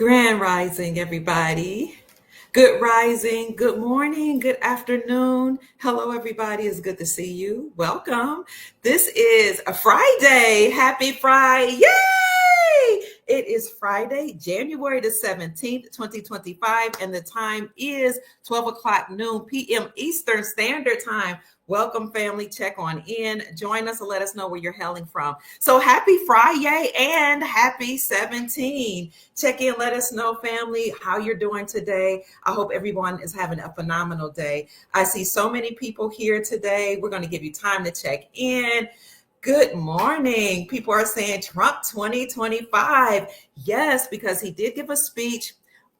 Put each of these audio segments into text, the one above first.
Grand Rising, everybody. Good rising, good morning, good afternoon. Hello, everybody. It's good to see you. Welcome. This is a Friday. Happy Friday. Yay! It is Friday, January the 17th, 2025, and the time is 12 o'clock noon p.m. Eastern Standard Time. Welcome, family. Check on in. Join us and let us know where you're hailing from. So happy Friday and happy 17. Check in, let us know, family, how you're doing today. I hope everyone is having a phenomenal day. I see so many people here today. We're going to give you time to check in. Good morning. People are saying Trump 2025. Yes, because he did give a speech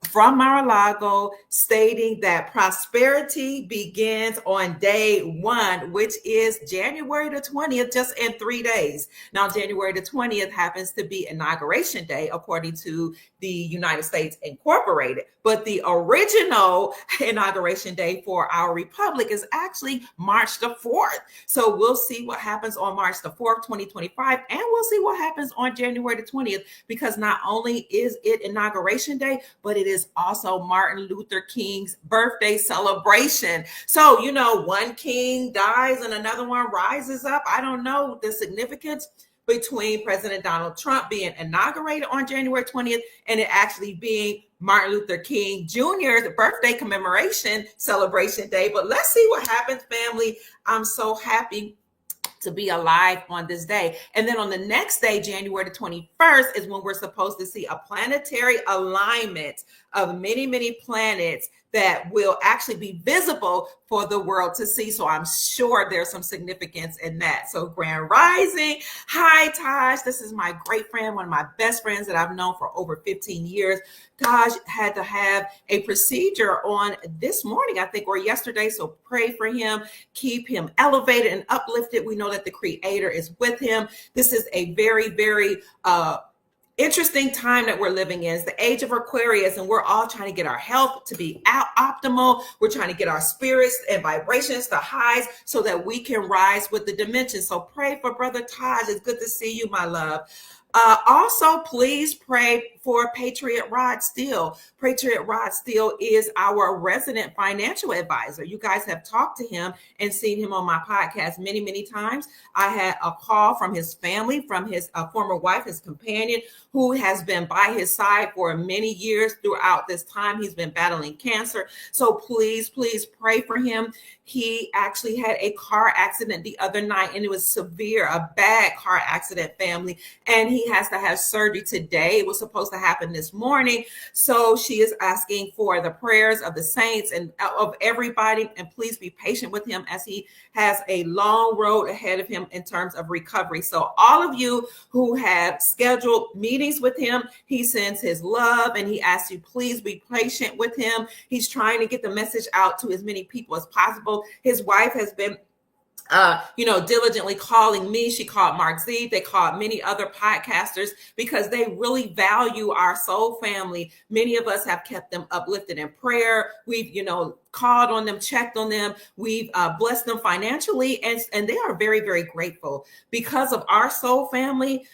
from Mar-a-Lago stating that prosperity begins on day one, which is January the 20th, just in 3 days. Now, January the 20th happens to be Inauguration Day, according to the United States Incorporated. But the original Inauguration Day for our Republic is actually March the 4th. So we'll see what happens on March the 4th, 2025, and we'll see what happens on January the 20th, because not only is it Inauguration Day, but it is also Martin Luther King's birthday celebration. So, one king dies and another one rises up. I don't know the significance between President Donald Trump being inaugurated on January 20th and it actually being Martin Luther King Jr.'s birthday commemoration celebration day. But let's see what happens, family. I'm so happy to be alive on this day. And then on the next day, January the 21st, is when we're supposed to see a planetary alignment of many, many planets that will actually be visible for the world to see. So I'm sure there's some significance in that. So Grand Rising. Hi, Taj. This is my great friend, one of my best friends that I've known for over 15 years. Taj had to have a procedure on this morning, I think, or yesterday. So pray for him. Keep him elevated and uplifted. We know that the Creator is with him. This is a very, very interesting time that we're living in. It's the age of Aquarius, and we're all trying to get our health to be optimal. We're trying to get our spirits and vibrations to highs so that we can rise with the dimension. So pray for Brother Taj. It's good to see you, my love. Also, please pray for Patriot Rod Steele. Patriot Rod Steele is our resident financial advisor. You guys have talked to him and seen him on my podcast many, many times. I had a call from his family, from his former wife, his companion, who has been by his side for many years. Throughout this time, he's been battling cancer. So please, please pray for him. He actually had a car accident the other night, and it was severe, a bad car accident, family. And he has to have surgery today. It was supposed to happen this morning. So she is asking for the prayers of the saints and of everybody. And please be patient with him as he has a long road ahead of him in terms of recovery. So all of you who have scheduled meetings with him, he sends his love and he asks you, please be patient with him. He's trying to get the message out to as many people as possible. His wife has been diligently calling me. She called Mark Z. They called many other podcasters because they really value our soul family. Many of us have kept them uplifted in prayer. We've, called on them, checked on them. We've blessed them financially, and they are very, very grateful because of our soul family.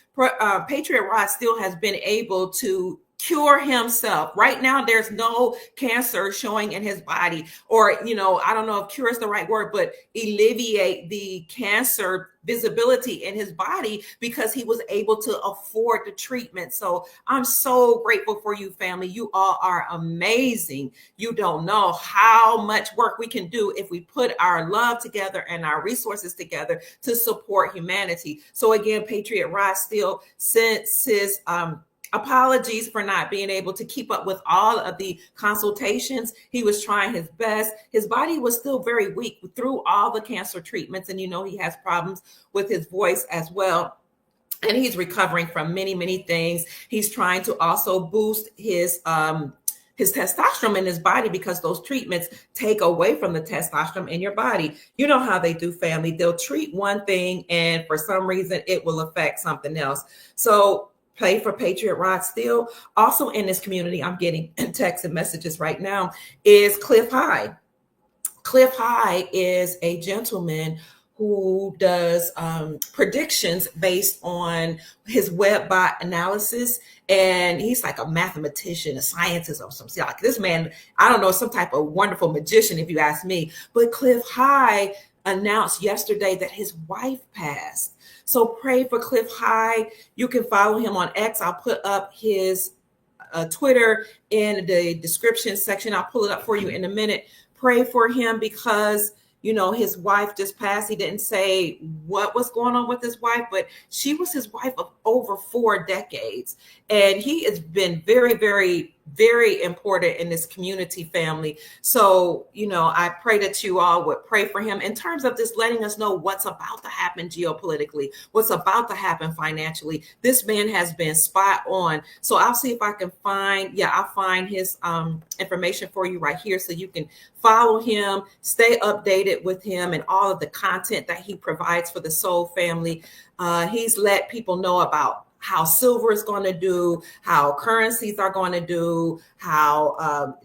Patriot Rod still has been able to cure himself. Right now, there's no cancer showing in his body, or, I don't know if cure is the right word, but alleviate the cancer visibility in his body because he was able to afford the treatment. So I'm so grateful for you, family. You all are amazing. You don't know how much work we can do if we put our love together and our resources together to support humanity. So again, Patriot Rod Steele sends his apologies for not being able to keep up with all of the consultations. He was trying his best. His body was still very weak through all the cancer treatments. And, he has problems with his voice as well. And he's recovering from many, many things. He's trying to also boost his testosterone in his body because those treatments take away from the testosterone in your body. You know how they do, family. They'll treat one thing and for some reason it will affect something else. So pray for Patriot Rod Steele. Also in this community, I'm getting texts and messages right now, is Cliff High. Cliff High is a gentleman who does predictions based on his web bot analysis. And he's like a mathematician, a scientist, or something. Like this man, I don't know, some type of wonderful magician, if you ask me. But Cliff High announced yesterday that his wife passed. So pray for Cliff High. You can follow him on X. I'll put up his Twitter in the description section. I'll pull it up for you in a minute. Pray for him because his wife just passed. He didn't say what was going on with his wife, but she was his wife of over 4 decades. And he has been very, very, very important in this community family. So, I pray that you all would pray for him in terms of just letting us know what's about to happen geopolitically, what's about to happen financially. This man has been spot on. So I'll see if I can I'll find his information for you right here so you can follow him, stay updated with him and all of the content that he provides for the Soul family. He's let people know about how silver is going to do, how currencies are going to do, how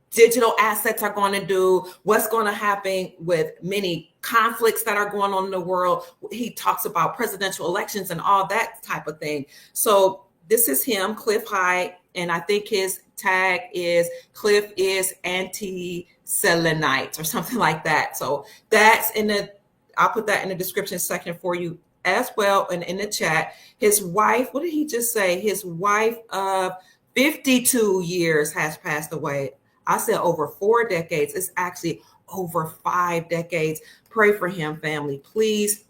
digital assets are going to do, what's going to happen with many conflicts that are going on in the world. He talks about presidential elections and all that type of thing. So this is him, Cliff High, and I think his tag is Cliff is anti-selenite or something like that. So that's I'll put that in the description section for you as well, and in the chat. His wife, what did he just say? His wife of 52 years has passed away. I said over 4 decades. It's actually over 5 decades. Pray for him, family, please.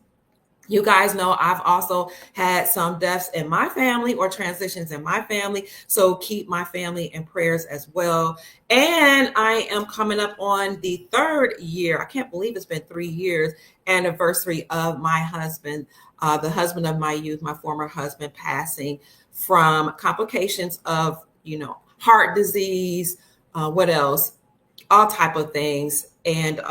You guys know I've also had some deaths in my family or transitions in my family. So keep my family in prayers as well. And I am coming up on the 3rd year. I can't believe it's been 3 years anniversary of my husband, the husband of my youth, my former husband, passing from complications of, heart disease, what else? All type of things. And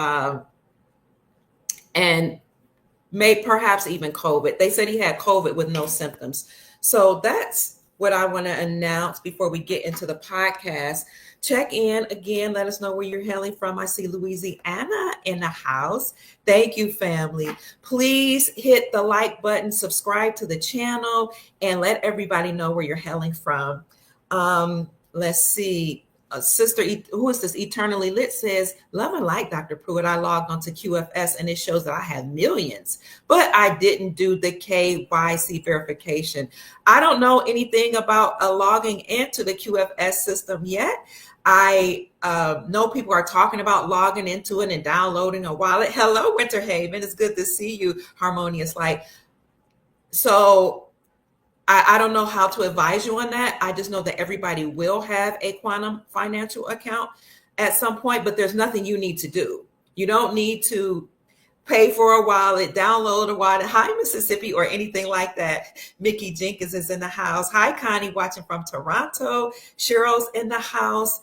may perhaps even COVID. They said he had COVID with no symptoms. So that's what I want to announce before we get into the podcast. Check in again. Let us know where you're hailing from. I see Louisiana in the house. Thank you, family. Please hit the like button, subscribe to the channel, and let everybody know where you're hailing from. Let's see. Sister, who is this? Eternally Lit says, love and like Dr. Pruitt. I logged onto QFS and it shows that I have millions, but I didn't do the KYC verification. I don't know anything about logging into the QFS system yet. I know people are talking about logging into it and downloading a wallet. Hello, Winter Haven. It's good to see you, Harmonious Light. So I don't know how to advise you on that. I just know that everybody will have a Quantum Financial account at some point, but there's nothing you need to do. You don't need to pay for a wallet, download a wallet. Hi, Mississippi, or anything like that. Mickey Jenkins is in the house. Hi, Connie, watching from Toronto. Cheryl's in the house.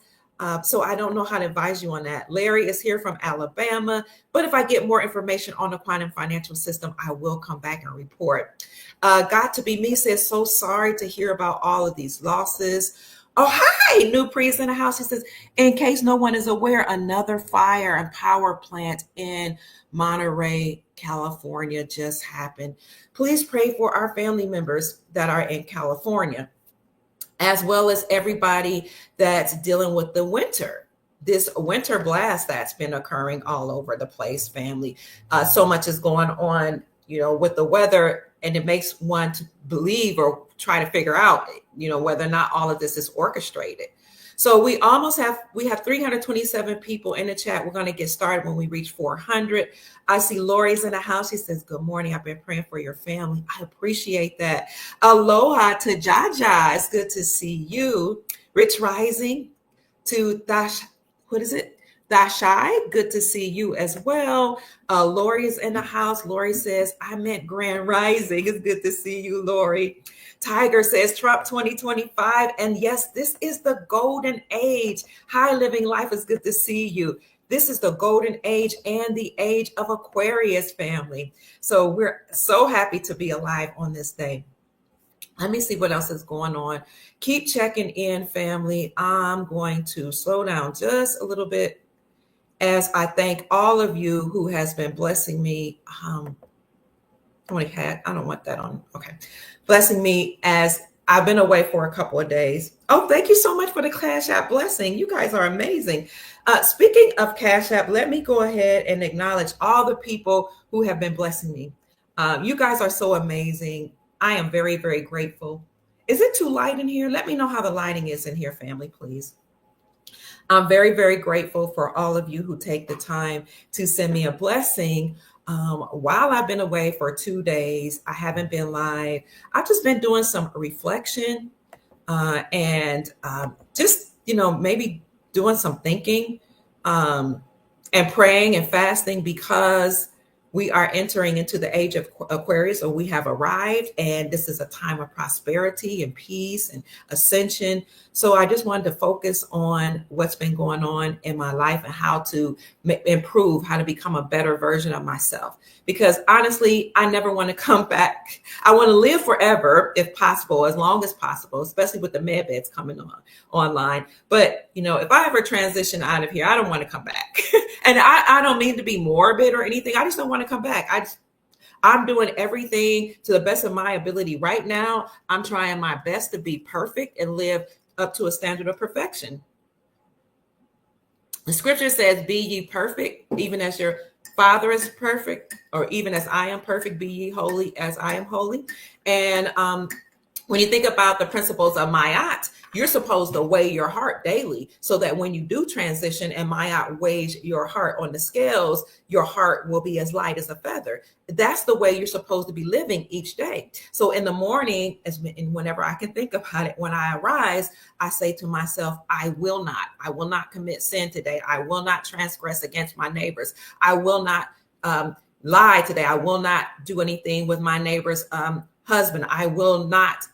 So I don't know how to advise you on that. Larry is here from Alabama. But if I get more information on the Quantum Financial System, I will come back and report. Got to be me says, so sorry to hear about all of these losses. Oh, hi, New Priest in the house. He says, in case no one is aware, another fire and power plant in Monterey, California just happened. Please pray for our family members that are in California, as well as everybody that's dealing with the this winter blast that's been occurring all over the place, family. So much is going on, with the weather, and it makes one to believe or try to figure out, whether or not all of this is orchestrated. So we have 327 people in the chat. We're going to get started when we reach 400. I see Lori's in the house. He says, good morning. I've been praying for your family. I appreciate that. Aloha to Jaja. It's good to see you. Rich Rising to Dashai, good to see you as well. Lori is in the house. Lori says, I meant Grand Rising. It's good to see you, Lori. Tiger says Trump 2025. And yes, this is the golden age. High Living Life is good to see you. This is the golden age and the age of Aquarius, family. So we're so happy to be alive on this day. Let me see what else is going on. Keep checking in, family. I'm going to slow down just a little bit as I thank all of you who has been blessing me. I don't want that on. Okay. Blessing me as I've been away for a couple of days. Oh, thank you so much for the Cash App blessing. You guys are amazing. Speaking of Cash App, let me go ahead and acknowledge all the people who have been blessing me. You guys are so amazing. I am very, very grateful. Is it too light in here? Let me know how the lighting is in here, family, please. I'm very, very grateful for all of you who take the time to send me a blessing. While I've been away for 2 days, I haven't been live. I've just been doing some reflection and just, maybe doing some thinking and praying and fasting because we are entering into the age of Aquarius, or we have arrived, and this is a time of prosperity and peace and ascension. So I just wanted to focus on what's been going on in my life and how to improve, how to become a better version of myself. Because honestly, I never want to come back. I want to live forever if possible, as long as possible, especially with the med beds coming online. But, if I ever transition out of here, I don't want to come back. And I don't mean to be morbid or anything. I just don't want to come back. I'm doing everything to the best of my ability right now. I'm trying my best to be perfect and live up to a standard of perfection. The scripture says, be ye perfect, even as your Father is perfect, or even as I am perfect, be ye holy as I am holy. And when you think about the principles of Ma'at, you're supposed to weigh your heart daily so that when you do transition and Ma'at weighs your heart on the scales, your heart will be as light as a feather. That's the way you're supposed to be living each day. So in the morning, and whenever I can think about it, when I arise, I say to myself, I will not commit sin today. I will not transgress against my neighbors. I will not lie today. I will not do anything with my neighbor's husband. I will not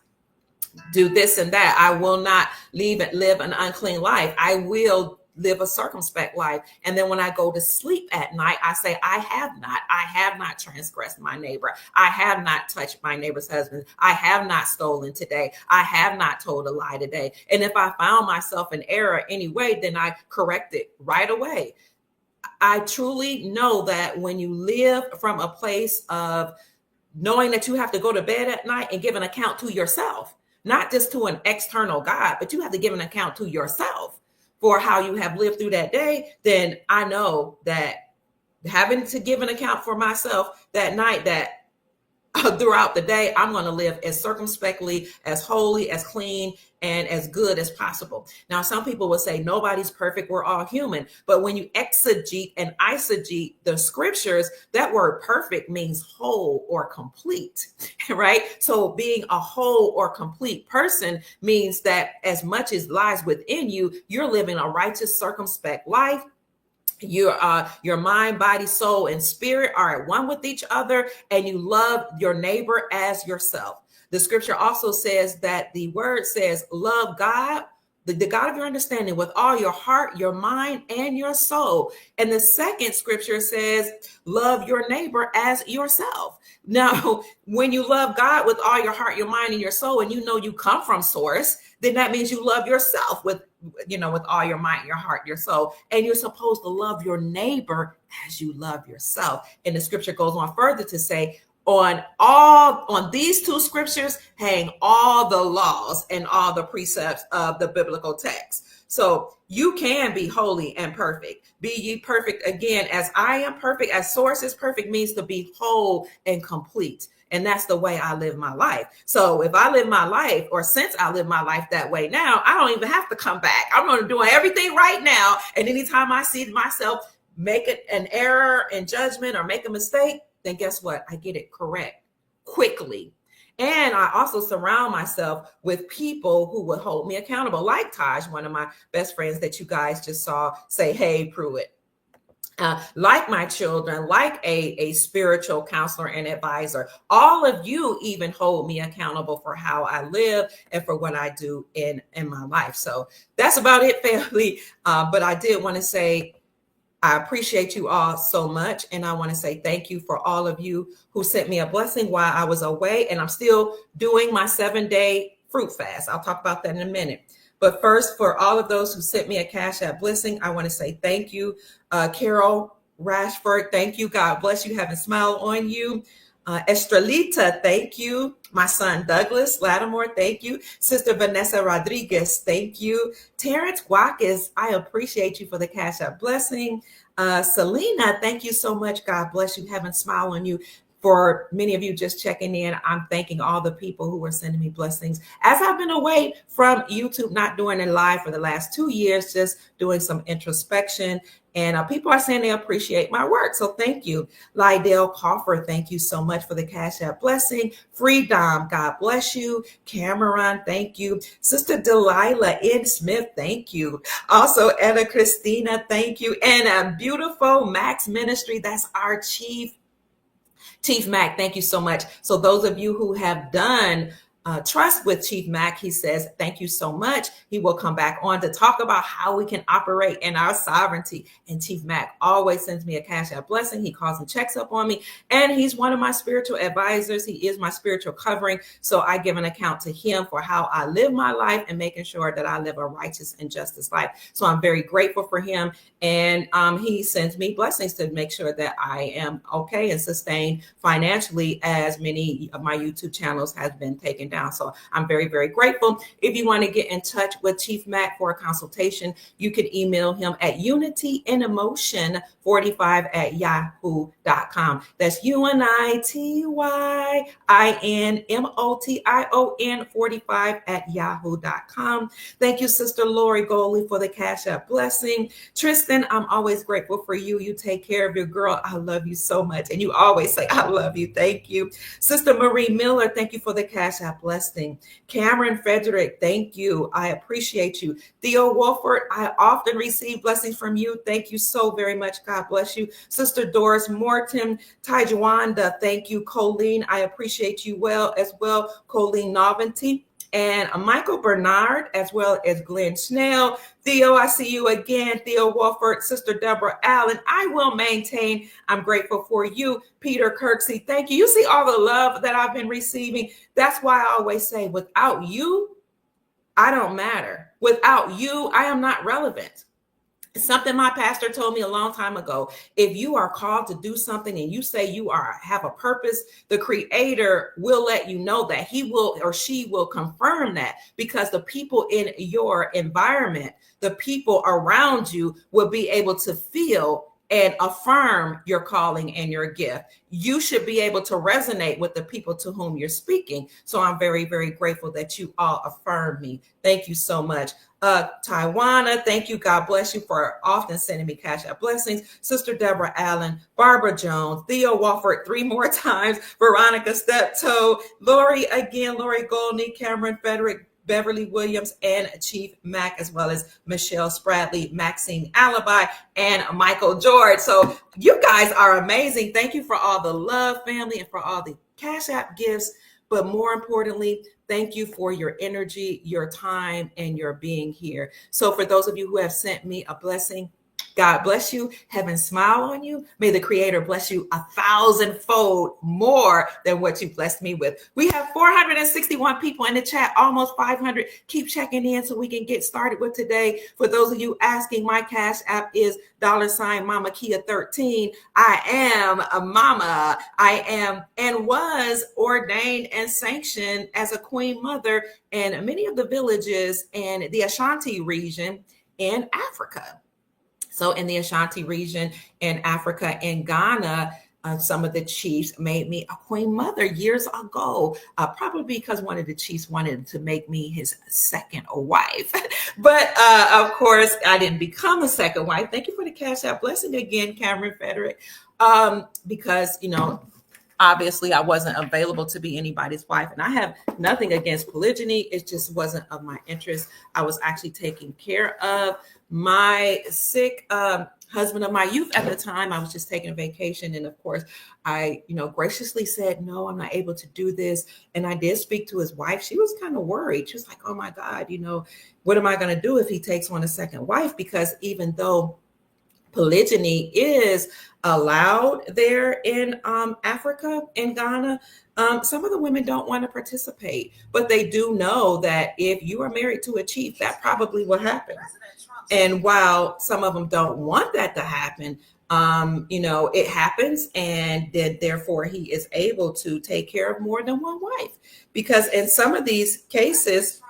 do this and that. I will not live an unclean life. I will live a circumspect life. And then when I go to sleep at night, I say, I have not transgressed my neighbor. I have not touched my neighbor's husband. I have not stolen today. I have not told a lie today. And if I found myself in error anyway, then I correct it right away. I truly know that when you live from a place of knowing that you have to go to bed at night and give an account to yourself, not just to an external God, but you have to give an account to yourself for how you have lived through that day, then I know that having to give an account for myself that night, that throughout the day, I'm going to live as circumspectly, as holy, as clean, and as good as possible. Now, some people will say nobody's perfect. We're all human. But when you exegete and eisegete the scriptures, that word perfect means whole or complete, right? So being a whole or complete person means that as much as lies within you, you're living a righteous, circumspect life. Your mind, body, soul, and spirit are at one with each other, and you love your neighbor as yourself. The scripture also says that the word says, love God, the God of your understanding, with all your heart, your mind, and your soul. And the second scripture says, love your neighbor as yourself. Now, when you love God with all your heart, your mind, and your soul, and you know you come from source, then that means you love yourself with all your mind, your heart, your soul. And you're supposed to love your neighbor as you love yourself. And the scripture goes on further to say, on these two scriptures hang all the laws and all the precepts of the biblical text. So you can be holy and perfect. Be ye perfect, again, as I am perfect, as source is perfect, means to be whole and complete. And that's the way I live my life. So if I live my life, or since I live my life that way now, I don't even have to come back. I'm going to do everything right now. And anytime I see myself make an error in judgment or make a mistake, then guess what? I get it correct quickly. And I also surround myself with people who will hold me accountable, like Taj, one of my best friends that you guys just saw say, hey, Pruitt. Like my children, like a spiritual counselor and advisor. All of you even hold me accountable for how I live and for what I do in my life. So that's about it, family. But I did want to say, I appreciate you all so much. And I want to say thank you for all of you who sent me a blessing while I was away. And I'm still doing my 7-day fruit fast. I'll talk about that in a minute. But first, for all of those who sent me a Cash App blessing, I want to say thank you. Carol Rashford, thank you. God bless you. Having smile on you. Estrelita, thank you. My son Douglas Lattimore, thank you. Sister Vanessa Rodriguez, thank you. Terrence Watkins, I appreciate you for the Cash App blessing. Selena, thank you so much. God bless you. Having smile on you. For many of you just checking in, I'm thanking all the people who are sending me blessings. As I've been away from YouTube, not doing it live for the last 2 years, just doing some introspection. And people are saying they appreciate my work. So thank you. Lydell Coffer, thank you so much for the Cash App blessing. Freedom, God bless you. Cameron, thank you. Sister Delilah N. Smith, thank you. Also, Ella Christina, thank you. And beautiful Max Ministry, that's our Chief Mac, thank you so much. So those of you who have done trust with Chief Mac, he says, thank you so much. He will come back on to talk about how we can operate in our sovereignty. And Chief Mac always sends me a Cash App blessing. He calls and checks up on me. And he's one of my spiritual advisors. He is my spiritual covering. So I give an account to him for how I live my life and making sure that I live a righteous and justice life. So I'm very grateful for him. And he sends me blessings to make sure that I am okay and sustained financially, as many of my YouTube channels have been taken down. So I'm very, very grateful. If you want to get in touch with Chief Mac for a consultation, you can email him at unityinmotion45@yahoo.com. That's UNITYINMOTION45@yahoo.com. Thank you, Sister Lori Goley, for the Cash App blessing. Tristan, I'm always grateful for you. You take care of your girl. I love you so much. And you always say, I love you. Thank you. Sister Marie Miller, thank you for the Cash App blessing. Cameron Frederick, thank you. I appreciate you. Theo Wolford, I often receive blessings from you. Thank you so very much. God bless you. Sister Doris Morton, Tajwanda, thank you. Colleen, I appreciate you as well. Colleen Noventy. And Michael Bernard, as well as Glenn Snell. Theo, I see you again. Theo Wolford, Sister Deborah Allen. I will maintain. I'm grateful for you. Peter Kirksey, thank you. You see all the love that I've been receiving. That's why I always say, without you, I don't matter. Without you, I am not relevant. Something my pastor told me a long time ago. If you are called to do something and you say you have a purpose, the Creator will let you know that. He will or she will confirm that, because the people in your environment, the people around you, will be able to feel and affirm your calling and your gift. You should be able to resonate with the people to whom you're speaking. So I'm very, very grateful that you all affirm me. Thank you so much. Taiwana, thank you. God bless you for often sending me Cash App blessings. Sister Deborah Allen, Barbara Jones, Theo Wofford 3 more times, Veronica Steptoe, Lori again, Lori Goldney, Cameron Frederick, Beverly Williams, and Chief Mac, as well as Michelle Spradley, Maxine Alibi, and Michael George. So you guys are amazing. Thank you for all the love, family, and for all the Cash App gifts. But more importantly, thank you for your energy, your time, and your being here. So for those of you who have sent me a blessing, God bless you. Heaven smile on you. May the Creator bless you 1,000-fold more than what you blessed me with. We have 461 people in the chat, almost 500. Keep checking in so we can get started with today. For those of you asking, my Cash App is $ Mama Kia 13. I am a mama. I am and was ordained and sanctioned as a queen mother in many of the villages in the Ashanti region in Africa. So in the Ashanti region in Africa, in Ghana, some of the chiefs made me a queen mother years ago, probably because one of the chiefs wanted to make me his second wife. But of course, I didn't become a second wife. Thank you for the Cash App blessing again, Cameron Frederick, because, obviously I wasn't available to be anybody's wife. And I have nothing against polygyny. It just wasn't of my interest. I was actually taking care of my sick husband of my youth at the time. I was just taking a vacation. And of course, I, graciously said, no, I'm not able to do this. And I did speak to his wife. She was kind of worried. She was like, oh my God, what am I going to do if he takes on a second wife? Because even though polygyny is allowed there in Africa, in Ghana, Some of the women don't want to participate, but they do know that if you are married to a chief, that probably will happen. And while some of them don't want that to happen, it happens, and then therefore he is able to take care of more than one wife. Because in some of these cases,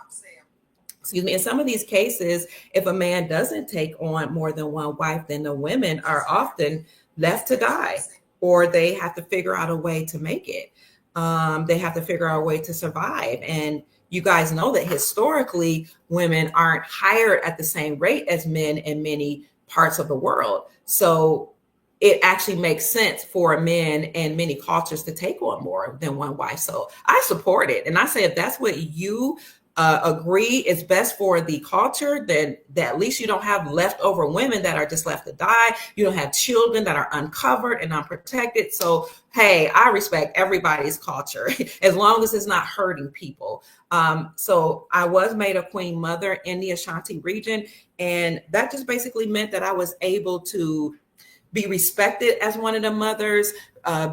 excuse me, in some of these cases, if a man doesn't take on more than one wife, then the women are often left to die, or they have to figure out a way to make it. They have to figure out a way to survive. And you guys know that historically, women aren't hired at the same rate as men in many parts of the world. So it actually makes sense for men in many cultures to take on more than one wife. So I support it. And I say, if that's what you agree is best for the culture, then that at least you don't have leftover women that are just left to die. You don't have children that are uncovered and unprotected. So, hey, I respect everybody's culture as long as it's not hurting people. So I was made a queen mother in the Ashanti region, and that just basically meant that I was able to be respected as one of the mothers,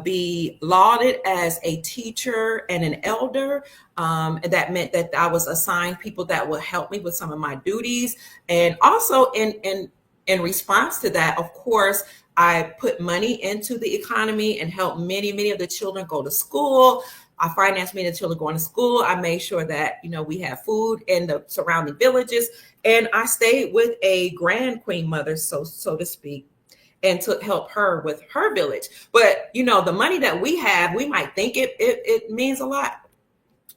be lauded as a teacher and an elder. And that meant that I was assigned people that would help me with some of my duties. And also in response to that, of course, I put money into the economy and helped many of the children go to school. I financed many of the children going to school. I made sure that, we have food in the surrounding villages. And I stayed with a grand queen mother, so to speak, and to help her with her village. But, the money that we have, we might think it means a lot.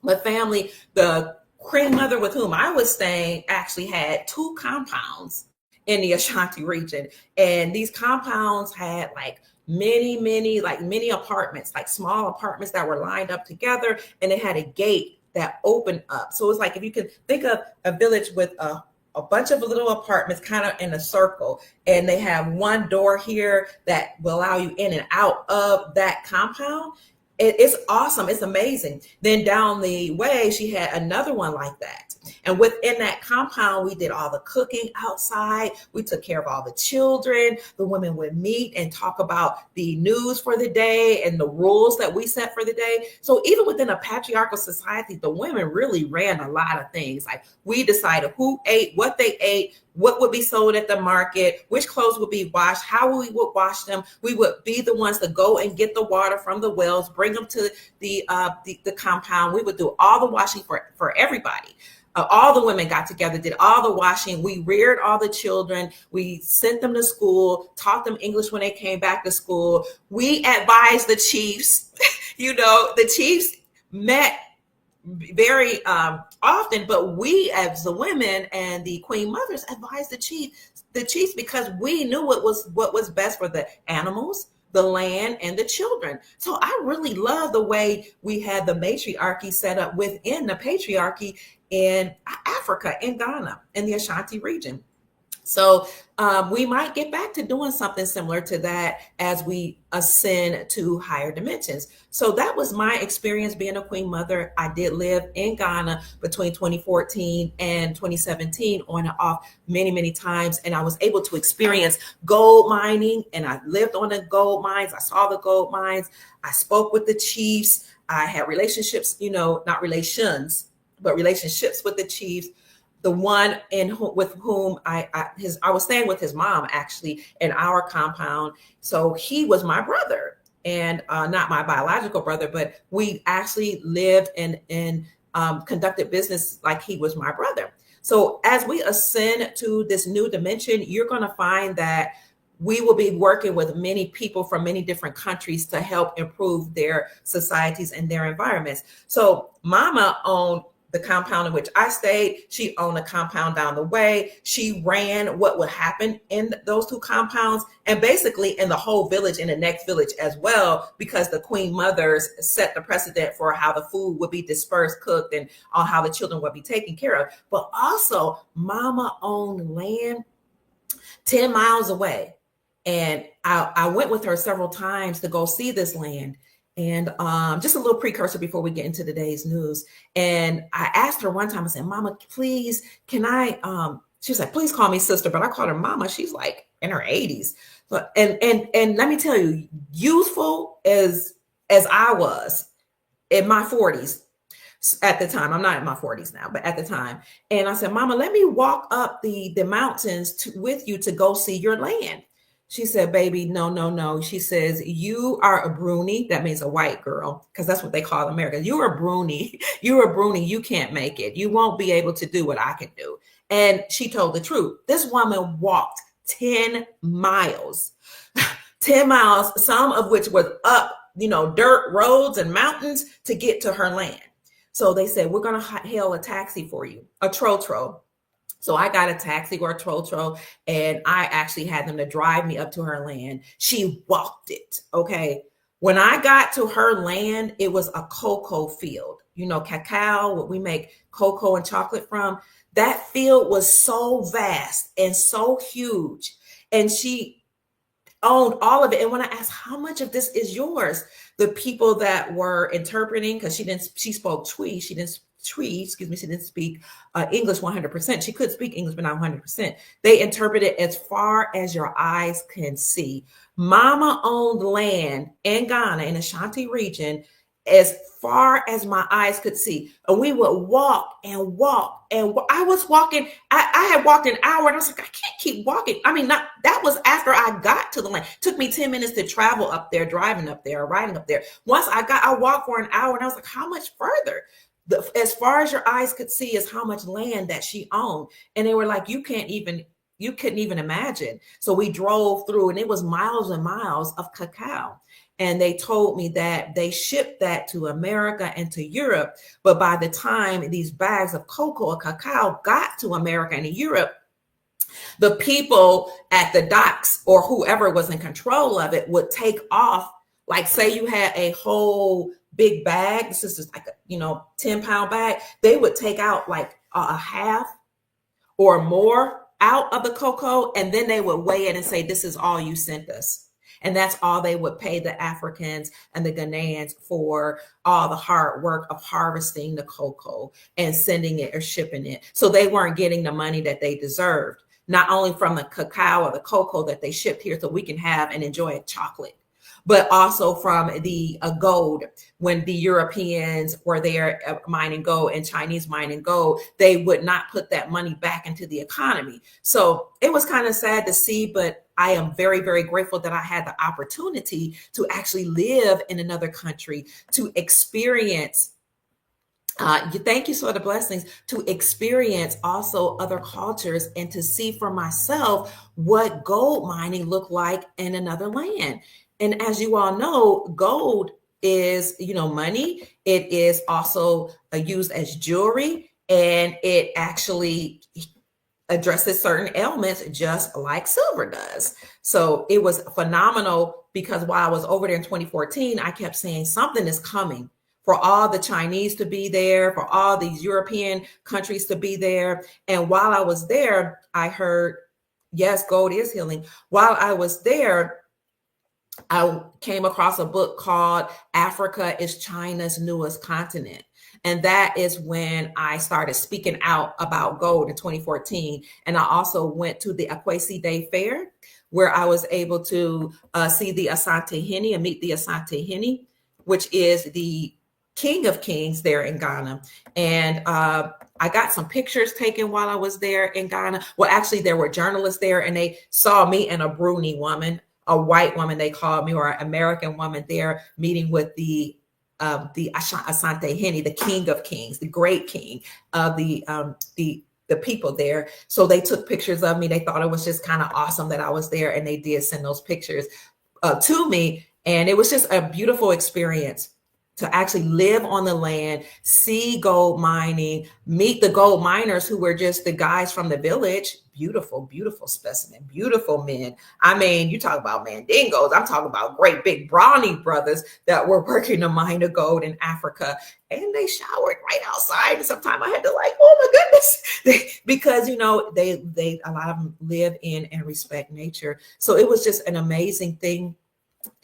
But family, the queen mother with whom I was staying actually had 2 compounds in the Ashanti region. And these compounds had like many apartments, like small apartments that were lined up together. And it had a gate that opened up. So it's like, if you can think of a village with a bunch of little apartments kind of in a circle, and they have one door here that will allow you in and out of that compound. It's awesome. It's amazing. Then down the way, she had another one like that. And within that compound, we did all the cooking outside. We took care of all the children. The women would meet and talk about the news for the day and the rules that we set for the day. So even within a patriarchal society, the women really ran a lot of things. Like, we decided who ate, what they ate, what would be sold at the market, which clothes would be washed, how we would wash them. We would be the ones to go and get the water from the wells, bring them to the compound. We would do all the washing for everybody. All the women got together, did all the washing. We reared all the children. We sent them to school, taught them English when they came back to school. We advised the chiefs. The chiefs met very often, but we as the women and the queen mothers advised the chiefs, because we knew what was best for the animals, the land, and the children. So I really love the way we had the matriarchy set up within the patriarchy in Africa, in Ghana, in the Ashanti region. So we might get back to doing something similar to that as we ascend to higher dimensions. So that was my experience being a queen mother. I did live in Ghana between 2014 and 2017 on and off many times. And I was able to experience gold mining, and I lived on the gold mines. I saw the gold mines. I spoke with the chiefs. I had relationships, not relations, but relationships with the chiefs. The one with whom I was staying with his mom, actually, in our compound. So he was my brother, and not my biological brother, but we actually lived and conducted business like he was my brother. So as we ascend to this new dimension, you're going to find that we will be working with many people from many different countries to help improve their societies and their environments. So Mama owned the compound in which I stayed. She owned a compound down the way. She ran what would happen in those 2 compounds, and basically in the whole village, in the next village as well, because the queen mothers set the precedent for how the food would be dispersed, cooked, and on how the children would be taken care of. But also, Mama owned land 10 miles away. And I went with her several times to go see this land. And just a little precursor before we get into today's news. And I asked her one time, I said, Mama, please, can I, she was like, please call me sister. But I called her Mama. She's like in her 80s. And let me tell you, youthful as I was, in my 40s at the time. I'm not in my 40s now, but at the time. And I said, Mama, let me walk up the mountains with you to go see your land. She said, baby, no, no, no. She says, you are a Bruni. That means a white girl, because that's what they call America. You're a Bruni. You're a Bruni. You can't make it. You won't be able to do what I can do. And she told the truth. This woman walked 10 miles, 10 miles, some of which was up, dirt roads and mountains to get to her land. So they said, we're going to hail a taxi for you, a trotro. So I got a taxi or a trotro, and I actually had them to drive me up to her land. She walked it. Okay. When I got to her land, it was a cocoa field, cacao, what we make cocoa and chocolate from. That field was so vast and so huge. And she owned all of it. And when I asked, how much of this is yours? The people that were interpreting, because she spoke Twi, she didn't speak English 100%. She could speak English, but not 100%. They interpreted as far as your eyes can see. Mama owned land in Ghana, in the Ashanti region, as far as my eyes could see. And we would walk and walk. And I was walking, I had walked an hour, and I was like, I can't keep walking. I mean, that was after I got to the land. It took me 10 minutes to travel up there, driving up there, riding up there. Once I walked for an hour, and I was like, how much further? As far as your eyes could see is how much land that she owned. And they were like, you couldn't even imagine. So we drove through, and it was miles and miles of cacao. And they told me that they shipped that to America and to Europe. But by the time these bags of cocoa or cacao got to America and Europe, the people at the docks or whoever was in control of it would take off. Like, say you had a whole big bag. This is just like a 10-pound bag. They would take out like a half or more out of the cocoa, and then they would weigh it and say, this is all you sent us. And that's all they would pay the Africans and the Ghanaians for all the hard work of harvesting the cocoa and sending it or shipping it. So they weren't getting the money that they deserved, not only from the cacao or the cocoa that they shipped here so we can have and enjoy a chocolate, but also from the gold. When the Europeans were there mining gold and Chinese mining gold, they would not put that money back into the economy. So it was kind of sad to see, but I am very, very grateful that I had the opportunity to actually live in another country, to experience thank you for the blessings, to experience also other cultures and to see for myself what gold mining looked like in another land. And as you all know, gold is, money. It is also used as jewelry, and it actually addresses certain ailments just like silver does. So it was phenomenal, because while I was over there in 2014, I kept saying something is coming for all the Chinese to be there, for all these European countries to be there. And while I was there, I heard, yes, gold is healing. While I was there, I came across a book called Africa is China's Newest Continent. And that is when I started speaking out about gold in 2014. And I also went to the Akwesi Day Fair, where I was able to see the Asante Henny and meet the Asante Henny, which is the King of Kings there in Ghana. And I got some pictures taken while I was there in Ghana. Well, actually, there were journalists there, and they saw me and a Bruni woman, a white woman, they called me, or an American woman there, meeting with the Asante Henny, the King of Kings, the great king of the people there. So they took pictures of me. They thought it was just kind of awesome that I was there, and they did send those pictures to me. And it was just a beautiful experience to actually live on the land, see gold mining, meet the gold miners who were just the guys from the village. Beautiful, beautiful specimen, beautiful men. I mean, you talk about mandingos. I'm talking about great big brawny brothers that were working to mine the gold in Africa. And they showered right outside. And sometimes I had to oh my goodness, because, a lot of them live in and respect nature. So it was just an amazing thing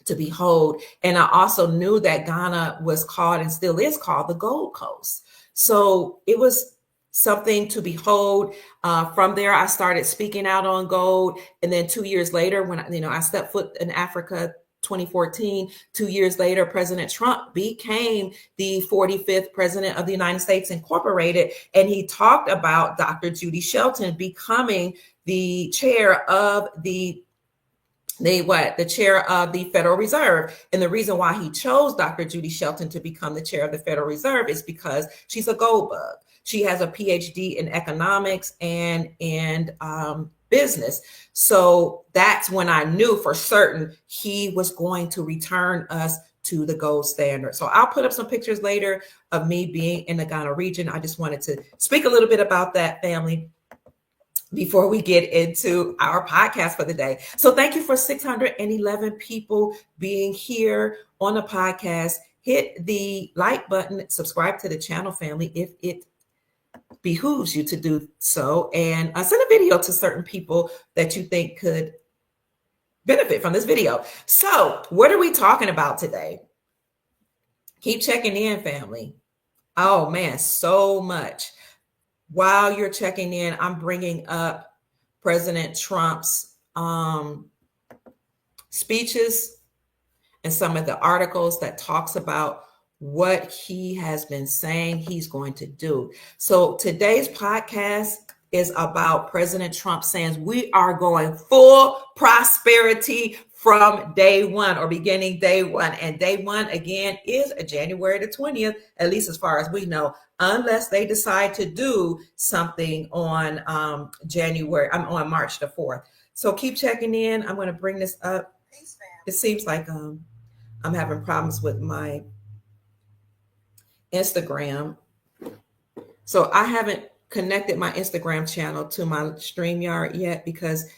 to behold. And I also knew that Ghana was called, and still is called, the Gold Coast. So it was something to behold. From there, I started speaking out on gold. And then 2 years later, when I stepped foot in Africa, 2014. 2 years later, President Trump became the 45th president of the United States Incorporated. And he talked about Dr. Judy Shelton becoming the chair of the chair of the Federal Reserve. And the reason why he chose Dr. Judy Shelton to become the chair of the Federal Reserve is because she's a gold bug. She has a PhD in economics and business. So that's when I knew for certain he was going to return us to the gold standard. So I'll put up some pictures later of me being in the Ghana region. I just wanted to speak a little bit about that, family, before we get into our podcast for the day. So thank you for 611 people being here on the podcast. Hit the like button, subscribe to the channel, family, if it behooves you to do so, and send a video to certain people that you think could benefit from this video. So what are we talking about today? Keep checking in, family. Oh man, so much. While you're checking in, I'm bringing up President Trump's speeches and some of the articles that talks about what he has been saying he's going to do. So today's podcast is about President Trump saying we are going full prosperity from day one, or beginning day one. And day one, again, is January the 20th, at least as far as we know, unless they decide to do something on on March the 4th. So keep checking in. I'm going to bring this up. It seems like I'm having problems with my Instagram. So I haven't connected my Instagram channel to my StreamYard yet, because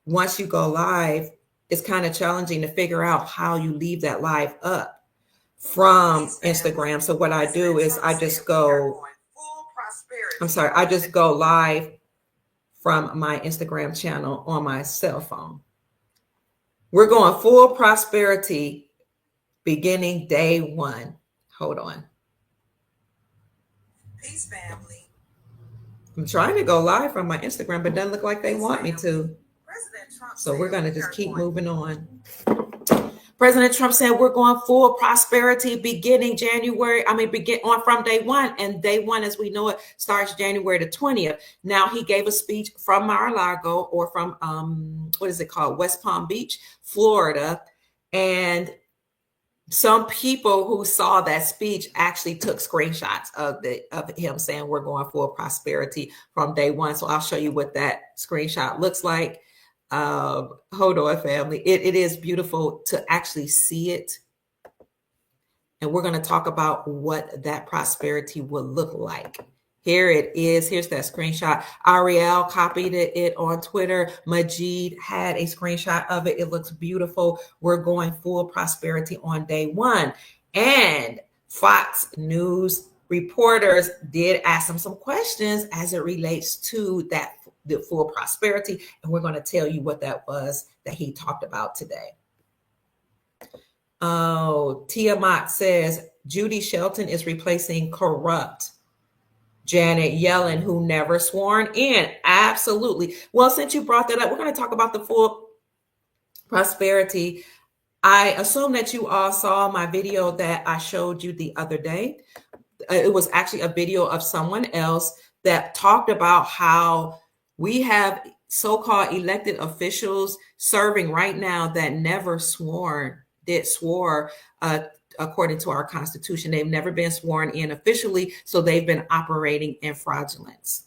once you go live, it's kind of challenging to figure out how you leave that live up from Instagram. So what I do is I just go live from my Instagram channel on my cell phone. We're going full prosperity beginning day one. Hold on. Peace, family. I'm trying to go live from my Instagram, but it doesn't look like they want me to. So we're going to just keep moving on. President Trump said we're going full prosperity beginning from day one. And day one, as we know it, starts January the 20th. Now, he gave a speech from Mar-a-Lago, or from, West Palm Beach, Florida. And some people who saw that speech actually took screenshots of him saying we're going full prosperity from day one. So I'll show you what that screenshot looks like. Hold on, family. It is beautiful to actually see it. And we're going to talk about what that prosperity will look like. Here it is. Here's that screenshot. Ariel copied it on Twitter. Majid had a screenshot of it. It looks beautiful. We're going full prosperity on day one. And Fox News reporters did ask him some questions as it relates to the full prosperity. And we're going to tell you what that was that he talked about today. Oh, Tiamat says Judy Shelton is replacing corrupt Janet Yellen, who never sworn in. Absolutely. Well, since you brought that up, we're going to talk about the full prosperity. I assume that you all saw my video that I showed you the other day. It was actually a video of someone else that talked about how we have so-called elected officials serving right now that never swore according to our Constitution. They've never been sworn in officially, so they've been operating in fraudulence.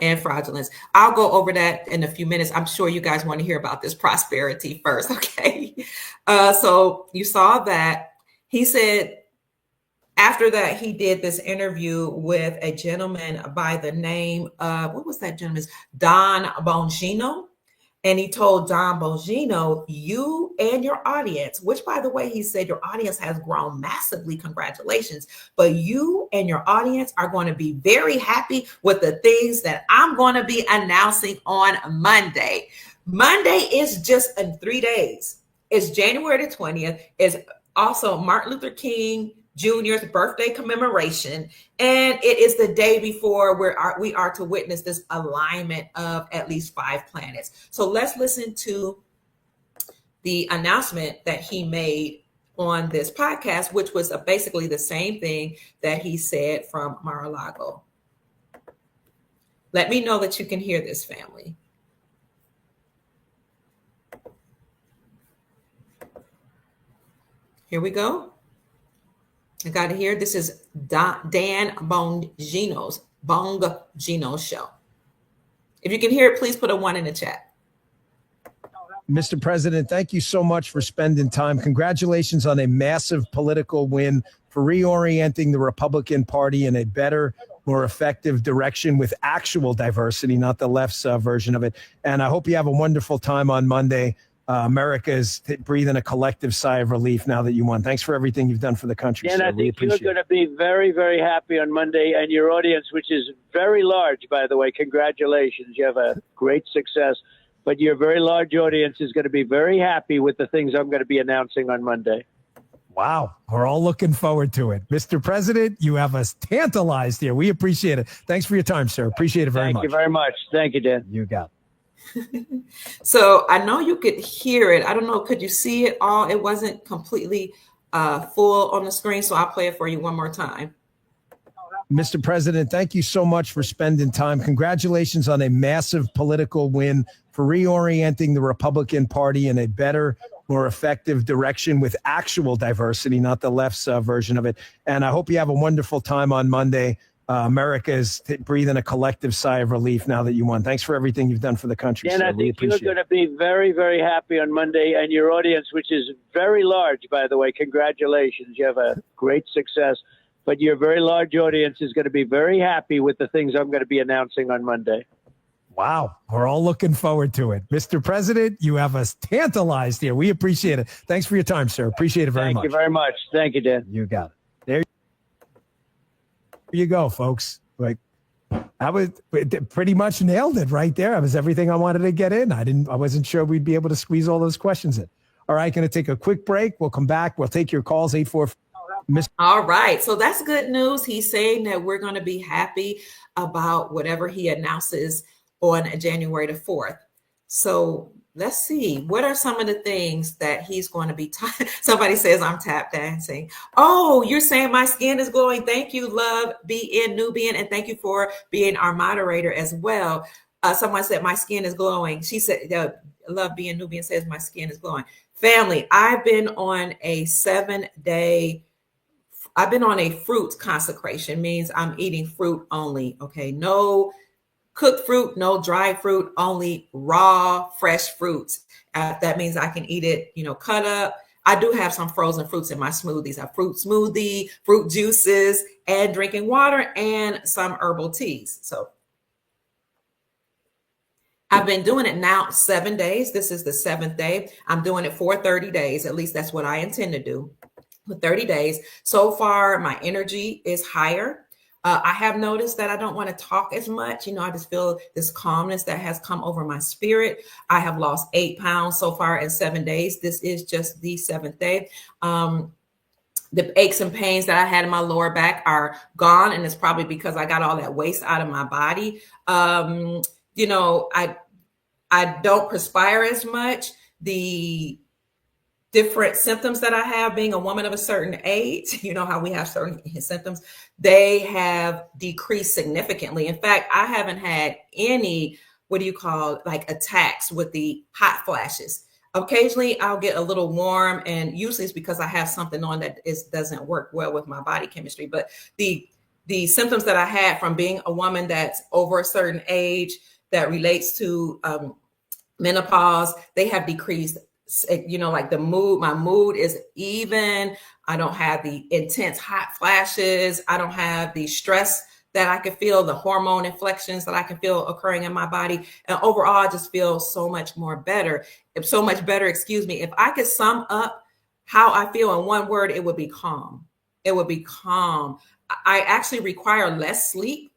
I'll go over that in a few minutes. I'm sure you guys want to hear about this prosperity first, okay? So you saw that. He said after that, he did this interview with a gentleman by the name of, what was that gentleman's? Don Bongino. And he told Don Bongino, you and your audience, which, by the way, he said your audience has grown massively. Congratulations. But you and your audience are going to be very happy with the things that I'm going to be announcing on Monday. Monday is just in 3 days. It's January the 20th. It's also Martin Luther King Jr.'s birthday commemoration. And it is the day before we are to witness this alignment of at least 5 planets. So let's listen to the announcement that he made on this podcast, which was basically the same thing that he said from Mar-a-Lago. Let me know that you can hear this, family. Here we go. I got to hear. This is Dan Bongino's show. If you can hear it, please put a 1 in the chat. Mr. President, thank you so much for spending time. Congratulations on a massive political win for reorienting the Republican Party in a better, more effective direction with actual diversity, not the left's version of it. And I hope you have a wonderful time on Monday. America is breathing a collective sigh of relief now that you won. Thanks for everything you've done for the country. And I think you're going to be very, very happy on Monday. And your audience, which is very large, by the way, congratulations. You have a great success. But your very large audience is going to be very happy with the things I'm going to be announcing on Monday. Wow. We're all looking forward to it. Mr. President, you have us tantalized here. We appreciate it. Thanks for your time, sir. Appreciate it very much. Thank you very much. Thank you, Dan. You got it. So I know you could hear it. I don't know. Could you see it all? It wasn't completely full on the screen. So I'll play it for you one more time. Mr. President, thank you so much for spending time. Congratulations on a massive political win for reorienting the Republican Party in a better, more effective direction with actual diversity, not the left's version of it. And I hope you have a wonderful time on Monday. America is breathing a collective sigh of relief now that you won. Thanks for everything you've done for the country. And I think you're going to be very, very happy on Monday. And your audience, which is very large, by the way, congratulations. You have a great success. But your very large audience is going to be very happy with the things I'm going to be announcing on Monday. Wow. We're all looking forward to it. Mr. President, you have us tantalized here. We appreciate it. Thanks for your time, sir. Appreciate it very much. Thank you very much. Thank you, Dan. You got it. There you go, folks. Like, I was pretty much nailed it right there. It was everything I wanted to get in. I wasn't sure we'd be able to squeeze all those questions in. All right, going to take a quick break. We'll come back. We'll take your calls, 844. All right. So that's good news. He's saying that we're going to be happy about whatever he announces on January the 4th. So let's see. What are some of the things that he's going to be somebody says I'm tap dancing. Oh, you're saying my skin is glowing. Thank you, Love BN Nubian. And thank you for being our moderator as well. Someone said my skin is glowing. She said, Love BN Nubian says my skin is glowing. Family, I've been on a fruit consecration, means I'm eating fruit only. Okay. No cooked fruit, no dried fruit, only raw, fresh fruits. That means I can eat it, cut up. I do have some frozen fruits in my smoothies. A fruit smoothie, fruit juices, and drinking water, and some herbal teas. So I've been doing it now 7 days. This is the 7th day. I'm doing it for 30 days. At least that's what I intend to do. For 30 days. So far, my energy is higher. I have noticed that I don't want to talk as much. I just feel this calmness that has come over my spirit. I have lost 8 pounds so far in 7 days. This is just the 7th day. The aches and pains that I had in my lower back are gone. And it's probably because I got all that waste out of my body. I don't perspire as much. The different symptoms that I have being a woman of a certain age, how we have certain symptoms, they have decreased significantly. In fact, I haven't had any, attacks with the hot flashes. Occasionally I'll get a little warm, and usually it's because I have something on that doesn't work well with my body chemistry. But the symptoms that I had from being a woman that's over a certain age that relates to menopause, they have decreased. Like my mood is even. I don't have the intense hot flashes. I don't have the stress that I can feel, the hormone inflections that I can feel occurring in my body. And overall, I just feel so much better. If I could sum up how I feel in one word, it would be calm. It would be calm. I actually require less sleep.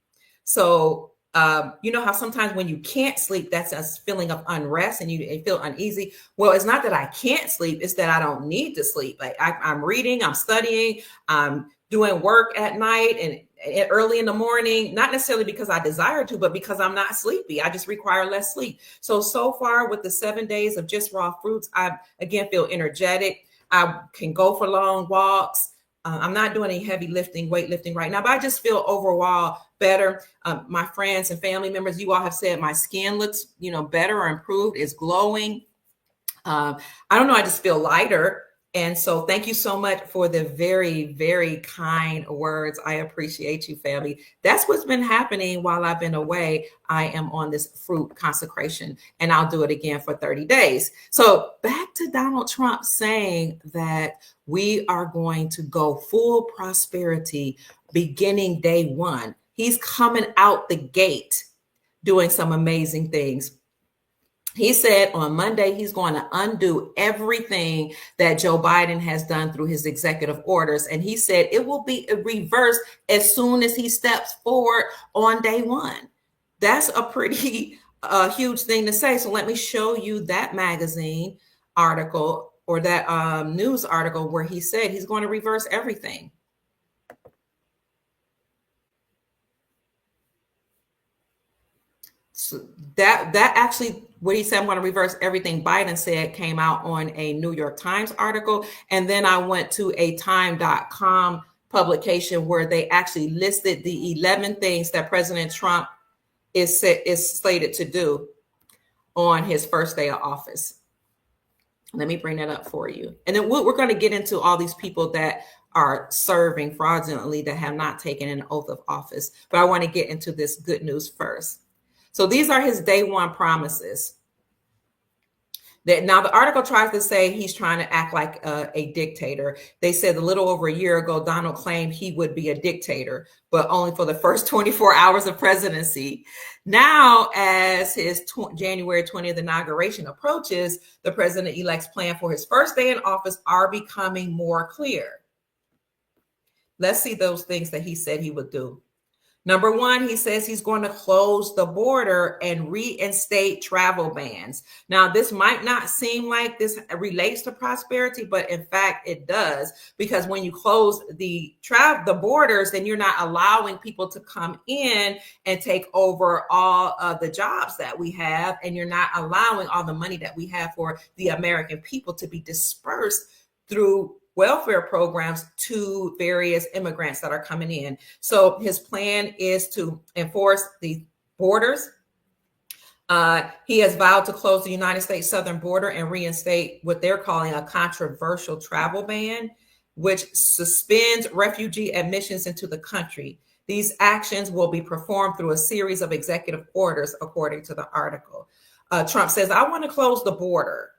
So how sometimes when you can't sleep, that's a feeling of unrest and you feel uneasy. Well, it's not that I can't sleep. It's that I don't need to sleep. Like I'm reading, I'm studying, I'm doing work at night. And early in the morning, not necessarily because I desire to, but because I'm not sleepy. I just require less sleep. So far with the 7 days of just raw fruits, I again feel energetic. I can go for long walks. I'm not doing any heavy lifting, weightlifting right now, but I just feel overall better. My friends and family members, you all have said my skin looks, better or improved, is glowing. I don't know. I just feel lighter. And so thank you so much for the very, very kind words. I appreciate you, family. That's what's been happening while I've been away. I am on this fruit consecration, and I'll do it again for 30 days. So back to Donald Trump saying that we are going to go full prosperity beginning day one. He's coming out the gate doing some amazing things. He said on Monday, he's going to undo everything that Joe Biden has done through his executive orders. And he said it will be reversed as soon as he steps forward on day one. That's a pretty huge thing to say. So let me show you that magazine article or that news article where he said he's going to reverse everything. So that actually, what he said, I'm going to reverse everything Biden said, came out on a New York Times article. And then I went to a time.com publication where they actually listed the 11 things that President Trump is slated to do on his first day of office. Let me bring that up for you. And then we're going to get into all these people that are serving fraudulently that have not taken an oath of office. But I want to get into this good news first. So these are his day one promises. Now, the article tries to say he's trying to act like a dictator. They said a little over a year ago, Donald claimed he would be a dictator, but only for the first 24 hours of presidency. Now, as his January 20th inauguration approaches, the president-elect's plan for his first day in office are becoming more clear. Let's see those things that he said he would do. Number one, he says he's going to close the border and reinstate travel bans. Now, this might not seem like this relates to prosperity, but in fact, it does, because when you close the borders, then you're not allowing people to come in and take over all of the jobs that we have, and you're not allowing all the money that we have for the American people to be dispersed through welfare programs to various immigrants that are coming in. So his plan is to enforce the borders. He has vowed to close the United States southern border and reinstate what they're calling a controversial travel ban, which suspends refugee admissions into the country. These actions will be performed through a series of executive orders, according to the article. Trump says, I want to close the border.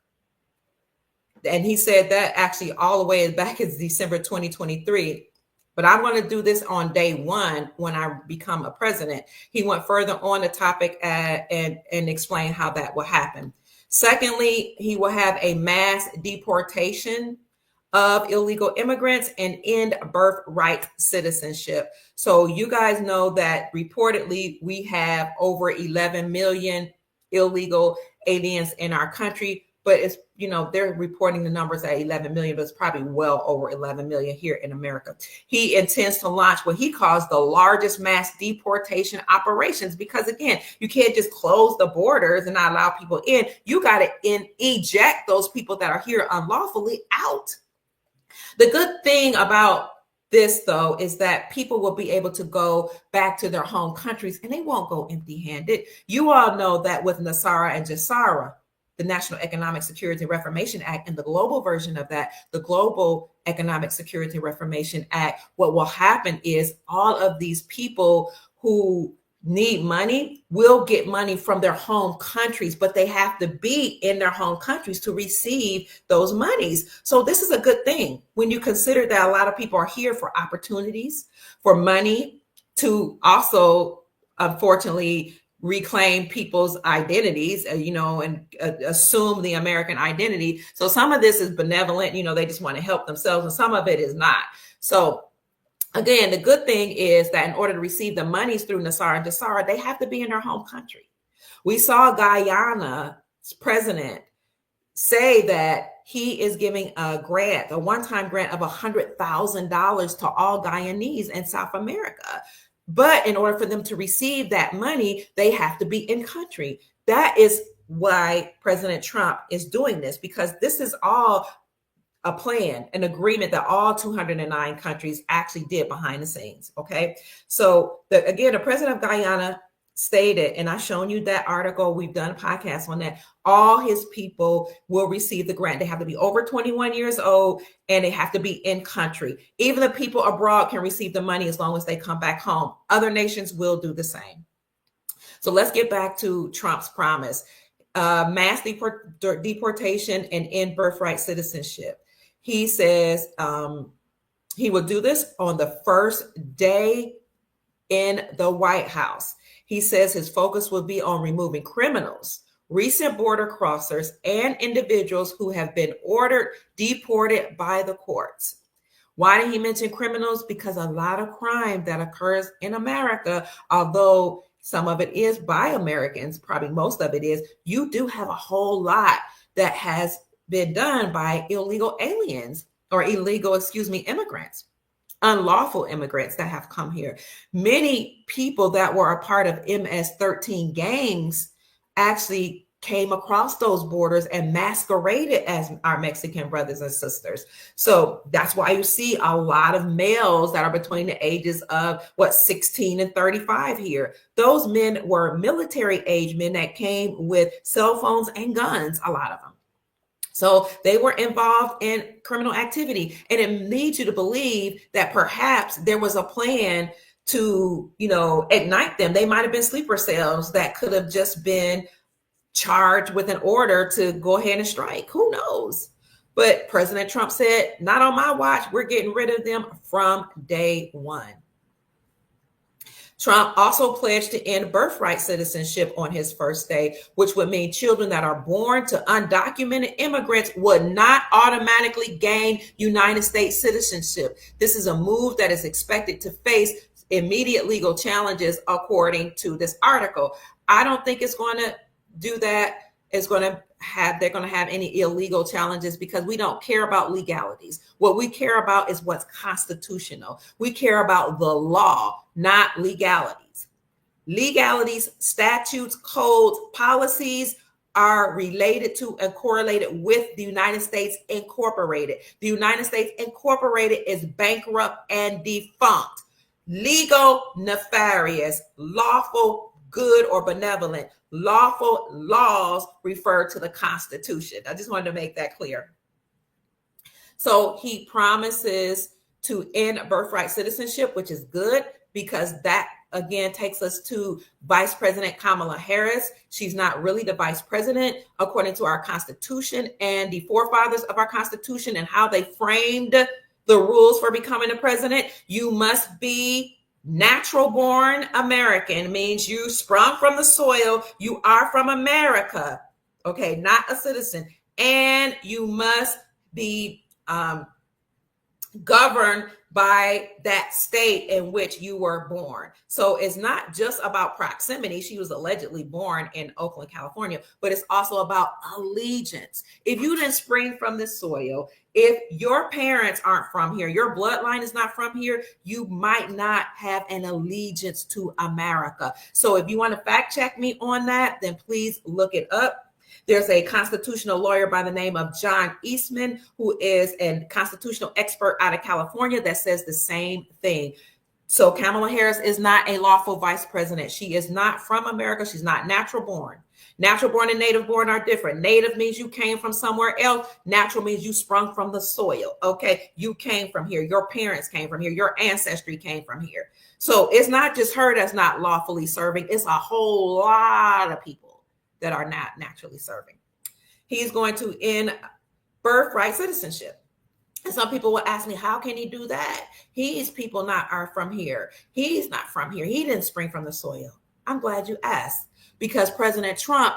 And he said that actually all the way back in December 2023. But I'm going to do this on day one when I become a president. He went further on the topic and explained how that will happen. Secondly, he will have a mass deportation of illegal immigrants and end birthright citizenship. So you guys know that reportedly we have over 11 million illegal aliens in our country. But it's, they're reporting the numbers at 11 million, but it's probably well over 11 million here in America. He intends to launch what he calls the largest mass deportation operations, because again, you can't just close the borders and not allow people in. You got to eject those people that are here unlawfully out. The good thing about this, though, is that people will be able to go back to their home countries and they won't go empty-handed. You all know that with NESARA and GESARA, the National Economic Security and Reformation Act, and the global version of that, the Global Economic Security and Reformation Act, what will happen is all of these people who need money will get money from their home countries, but they have to be in their home countries to receive those monies. So this is a good thing when you consider that a lot of people are here for opportunities, for money, to also, unfortunately, reclaim people's identities, and assume the American identity. So some of this is benevolent, they just want to help themselves, and some of it is not. So again, the good thing is that in order to receive the monies through NESARA and GESARA, they have to be in their home country. We saw Guyana's president say that he is giving a grant, a one-time grant of $100,000 to all Guyanese in South America. But in order for them to receive that money, they have to be in country. That is why President Trump is doing this, because this is all a plan, an agreement that all 209 countries actually did behind the scenes. Okay. So again, the president of Guyana stated, and I've shown you that article, we've done a podcast on that, all his people will receive the grant. They have to be over 21 years old and they have to be in country. Even the people abroad can receive the money as long as they come back home. Other nations will do the same. So let's get back to Trump's promise. Mass deportation and end birthright citizenship. He says he will do this on the first day in the White House. He says his focus will be on removing criminals, recent border crossers, and individuals who have been ordered deported by the courts. Why did he mention criminals? Because a lot of crime that occurs in America, although some of it is by Americans, probably most of it is, you do have a whole lot that has been done by illegal aliens or immigrants. Unlawful immigrants that have come here. Many people that were a part of MS-13 gangs actually came across those borders and masqueraded as our Mexican brothers and sisters. So that's why you see a lot of males that are between the ages of 16 and 35 here. Those men were military age men that came with cell phones and guns, a lot of them. So they were involved in criminal activity, and it leads you to believe that perhaps there was a plan to, ignite them. They might have been sleeper cells that could have just been charged with an order to go ahead and strike. Who knows? But President Trump said, not on my watch. We're getting rid of them from day one. Trump also pledged to end birthright citizenship on his first day, which would mean children that are born to undocumented immigrants would not automatically gain United States citizenship. This is a move that is expected to face immediate legal challenges, according to this article. I don't think it's going to do that. They're going to have any illegal challenges because we don't care about legalities. What we care about is what's constitutional. We care about the law, not legalities. Legalities, statutes, codes, policies are related to and correlated with the United States Incorporated. The United States Incorporated is bankrupt and defunct. Legal, nefarious, lawful, good or benevolent. Lawful laws refer to the Constitution. I just wanted to make that clear. So he promises to end birthright citizenship, which is good because that again takes us to Vice President Kamala Harris. She's not really the vice president according to our Constitution and the forefathers of our Constitution and how they framed the rules for becoming a president. You must be natural born American, means you sprung from the soil. You are from America. Okay, not a citizen. And you must be governed by that state in which you were born. So it's not just about proximity. She was allegedly born in Oakland, California, but it's also about allegiance. If you didn't spring from this soil, if your parents aren't from here, your bloodline is not from here, you might not have an allegiance to America. So if you want to fact check me on that, then please look it up. There's a constitutional lawyer by the name of John Eastman, who is a constitutional expert out of California that says the same thing. So Kamala Harris is not a lawful vice president. She is not from America. She's not natural born. Natural born and native born are different. Native means you came from somewhere else. Natural means you sprung from the soil. Okay, you came from here. Your parents came from here. Your ancestry came from here. So it's not just her that's not lawfully serving. It's a whole lot of people that are not naturally serving. He's going to end birthright citizenship. And some people will ask me, how can he do that? His people are from here. He's not from here. He didn't spring from the soil. I'm glad you asked, because President Trump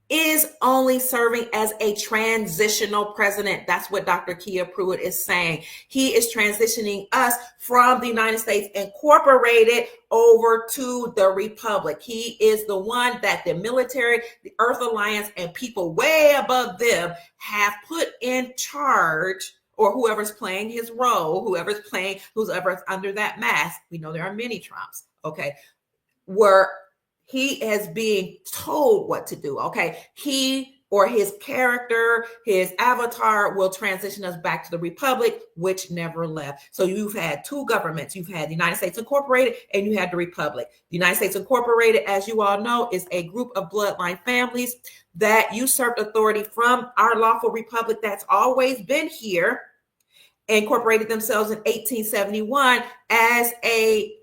is only serving as a transitional president. That's what Dr. Kia Pruitt is saying. He is transitioning us from the United States Incorporated over to the Republic. He is the one that the military, the Earth Alliance, and people way above them have put in charge, or whoever's playing his role, whoever's under that mask. We know there are many Trumps, okay, where he is being told what to do, okay? He or his character, his avatar will transition us back to the Republic, which never left. So you've had two governments. You've had the United States Incorporated and you had the Republic. The United States Incorporated, as you all know, is a group of bloodline families that usurped authority from our lawful Republic that's always been here, incorporated themselves in 1871 as a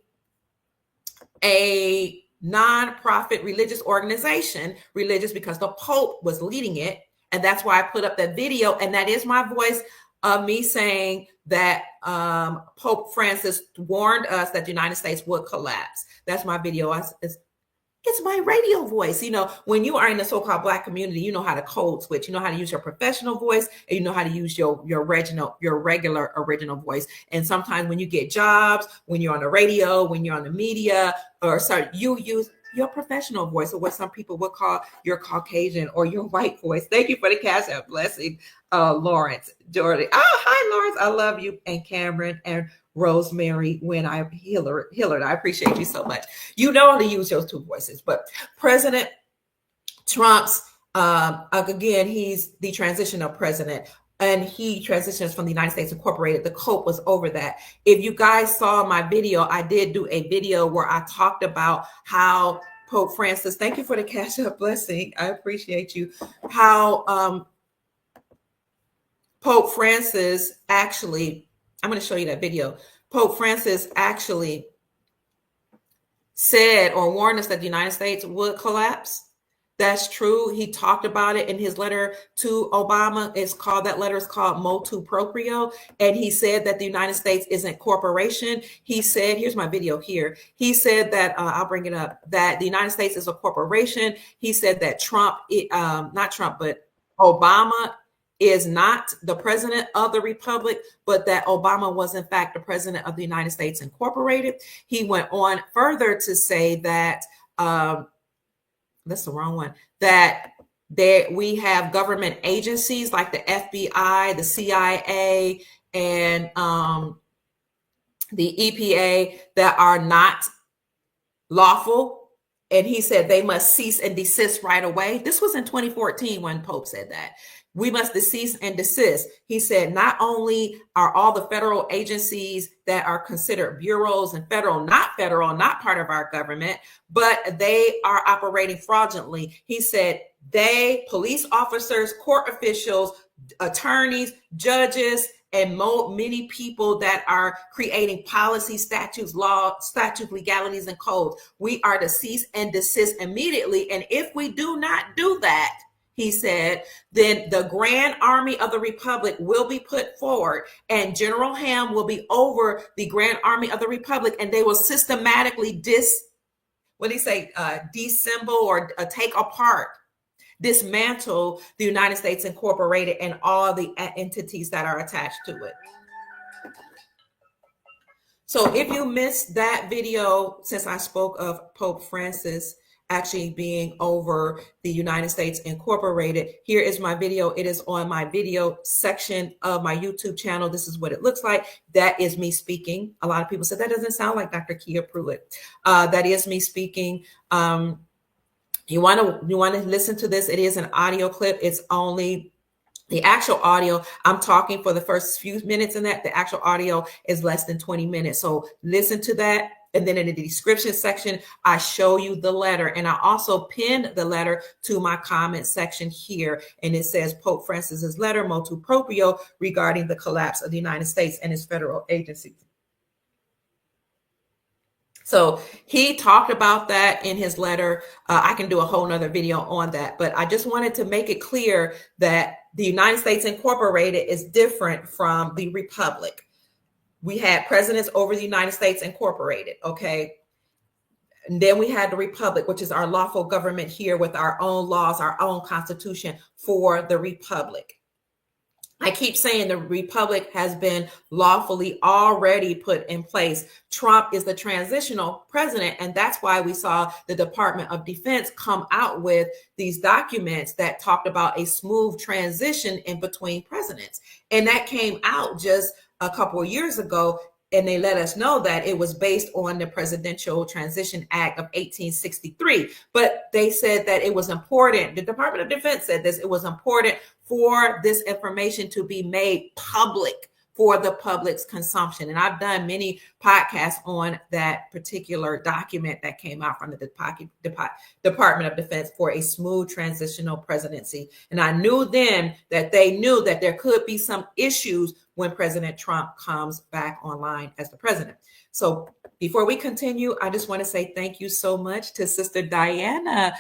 non-profit religious organization, religious because the Pope was leading it. And that's why I put up that video. And that is my voice of me saying that Pope Francis warned us that the United States would collapse. That's my video. It's my radio voice. You know, when you are in the so-called Black community, you know how to code switch. You know how to use your professional voice, and you know how to use your regular original voice. And sometimes when you get jobs, when you're on the radio, when you're on the media, you use your professional voice, or what some people would call your Caucasian or your white voice. Thank you for the Cash App blessing, Lawrence Jordan. Oh, hi, Lawrence. I love you. And Cameron and Rosemary Hillard. I appreciate you so much. You know how to use those two voices. But President Trump's, again, he's the transitional president, and he transitions from the United States Incorporated. The COPE was over that. If you guys saw my video, I did do a video where I talked about how Pope Francis, thank you for the Cash App blessing. I appreciate you. How Pope Francis actually, I'm going to show you that video. Pope Francis actually said or warned us that the United States would collapse. That's true. He talked about it in his letter to Obama. That letter is called Motu Proprio. And he said that the United States isn't corporation. He said, here's my video here. He said that, I'll bring it up, that the United States is a corporation. He said that Obama is not the president of the Republic, but that Obama was in fact the president of the United States Incorporated. He went on further to say that, that's the wrong one, that we have government agencies like the FBI, the CIA, and the EPA that are not lawful. And he said they must cease and desist right away. This was in 2014 when Pope said that. We must cease and desist. He said not only are all the federal agencies that are considered bureaus and not part of our government, but they are operating fraudulently. He said police officers, court officials, attorneys, judges, and many people that are creating policies, statutes, law, statute legalities, and codes. We are to cease and desist immediately. And if we do not do that, he said, then the Grand Army of the Republic will be put forward, and General Ham will be over the Grand Army of the Republic, and they will systematically disassemble or take apart, dismantle the United States Incorporated and all the entities that are attached to it. So if you missed that video, since I spoke of Pope Francis actually being over the United States Incorporated, here is my video. It is on my video section of my YouTube channel. This is what it looks like. That is me speaking. A lot of people said that doesn't sound like Dr. Kia Pruitt. That is me speaking. You want to listen to this. It is an audio clip. It's only the actual audio. I'm talking for the first few minutes in that. The actual audio is less than 20 minutes. So listen to that. And then in the description section, I show you the letter. And I also pinned the letter to my comment section here. And it says Pope Francis's letter, Motu Proprio, regarding the collapse of the United States and its federal agencies. So he talked about that in his letter. I can do a whole nother video on that, but I just wanted to make it clear that the United States Incorporated is different from the Republic. We had presidents over the United States Incorporated, okay? And then we had the republic, which is our lawful government here with our own laws, our own constitution for the republic. I keep saying the republic has been lawfully already put in place. Trump is the transitional president, and that's why we saw the Department of Defense come out with these documents that talked about a smooth transition in between presidents. And that came out just a couple of years ago, and they let us know that it was based on the Presidential Transition Act of 1863. But they said that it was important. The Department of Defense said this, it was important for this information to be made public for the public's consumption. And I've done many podcasts on that particular document that came out from the Department of Defense for a smooth transitional presidency. And I knew then that they knew that there could be some issues when President Trump comes back online as the president. So before we continue, I just want to say thank you so much to Sister Diana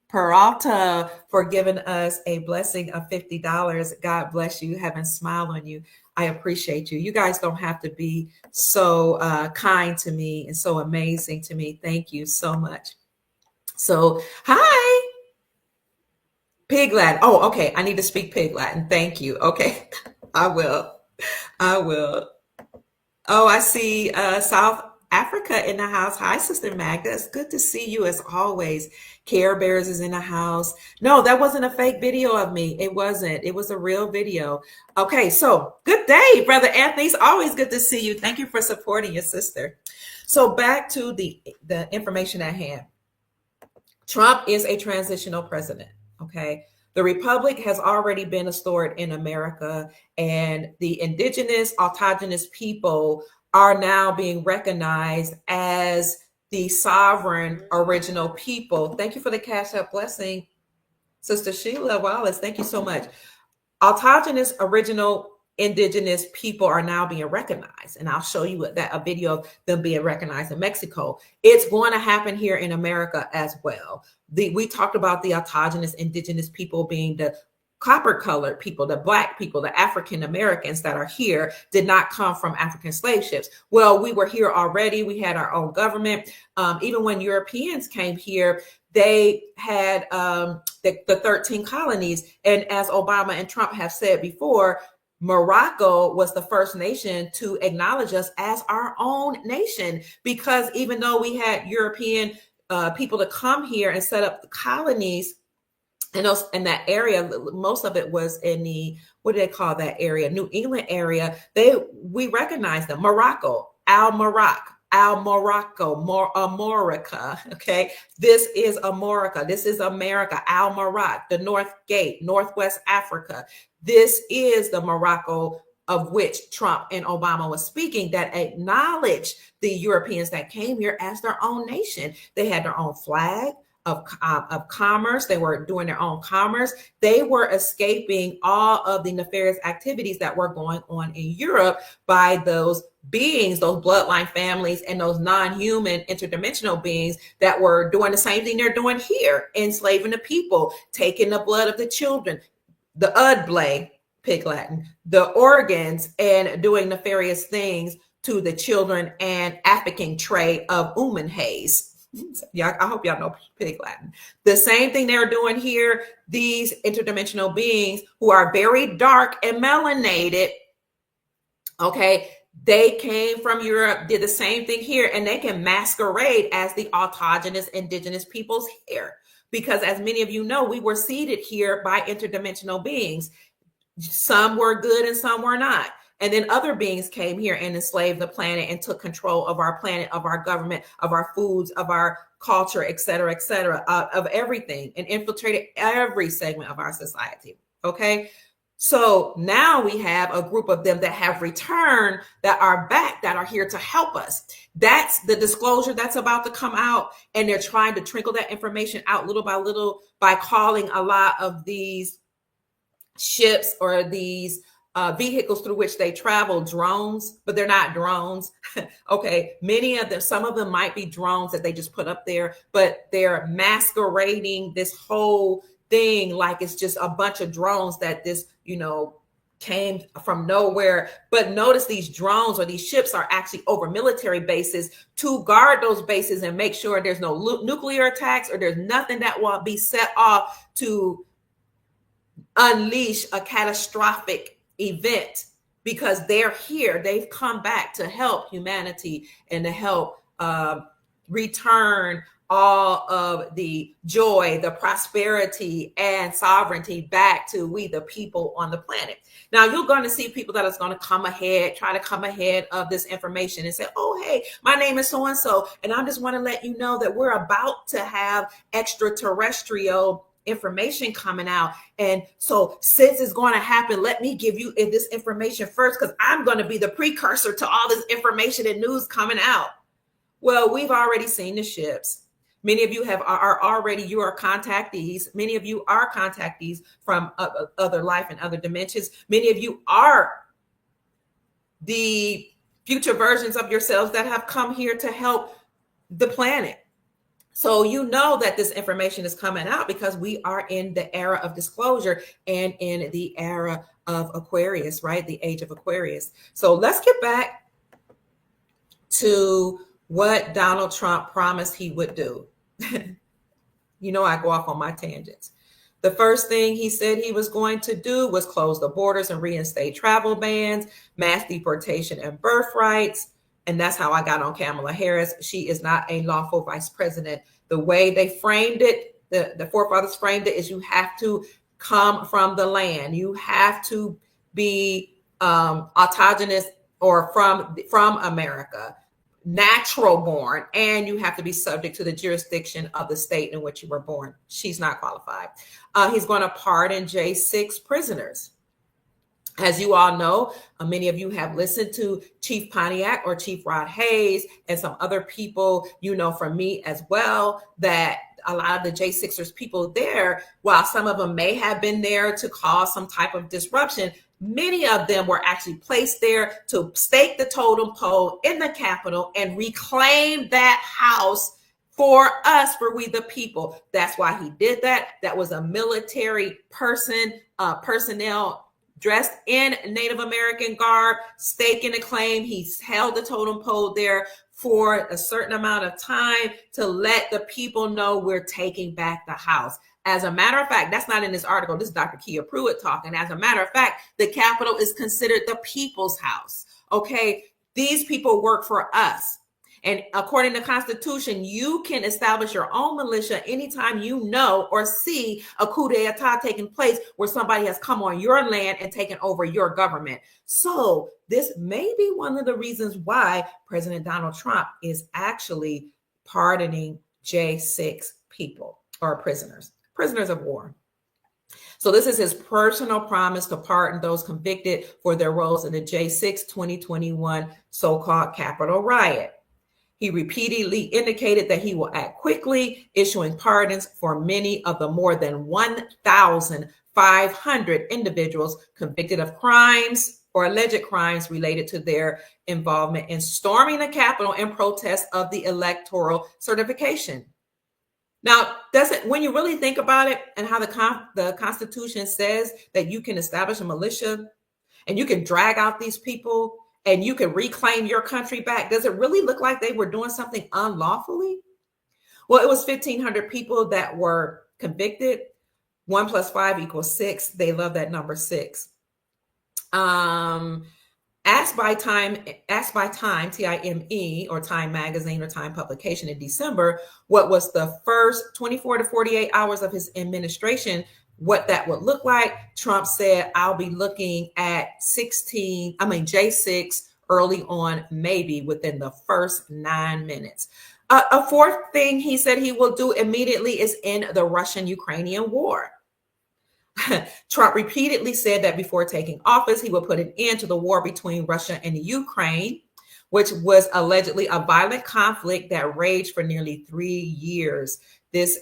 Peralta for giving us a blessing of $50. God bless you. Heaven smile on you. I appreciate you. You guys don't have to be so kind to me and so amazing to me. Thank you so much. So, hi. Pig Latin. Oh, okay. I need to speak Pig Latin. Thank you. Okay. I will. Oh, I see South Africa in the house. Hi, Sister Magda. It's good to see you as always. Care Bears is in the house. No, that wasn't a fake video of me. It wasn't. It was a real video. Okay, so good day, Brother Anthony. It's always good to see you. Thank you for supporting your sister. So back to the information at hand. Trump is a transitional president, okay? The republic has already been restored in America, and the indigenous, autochthonous people are now being recognized as the sovereign original people. Thank you for the Cash App blessing, Sister Sheila Wallace. Thank you so much. Autochthonous original indigenous people are now being recognized, and I'll show you a video of them being recognized in Mexico. It's going to happen here in America as well. We talked about the autochthonous indigenous people being the copper-colored people, the Black people, the African Americans that are here did not come from African slave ships. Well, we were here already. We had our own government. Even when Europeans came here, they had the 13 colonies. And as Obama and Trump have said before, Morocco was the first nation to acknowledge us as our own nation, because even though we had European people to come here and set up the colonies, in that area, most of it was in the, what do they call that area? New England area. We recognize them. Morocco, Al-Morocco, Amorica. Okay. This is Amorica. This is America, Al-Morocco, the North Gate, Northwest Africa. This is the Morocco of which Trump and Obama was speaking, that acknowledged the Europeans that came here as their own nation. They had their own flag of commerce. They were doing their own commerce. They were escaping all of the nefarious activities that were going on in Europe by those beings, those bloodline families, and those non-human interdimensional beings that were doing the same thing they're doing here, enslaving the people, taking the blood of the children, the udblay, Pig Latin, the organs, and doing nefarious things to the children and African trade of Umanhays. Yeah, I hope y'all know Pig Latin. The same thing they're doing here, these interdimensional beings who are very dark and melanated, okay, they came from Europe, did the same thing here, and they can masquerade as the autochthonous indigenous peoples here. Because as many of you know, we were seeded here by interdimensional beings. Some were good and some were not. And then other beings came here and enslaved the planet and took control of our planet, of our government, of our foods, of our culture, et cetera, of everything, and infiltrated every segment of our society. Okay. So now we have a group of them that have returned, that are back, that are here to help us. That's the disclosure that's about to come out. And they're trying to trickle that information out little by little by calling a lot of these ships or these vehicles through which they travel drones, but they're not drones. Okay, many of them, some of them might be drones that they just put up there, but they're masquerading this whole thing like it's just a bunch of drones that this, came from nowhere. But notice these drones or these ships are actually over military bases to guard those bases and make sure there's no nuclear attacks or there's nothing that will be set off to unleash a catastrophic event, because they're here. They've come back to help humanity and to help return all of the joy, the prosperity, and sovereignty back to we, the people on the planet. Now, you're going to see people that is going to come ahead, try to come ahead of this information and say, oh, hey, my name is so-and-so, and I just want to let you know that we're about to have extraterrestrial information coming out. And so since it's going to happen, let me give you this information first, because I'm going to be the precursor to all this information and news coming out. Well, we've already seen the ships. Many of you are contactees. Many of you are contactees from other life and other dimensions. Many of you are the future versions of yourselves that have come here to help the planet. So you know that this information is coming out because we are in the era of disclosure and in the era of Aquarius, right? The age of Aquarius. So let's get back to what Donald Trump promised he would do. You know, I go off on my tangents. The first thing he said he was going to do was close the borders and reinstate travel bans, mass deportation and birthrights. And that's how I got on Kamala Harris. She is not a lawful vice president. The way they framed it, the forefathers framed it, is you have to come from the land. You have to be autogenous or from America, natural born, and you have to be subject to the jurisdiction of the state in which you were born. She's not qualified. He's going to pardon J6 prisoners. As you all know, many of you have listened to Chief Pontiac or Chief Rod Hayes and some other people, you know, from me as well, that a lot of the J6ers people there, while some of them may have been there to cause some type of disruption, many of them were actually placed there to stake the totem pole in the Capitol and reclaim that house for us, for we the people. That's why he did that. That was a military personnel dressed in Native American garb, staking a claim. He's held the totem pole there for a certain amount of time to let the people know we're taking back the house. As a matter of fact, that's not in this article. This is Dr. Kia Pruitt talking. As a matter of fact, the Capitol is considered the people's house. Okay, these people work for us. And according to the Constitution, you can establish your own militia anytime you know or see a coup d'etat taking place where somebody has come on your land and taken over your government. So this may be one of the reasons why President Donald Trump is actually pardoning J6 people or prisoners of war. So this is his personal promise to pardon those convicted for their roles in the J6 2021 so-called Capitol riot. He repeatedly indicated that he will act quickly, issuing pardons for many of the more than 1,500 individuals convicted of crimes or alleged crimes related to their involvement in storming the Capitol in protest of the electoral certification. Now, when you really think about it and how the Constitution says that you can establish a militia and you can drag out these people and you can reclaim your country back, does it really look like they were doing something unlawfully? Well, it was 1,500 people that were convicted. 1 + 5 = 6. They love that number 6. Asked by Time, TIME, or Time Magazine or Time Publication in December, what was the first 24 to 48 hours of his administration, what that would look like, Trump said, I'll be looking at J6 early on, maybe within the first 9 minutes. A fourth thing he said he will do immediately is end the Russian-Ukrainian war. Trump repeatedly said that before taking office, he would put an end to the war between Russia and Ukraine, which was allegedly a violent conflict that raged for nearly 3 years. This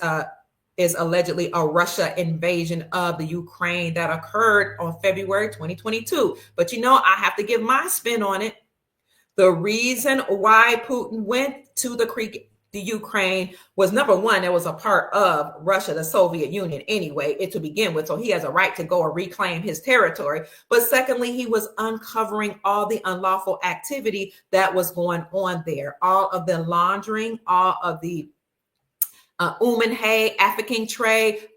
is allegedly a Russia invasion of the Ukraine that occurred on February 2022. But you know, I have to give my spin on it. The reason why Putin went to the the Ukraine was, number one, it was a part of Russia, the Soviet Union anyway, to begin with. So he has a right to go and reclaim his territory. But secondly, he was uncovering all the unlawful activity that was going on there, all of the laundering, all of the Umanhay, African trade,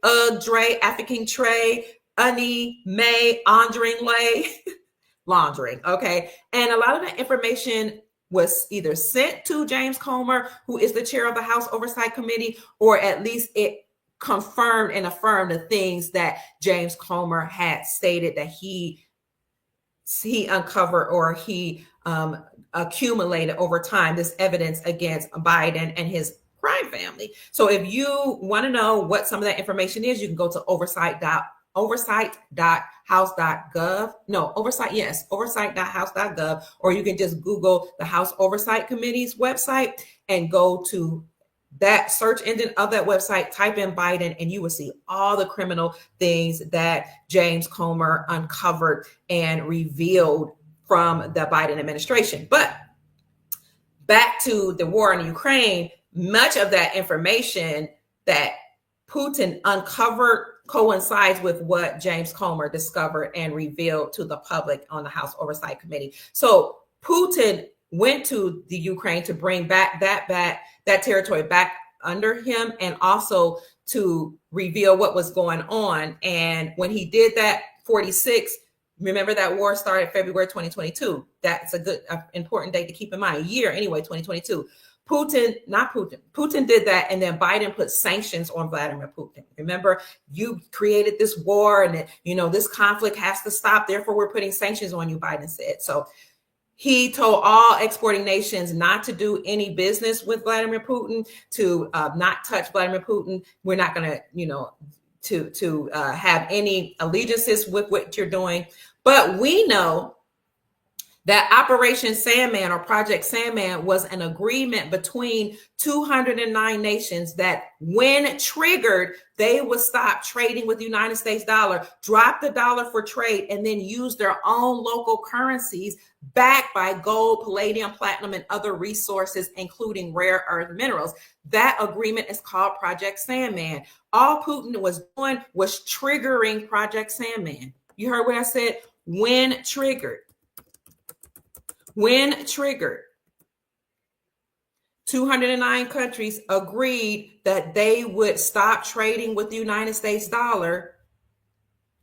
Dre, African trade, Ani, May, Andring Lay, laundering. Okay. And a lot of that information was either sent to James Comer, who is the chair of the House Oversight Committee, or at least it confirmed and affirmed the things that James Comer had stated that he uncovered or he accumulated over time, this evidence against Biden and his crime family. So if you want to know what some of that information is, you can go to oversight.house.gov, or you can just Google the House Oversight Committee's website and go to that search engine of that website, type in Biden, and you will see all the criminal things that James Comer uncovered and revealed from the Biden administration. But back to the war in Ukraine, much of that information that Putin uncovered coincides with what James Comer discovered and revealed to the public on the House Oversight Committee. So Putin went to the Ukraine to bring back that territory back under him, and also to reveal what was going on. And when he did that, 46, remember that war started February 2022. That's a good, important date to keep in mind. Year anyway, 2022. Putin did that, and then Biden put sanctions on Vladimir Putin. Remember, you created this war, and this conflict has to stop. Therefore, we're putting sanctions on you, Biden said. So he told all exporting nations not to do any business with Vladimir Putin, to not touch Vladimir Putin. We're not going to have any allegiances with what you're doing. But we know that Operation Sandman or Project Sandman was an agreement between 209 nations that when triggered, they would stop trading with the United States dollar, drop the dollar for trade, and then use their own local currencies backed by gold, palladium, platinum, and other resources, including rare earth minerals. That agreement is called Project Sandman. All Putin was doing was triggering Project Sandman. You heard what I said? When triggered. When triggered, 209 countries agreed that they would stop trading with the United States dollar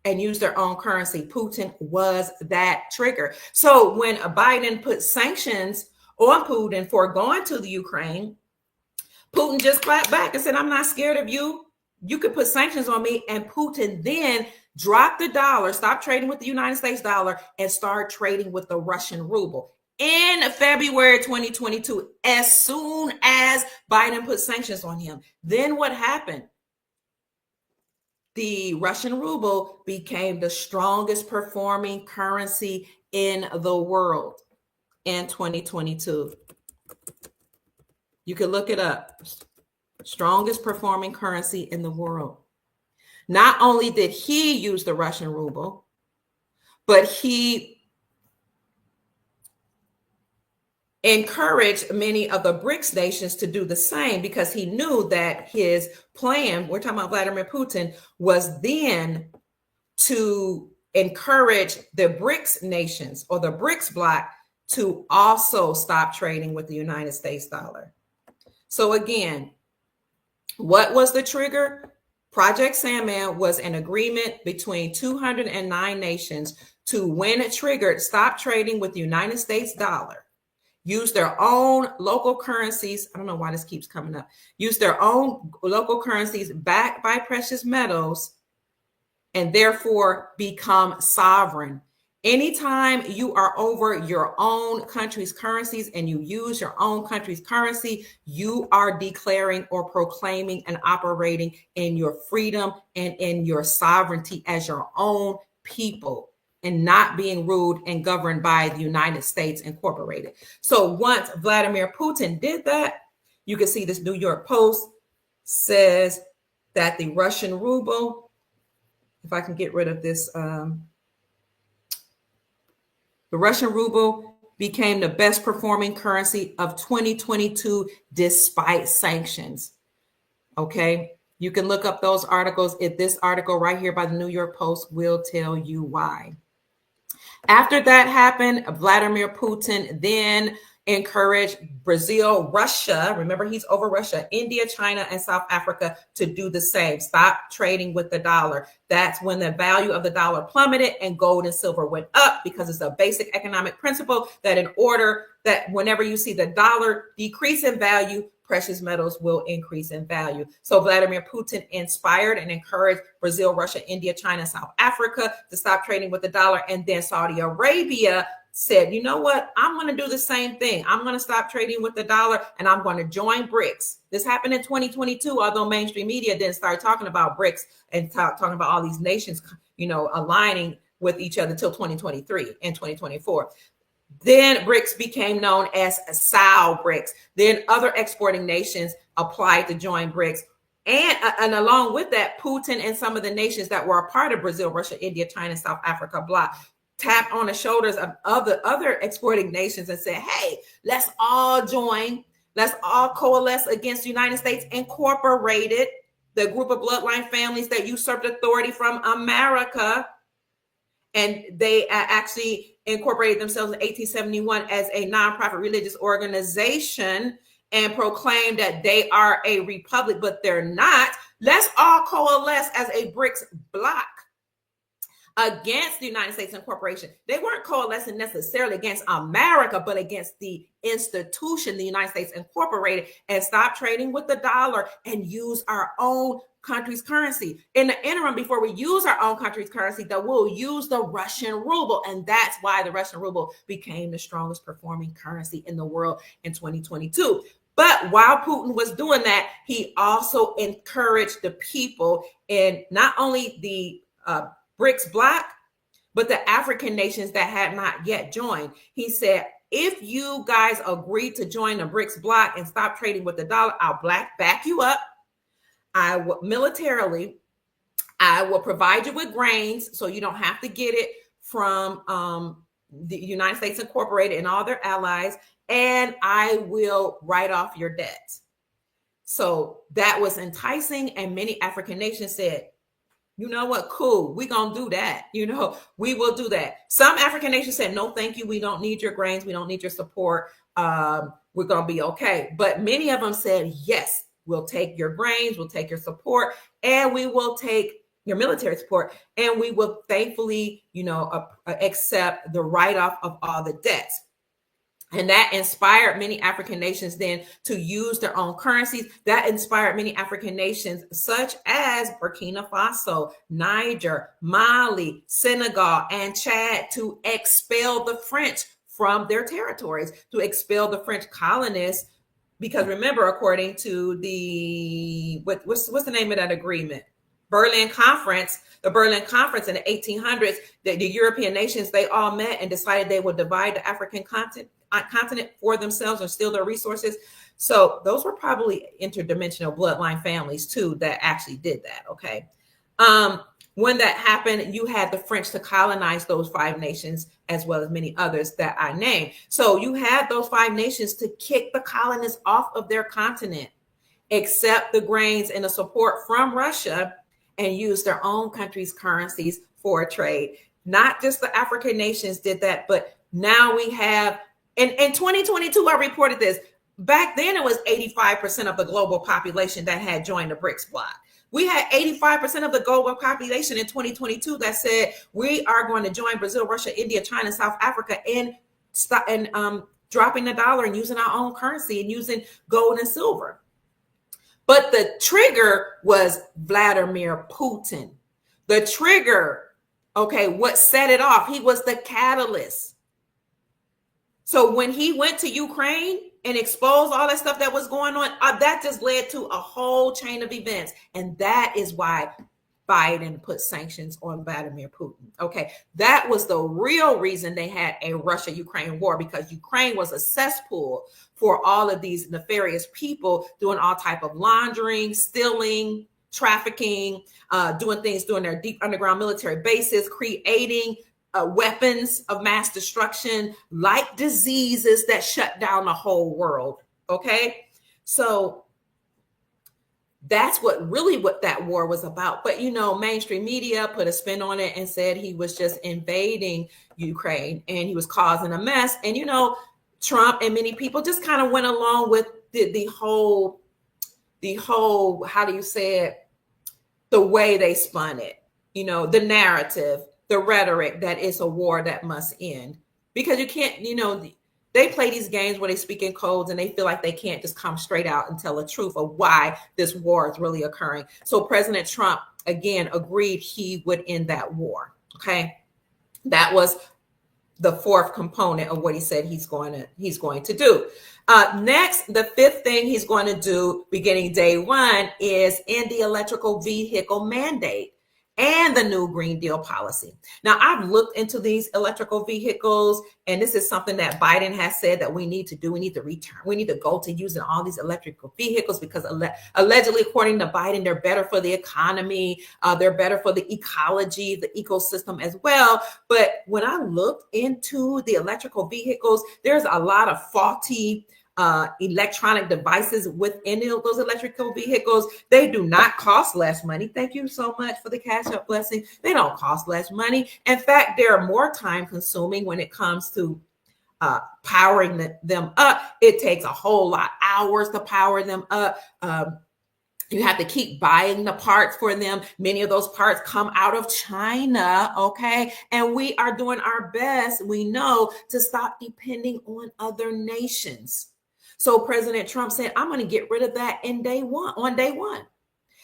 and use their own currency. Putin was that trigger. So when Biden put sanctions on Putin for going to the Ukraine, Putin just clapped back and said, I'm not scared of you. You could put sanctions on me. And Putin then dropped the dollar, stopped trading with the United States dollar, and started trading with the Russian ruble. In February 2022, as soon as Biden put sanctions on him, then what happened? The Russian ruble became the strongest performing currency in the world in 2022. You can look it up. Strongest performing currency in the world. Not only did he use the Russian ruble, but he encouraged many of the BRICS nations to do the same, because he knew that his plan, we're talking about Vladimir Putin, was then to encourage the BRICS nations or the BRICS bloc to also stop trading with the United States dollar. So again, what was the trigger? Project Sandman was an agreement between 209 nations to, when it triggered, stop trading with the United States dollar, use their own local currencies. I don't know why this keeps coming up. Use their own local currencies backed by precious metals, and therefore become sovereign. Anytime you are over your own country's currencies and you use your own country's currency, you are declaring or proclaiming and operating in your freedom and in your sovereignty as your own people, and not being ruled and governed by the United States Incorporated. So once Vladimir Putin did that, you can see this New York Post says that the Russian ruble, if I can get rid of this, the Russian ruble became the best performing currency of 2022 despite sanctions. Okay. You can look up those articles. This article right here by the New York Post will tell you why. After that happened, Vladimir Putin then encouraged Brazil, Russia, remember he's over Russia, India, China, and South Africa to do the same. Stop trading with the dollar. That's when the value of the dollar plummeted and gold and silver went up, because it's a basic economic principle that in order that whenever you see the dollar decrease in value, precious metals will increase in value. So Vladimir Putin inspired and encouraged Brazil, Russia, India, China, South Africa to stop trading with the dollar. And then Saudi Arabia said, you know what? I'm going to do the same thing. I'm going to stop trading with the dollar and I'm going to join BRICS. This happened in 2022, although mainstream media didn't start talking about BRICS and talking about all these nations, aligning with each other till 2023 and 2024. Then BRICS became known as SAL BRICS. Then other exporting nations applied to join BRICS. And along with that, Putin and some of the nations that were a part of Brazil, Russia, India, China, South Africa bloc tapped on the shoulders of other exporting nations and said, hey, let's all join. Let's all coalesce against the United States Incorporated, the group of bloodline families that usurped authority from America. And they actually incorporated themselves in 1871 as a nonprofit religious organization and proclaimed that they are a republic, but they're not. Let's all coalesce as a BRICS bloc against the United States Incorporation. They weren't coalescing necessarily against America, but against the institution, the United States Incorporated, and stop trading with the dollar and use our own country's currency. In the interim, before we use our own country's currency, that we'll use the Russian ruble. And that's why the Russian ruble became the strongest performing currency in the world in 2022. But while Putin was doing that, he also encouraged the people in not only the BRICS bloc, but the African nations that had not yet joined. He said, if you guys agree to join the BRICS bloc and stop trading with the dollar, I'll back you up. I will militarily, I will provide you with grains so you don't have to get it from the United States Incorporated and all their allies, and I will write off your debts. So that was enticing, and many African nations said, you know what, cool, we're going to do that. We will do that. Some African nations said, no, thank you. We don't need your grains. We don't need your support. We're going to be okay. But many of them said, yes, we'll take your grains, we'll take your support, and we will take your military support, and we will thankfully, accept the write-off of all the debts. And that inspired many African nations then to use their own currencies. That inspired many African nations such as Burkina Faso, Niger, Mali, Senegal, and Chad to expel the French from their territories, to expel the French colonists. Because remember, according to what's the name of that agreement? Berlin Conference, the Berlin Conference in the 1800s, the European nations, they all met and decided they would divide the African continent for themselves or steal their resources. So those were probably interdimensional bloodline families too that actually did that. Okay. When that happened, you had the French to colonize those 5 nations as well as many others that I named. So you had those 5 nations to kick the colonists off of their continent, accept the grains and the support from Russia, and use their own country's currencies for trade. Not just the African nations did that, but now we have, in 2022, I reported this. Back then, it was 85% of the global population that had joined the BRICS bloc. We had 85% of the global population in 2022 that said we are going to join Brazil, Russia, India, China, South Africa in dropping the dollar and using our own currency and using gold and silver. But the trigger was Vladimir Putin. The trigger, okay, what set it off? He was the catalyst. So when he went to Ukraine and exposed all that stuff that was going on, that just led to a whole chain of events. And that is why Biden put sanctions on Vladimir Putin. Okay, that was the real reason they had a Russia-Ukraine war, because Ukraine was a cesspool for all of these nefarious people doing all type of laundering, stealing, trafficking, doing things, doing their deep underground military bases, creating weapons of mass destruction, like diseases that shut down the whole world. Okay, so that's what that war was about. But mainstream media put a spin on it and said he was just invading Ukraine and he was causing a mess. And Trump and many people just kind of went along with the whole how do you say it, the way they spun it, the narrative, the rhetoric that it's a war that must end. Because you can't, they play these games where they speak in codes and they feel like they can't just come straight out and tell the truth of why this war is really occurring. So President Trump, again, agreed he would end that war. Okay. That was the fourth component of what he said he's going to do. Next, the fifth thing he's going to do beginning day one is end the electrical vehicle mandate and the new Green Deal policy. Now, I've looked into these electrical vehicles, and this is something that Biden has said that we need to do. We need to go to using all these electrical vehicles because allegedly, according to Biden, they're better for the economy. They're better for the ecology, the ecosystem as well. But when I looked into the electrical vehicles, there's a lot of faulty electronic devices within those electrical vehicles. They do not cost less money. Thank you so much for the Cash App blessing. They don't cost less money. In fact, they're more time consuming when it comes to powering them up. It takes a whole lot of hours to power them up. You have to keep buying the parts for them. Many of those parts come out of China, okay? And we are doing our best, we know, to stop depending on other nations. So President Trump said, I'm going to get rid of that on day one.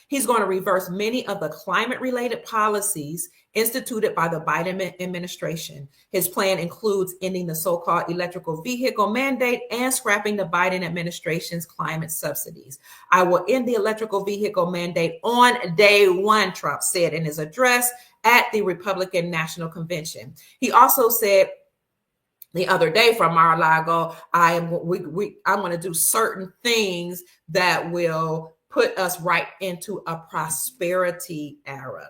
He's going to reverse many of the climate-related policies instituted by the Biden administration. His plan includes ending the so-called electrical vehicle mandate and scrapping the Biden administration's climate subsidies. I will end the electrical vehicle mandate on day one, Trump said in his address at the Republican National Convention. He also said the other day from Mar-a-Lago, I'm going to do certain things that will put us right into a prosperity era.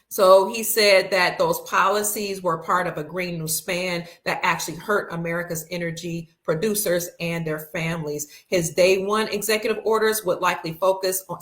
So he said that those policies were part of a Green New Span that actually hurt America's energy producers and their families. His day one executive orders would likely focus on,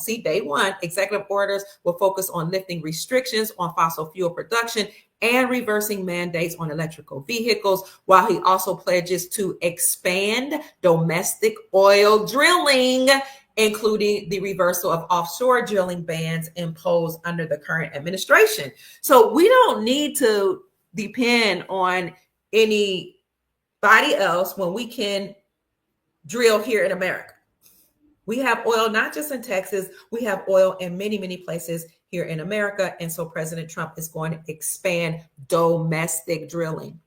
executive orders will focus on lifting restrictions on fossil fuel production and reversing mandates on electrical vehicles, while he also pledges to expand domestic oil drilling, including the reversal of offshore drilling bans imposed under the current administration. So we don't need to depend on anybody else when we can drill here in America. We have oil, not just in Texas, we have oil in many, many places here in America. And so President Trump is going to expand domestic drilling.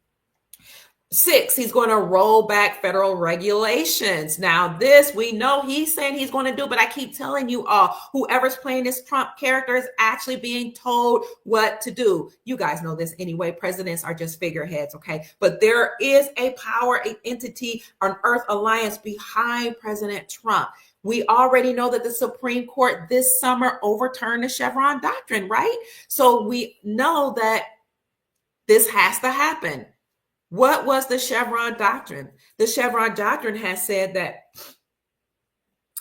6, he's going to roll back federal regulations. Now, this we know he's saying he's going to do, but I keep telling you all, whoever's playing this Trump character is actually being told what to do. You guys know this anyway. Presidents are just figureheads, okay? But there is a power, an entity, an Earth Alliance behind President Trump. We already know that the Supreme Court this summer overturned the Chevron doctrine, right? So we know that this has to happen. What was the Chevron doctrine? The Chevron doctrine has said that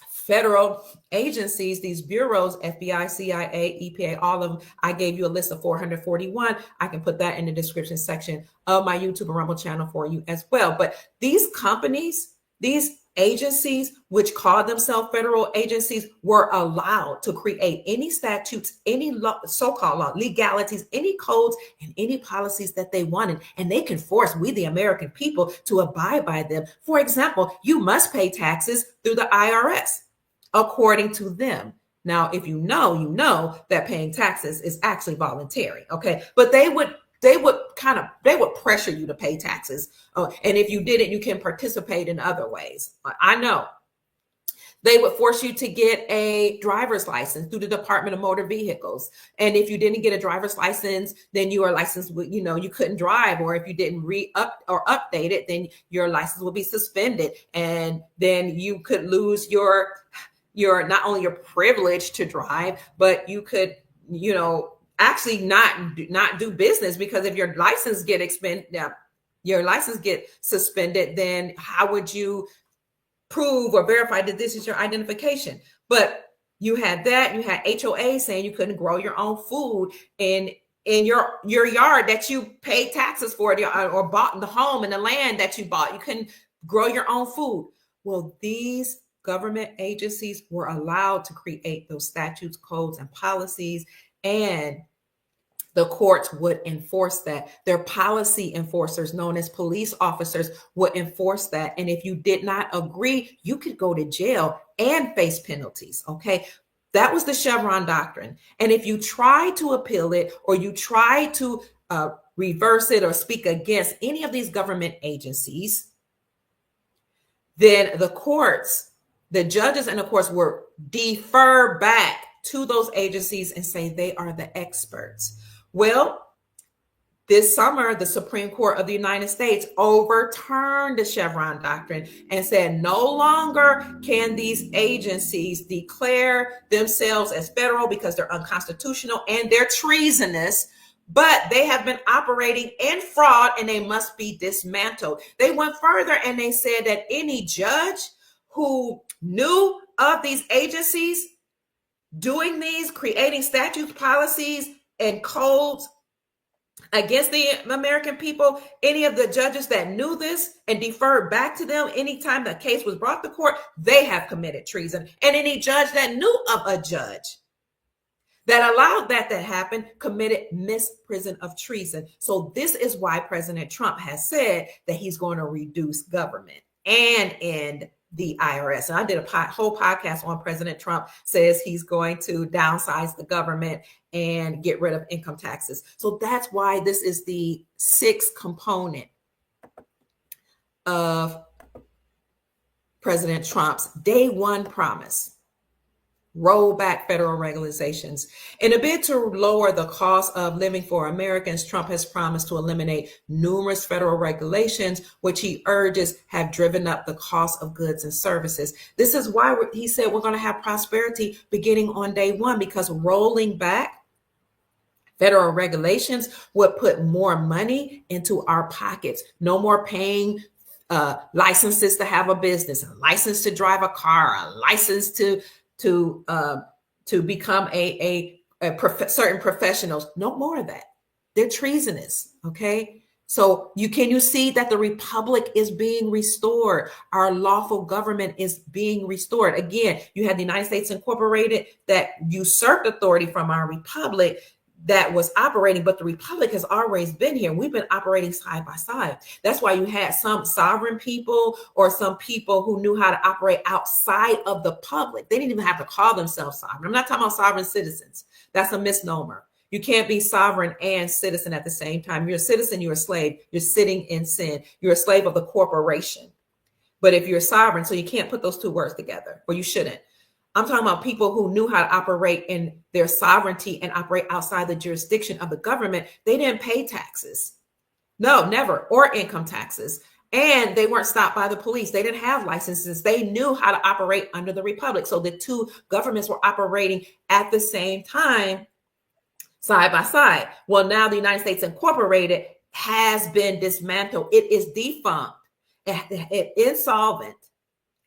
federal agencies, these bureaus, FBI, CIA, EPA, all of them, I gave you a list of 441. I can put that in the description section of my YouTube and Rumble channel for you as well. But these companies, these agencies, which call themselves federal agencies, were allowed to create any statutes, any law, so-called law, legalities, any codes, and any policies that they wanted. And they can force we, the American people, to abide by them. For example, you must pay taxes through the IRS, according to them. Now, if you know that paying taxes is actually voluntary, okay? But they would pressure you to pay taxes. And if you didn't, you can participate in other ways. I know. They would force you to get a driver's license through the Department of Motor Vehicles. And if you didn't get a driver's license, then your license would, you couldn't drive. Or if you didn't update it, then your license would be suspended. And then you could lose your not only your privilege to drive, but you could, actually not do business, because if your license get suspended, then how would you prove or verify that this is your identification? But you had HOA saying you couldn't grow your own food in your yard that you paid taxes for, or bought the home and the land that you bought. You couldn't grow your own food. Well, these government agencies were allowed to create those statutes, codes, and policies, and the courts would enforce that. Their policy enforcers, known as police officers, would enforce that. And if you did not agree, you could go to jail and face penalties. Okay. That was the Chevron doctrine. And if you try to appeal it, or you try to reverse it or speak against any of these government agencies, then the courts, the judges and the courts, will defer back to those agencies and say they are the experts. Well, this summer, the Supreme Court of the United States overturned the Chevron doctrine and said no longer can these agencies declare themselves as federal because they're unconstitutional and they're treasonous, but they have been operating in fraud and they must be dismantled. They went further and they said that any judge who knew of these agencies doing these, creating statutes, policies, and codes against the American people, any of the judges that knew this and deferred back to them anytime the case was brought to court, they have committed treason. And any judge that knew of a judge that allowed that to happen committed misprision of treason. So this is why President Trump has said that he's going to reduce government and end the IRS. And I did a whole podcast on President Trump says he's going to downsize the government and get rid of income taxes. So that's why this is the sixth component of President Trump's day one promise: roll back federal regulations. In a bid to lower the cost of living for Americans, Trump has promised to eliminate numerous federal regulations, which he urges have driven up the cost of goods and services. This is why he said we're going to have prosperity beginning on day one, because rolling back federal regulations would put more money into our pockets. No more paying licenses to have a business, a license to drive a car, a license to become certain professionals. No more of that. They're treasonous. Okay. So can you see that the republic is being restored? Our lawful government is being restored. Again, you had the United States Incorporated that usurped authority from our republic that was operating, but the republic has always been here. We've been operating side by side. That's why you had some sovereign people or some people who knew how to operate outside of the public. They didn't even have to call themselves sovereign. I'm not talking about sovereign citizens. That's a misnomer. You can't be sovereign and citizen at the same time. You're a citizen, you're a slave. You're sitting in sin. You're a slave of the corporation. But if you're sovereign, so you can't put those two words together, or you shouldn't. I'm talking about people who knew how to operate in their sovereignty and operate outside the jurisdiction of the government. They didn't pay taxes. No, never, or income taxes. And they weren't stopped by the police. They didn't have licenses. They knew how to operate under the republic. So the two governments were operating at the same time, side by side. Well, now the United States Incorporated has been dismantled. It is defunct. It is insolvent.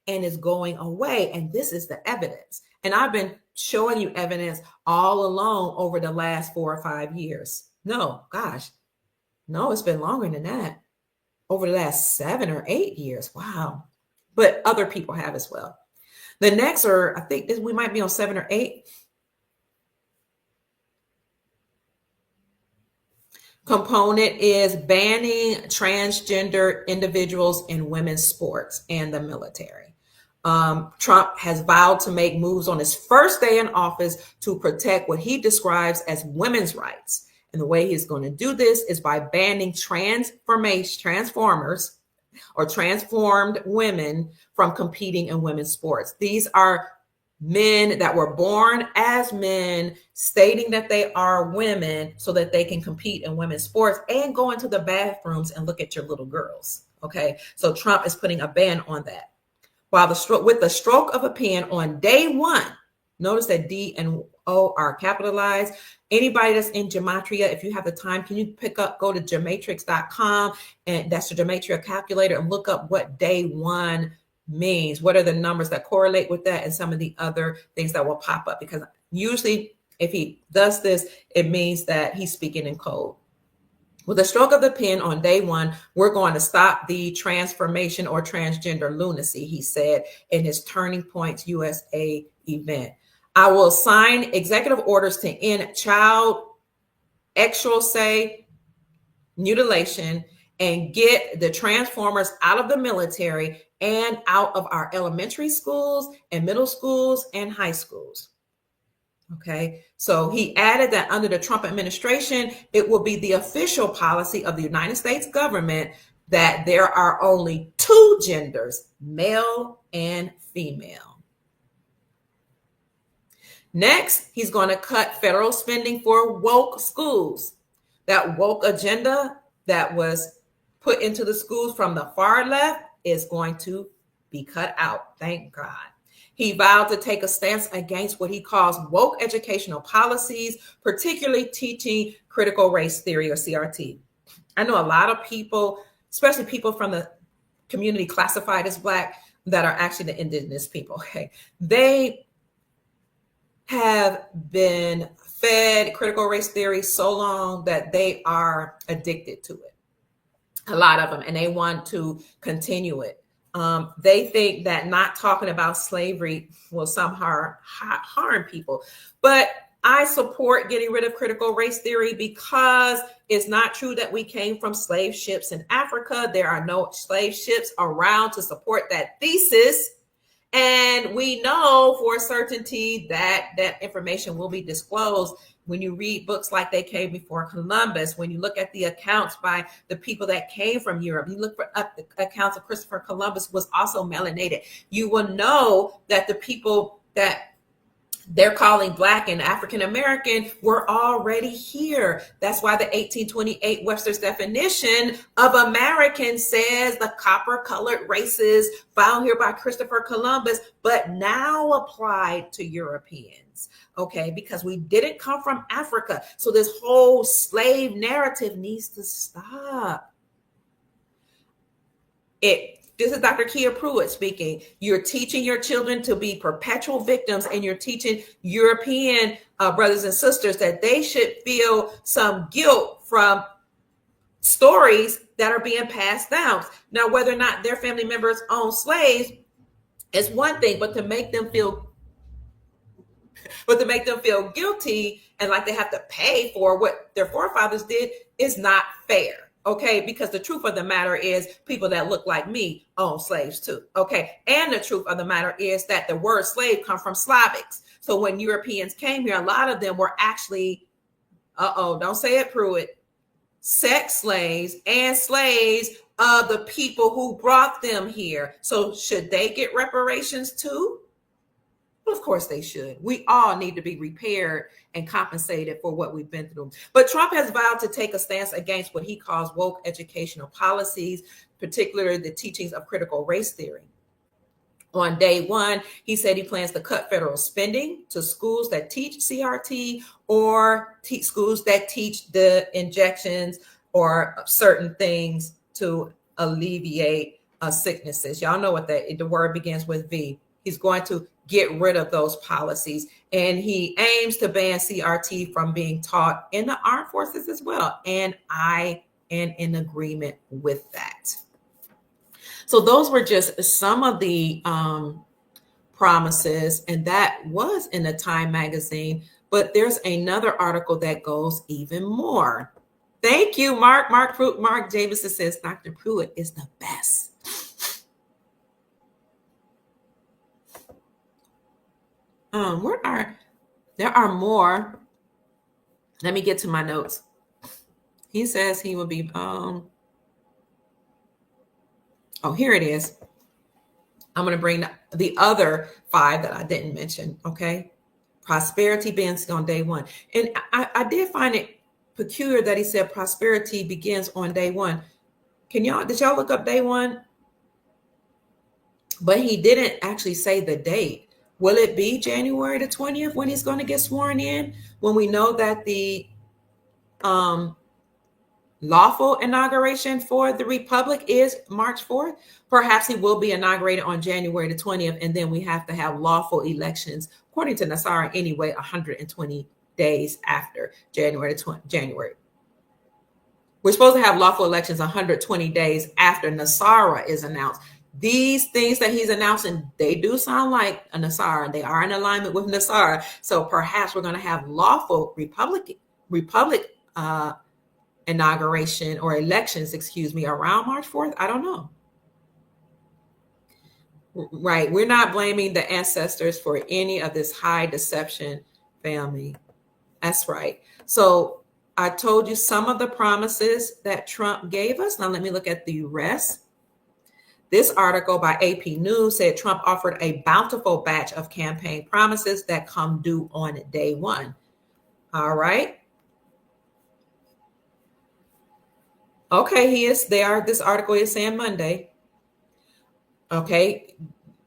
And is going away. And this is the evidence. And I've been showing you evidence all along over the last 4 or 5 years. No, gosh, no, it's been longer than that. Over the last 7 or 8 years. Wow. But other people have as well. The next, or I think we might be on 7 or 8. Component is banning transgender individuals in women's sports and the military. Trump has vowed to make moves on his first day in office to protect what he describes as women's rights. And the way he's going to do this is by banning transformers or transformed women from competing in women's sports. These are men that were born as men, stating that they are women so that they can compete in women's sports and go into the bathrooms and look at your little girls. Okay, so Trump is putting a ban on that. While with the stroke of a pen on day one, Notice that D and O are capitalized. Anybody that's in Gematria, if you have the time, can you go to gematrix.com, and that's the Gematria calculator, and look up what day one means. What are the numbers that correlate with that, and some of the other things that will pop up? Because usually if he does this, it means that he's speaking in code. With a stroke of the pen on day one, we're going to stop the transformation or transgender lunacy, he said in his Turning Points USA event. I will sign executive orders to end child expose mutilation and get the transformers out of the military and out of our elementary schools and middle schools and high schools. Okay, so he added that under the Trump administration, it will be the official policy of the United States government that there are only two genders, male and female. Next, he's going to cut federal spending for woke schools. That woke agenda that was put into the schools from the far left is going to be cut out. Thank God. He vowed to take a stance against what he calls woke educational policies, particularly teaching critical race theory or CRT. I know a lot of people, especially people from the community classified as Black, that are actually the indigenous people. Okay, they have been fed critical race theory so long that they are addicted to it. A lot of them, and they want to continue it. They think that not talking about slavery will somehow harm people. But I support getting rid of critical race theory because it's not true that we came from slave ships in Africa. There are no slave ships around to support that thesis. And we know for a certainty that that information will be disclosed when you read books like They Came Before Columbus, when you look at the accounts by the people that came from Europe, you look up the accounts of Christopher Columbus was also melanated. You will know that the people that they're calling Black and African American were already here. That's why the 1828 Webster's definition of American says the copper-colored races found here by Christopher Columbus, but now applied to Europeans. Okay, because we didn't come from Africa. So this whole slave narrative needs to stop. This is Dr. Kia Pruitt speaking. You're teaching your children to be perpetual victims, and you're teaching European brothers and sisters that they should feel some guilt from stories that are being passed down. Now, whether or not their family members own slaves is one thing, but to make them feel guilty and like they have to pay for what their forefathers did is not fair. Okay, because the truth of the matter is people that look like me own slaves too. Okay, and the truth of the matter is that the word slave comes from Slavics. So when Europeans came here, a lot of them were actually, don't say it, Pruitt, sex slaves and slaves of the people who brought them here. So should they get reparations too? Well, of course they should. We all need to be repaired and compensated for what we've been through. But Trump has vowed to take a stance against what he calls woke educational policies, particularly the teachings of critical race theory. On day one, he said he plans to cut federal spending to schools that teach CRT or schools that teach the injections or certain things to alleviate sicknesses. Y'all know what the word begins with V. He's going to get rid of those policies. And he aims to ban CRT from being taught in the armed forces as well. And I am in agreement with that. So those were just some of the promises. And that was in the Time magazine. But there's another article that goes even more. Thank you, Mark. Mark Davison says Dr. Pruitt is the best. There are more. Let me get to my notes. He says he will be, here it is. I'm going to bring the other 5 that I didn't mention. Okay. Prosperity begins on day one. And I did find it peculiar that he said prosperity begins on day one. Did y'all look up day one? But he didn't actually say the date. Will it be January the 20th when he's going to get sworn in? When we know that the lawful inauguration for the Republic is March 4th? Perhaps he will be inaugurated on January the 20th, and then we have to have lawful elections, according to Nassar anyway, 120 days after January. We're supposed to have lawful elections 120 days after NESARA is announced. These things that he's announcing, they do sound like a NESARA. They are in alignment with NESARA. So perhaps we're going to have lawful republic inauguration or elections, around March 4th. I don't know. Right. We're not blaming the ancestors for any of this high deception, family. That's right. So I told you some of the promises that Trump gave us. Now let me look at the rest. This article by AP News said Trump offered a bountiful batch of campaign promises that come due on day one. All right. Okay, he is there. This article is saying Monday. Okay.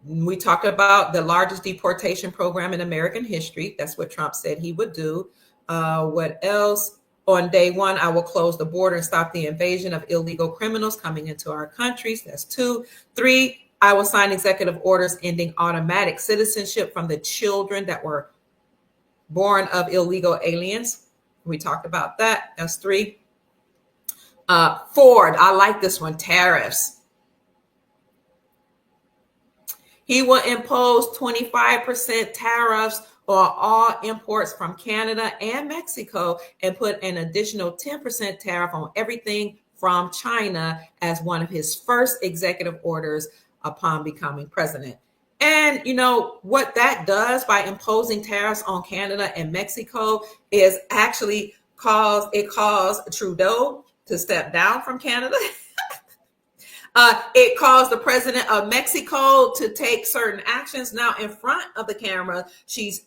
We talked about the largest deportation program in American history. That's what Trump said he would do. What else? On day one, I will close the border and stop the invasion of illegal criminals coming into our countries. That's 2. 3, I will sign executive orders ending automatic citizenship from the children that were born of illegal aliens. We talked about that. That's 3. 4, I like this one, tariffs. He will impose 25% tariffs on all imports from Canada and Mexico and put an additional 10% tariff on everything from China as one of his first executive orders upon becoming president. And you know what that does by imposing tariffs on Canada and Mexico is actually cause Trudeau to step down from Canada. It caused the president of Mexico to take certain actions. Now in front of the camera, she's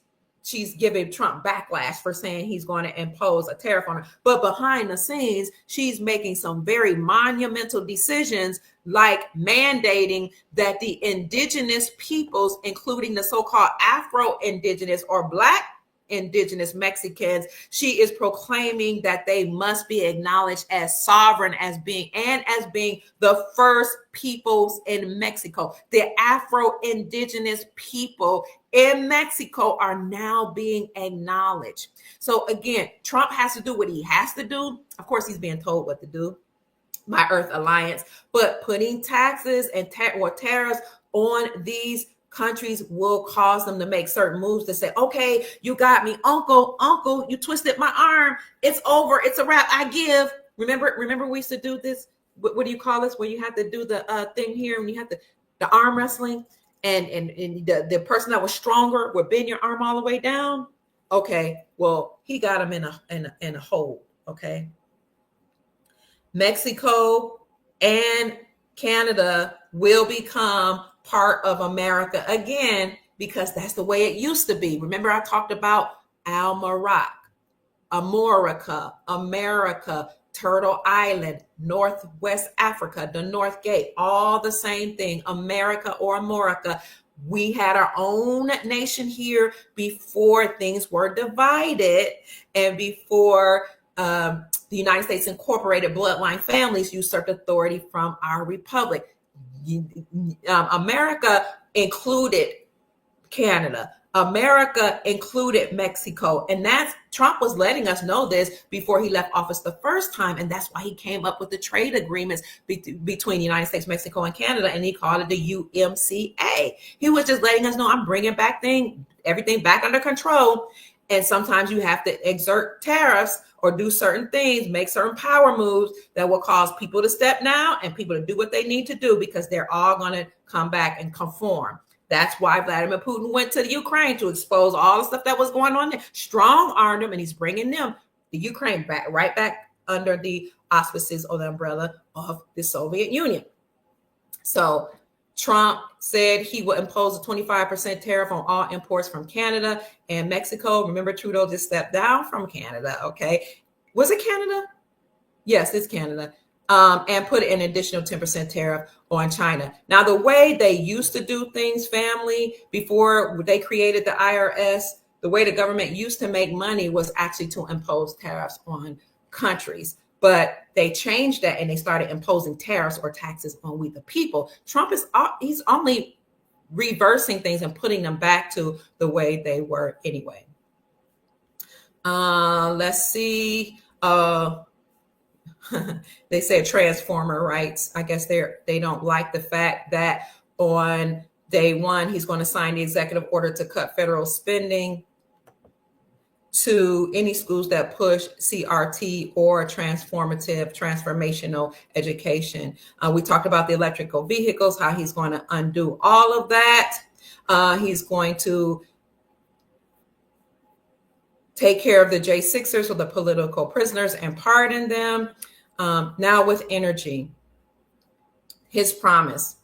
giving Trump backlash for saying he's going to impose a tariff on her. But behind the scenes, she's making some very monumental decisions, like mandating that the indigenous peoples, including the so-called Afro-Indigenous or Black Indigenous Mexicans, she is proclaiming that they must be acknowledged as sovereign, as being the first peoples in Mexico. The Afro-Indigenous people in Mexico are now being acknowledged. So again, Trump has to do what he has to do. Of course, he's being told what to do by Earth Alliance, but putting taxes and tariffs on these countries will cause them to make certain moves to say, okay, you got me, uncle, you twisted my arm. It's over. It's a wrap. I give. Remember we used to do this. What do you call this? Where you have to do the thing here and you have the arm wrestling and the person that was stronger would bend your arm all the way down. Okay. Well, he got him in a hole. Okay. Mexico and Canada will become part of America again, because that's the way it used to be. Remember, I talked about Al-Marak, Amorica, America, Turtle Island, Northwest Africa, the North Gate, all the same thing, America or Amorica. We had our own nation here before things were divided and before the United States Incorporated bloodline families usurped authority from our republic. America included Canada. America included Mexico. And Trump was letting us know this before he left office the first time. And that's why he came up with the trade agreements between the United States, Mexico, and Canada. And he called it the UMCA. He was just letting us know, I'm bringing back everything back under control. And sometimes you have to exert tariffs or do certain things, make certain power moves that will cause people to step down and people to do what they need to do, because they're all going to come back and conform. That's why Vladimir Putin went to the Ukraine, to expose all the stuff that was going on there. Strong-armed them, and he's bringing the Ukraine right back under the auspices or the umbrella of the Soviet Union. So Trump said he will impose a 25% tariff on all imports from Canada and Mexico. Remember, Trudeau just stepped down from Canada, okay? Was it Canada? Yes, it's Canada. and put an additional 10% tariff on China. Now, the way they used to do things, family, before they created the IRS, the way the government used to make money was actually to impose tariffs on countries. But they changed that and they started imposing tariffs or taxes on we the people. Trump he's only reversing things and putting them back to the way they were anyway. Let's see. They said transformer rights. I guess they don't like the fact that on day one, he's going to sign the executive order to cut federal spending to any schools that push CRT or transformational education. We talked about the electrical vehicles, how he's going to undo all of that. He's going to take care of the J6ers or the political prisoners and pardon them. Now with energy, his promise.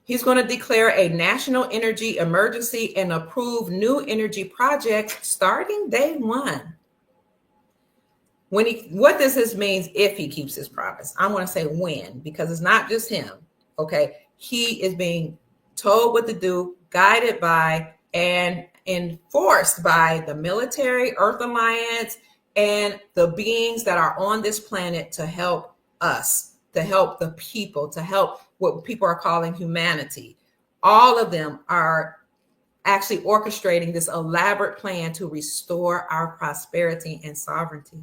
He's going to declare a national energy emergency and approve new energy projects starting day one. What does this mean if he keeps his promise? I want to say when, because it's not just him. Okay. He is being told what to do, guided by and enforced by the military, Earth Alliance, and the beings that are on this planet to help us, to help the people, to help what people are calling humanity. All of them are actually orchestrating this elaborate plan to restore our prosperity and sovereignty.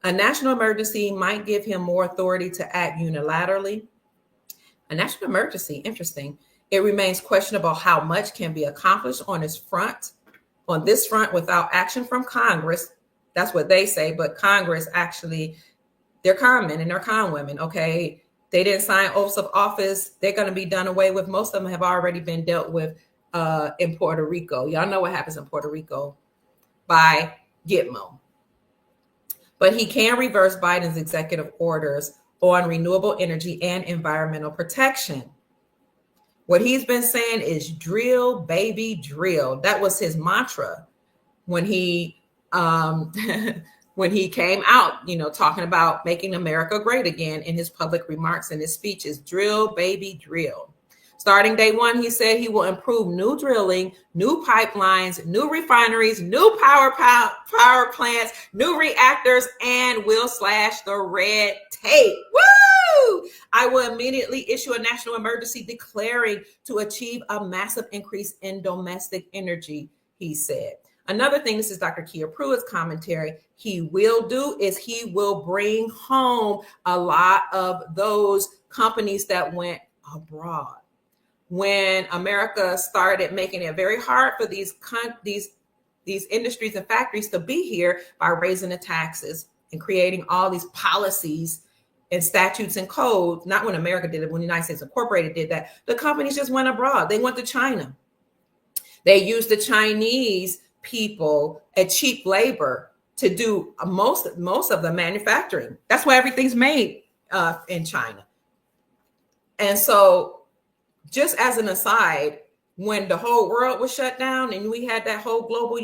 A national emergency might give him more authority to act unilaterally. A national emergency, interesting. It remains questionable how much can be accomplished on this front without action from Congress. That's what they say, but Congress actually, they're con men and they're con women, okay? They didn't sign oaths of office. They're going to be done away with. Most of them have already been dealt with in Puerto Rico. Y'all know what happens in Puerto Rico by Gitmo. But he can reverse Biden's executive orders on renewable energy and environmental protection. What he's been saying is drill, baby, drill. That was his mantra when he when he came out, talking about making America great again in his public remarks and his speeches. Drill, baby, drill. Starting day one, he said he will improve new drilling, new pipelines, new refineries, new power plants, new reactors, and will slash the red tape. Woo! I will immediately issue a national emergency declaring to achieve a massive increase in domestic energy, he said. Another thing, this is Dr. Kia Pruitt's commentary, he will do is he will bring home a lot of those companies that went abroad. When America started making it very hard for these industries and factories to be here by raising the taxes and creating all these policies and statutes and codes, not when America did it, when the United States Incorporated did that, the companies just went abroad. They went to China. They used the Chinese people at cheap labor to do most of the manufacturing. That's why everything's made in China. And so just as an aside, when the whole world was shut down and we had that whole global,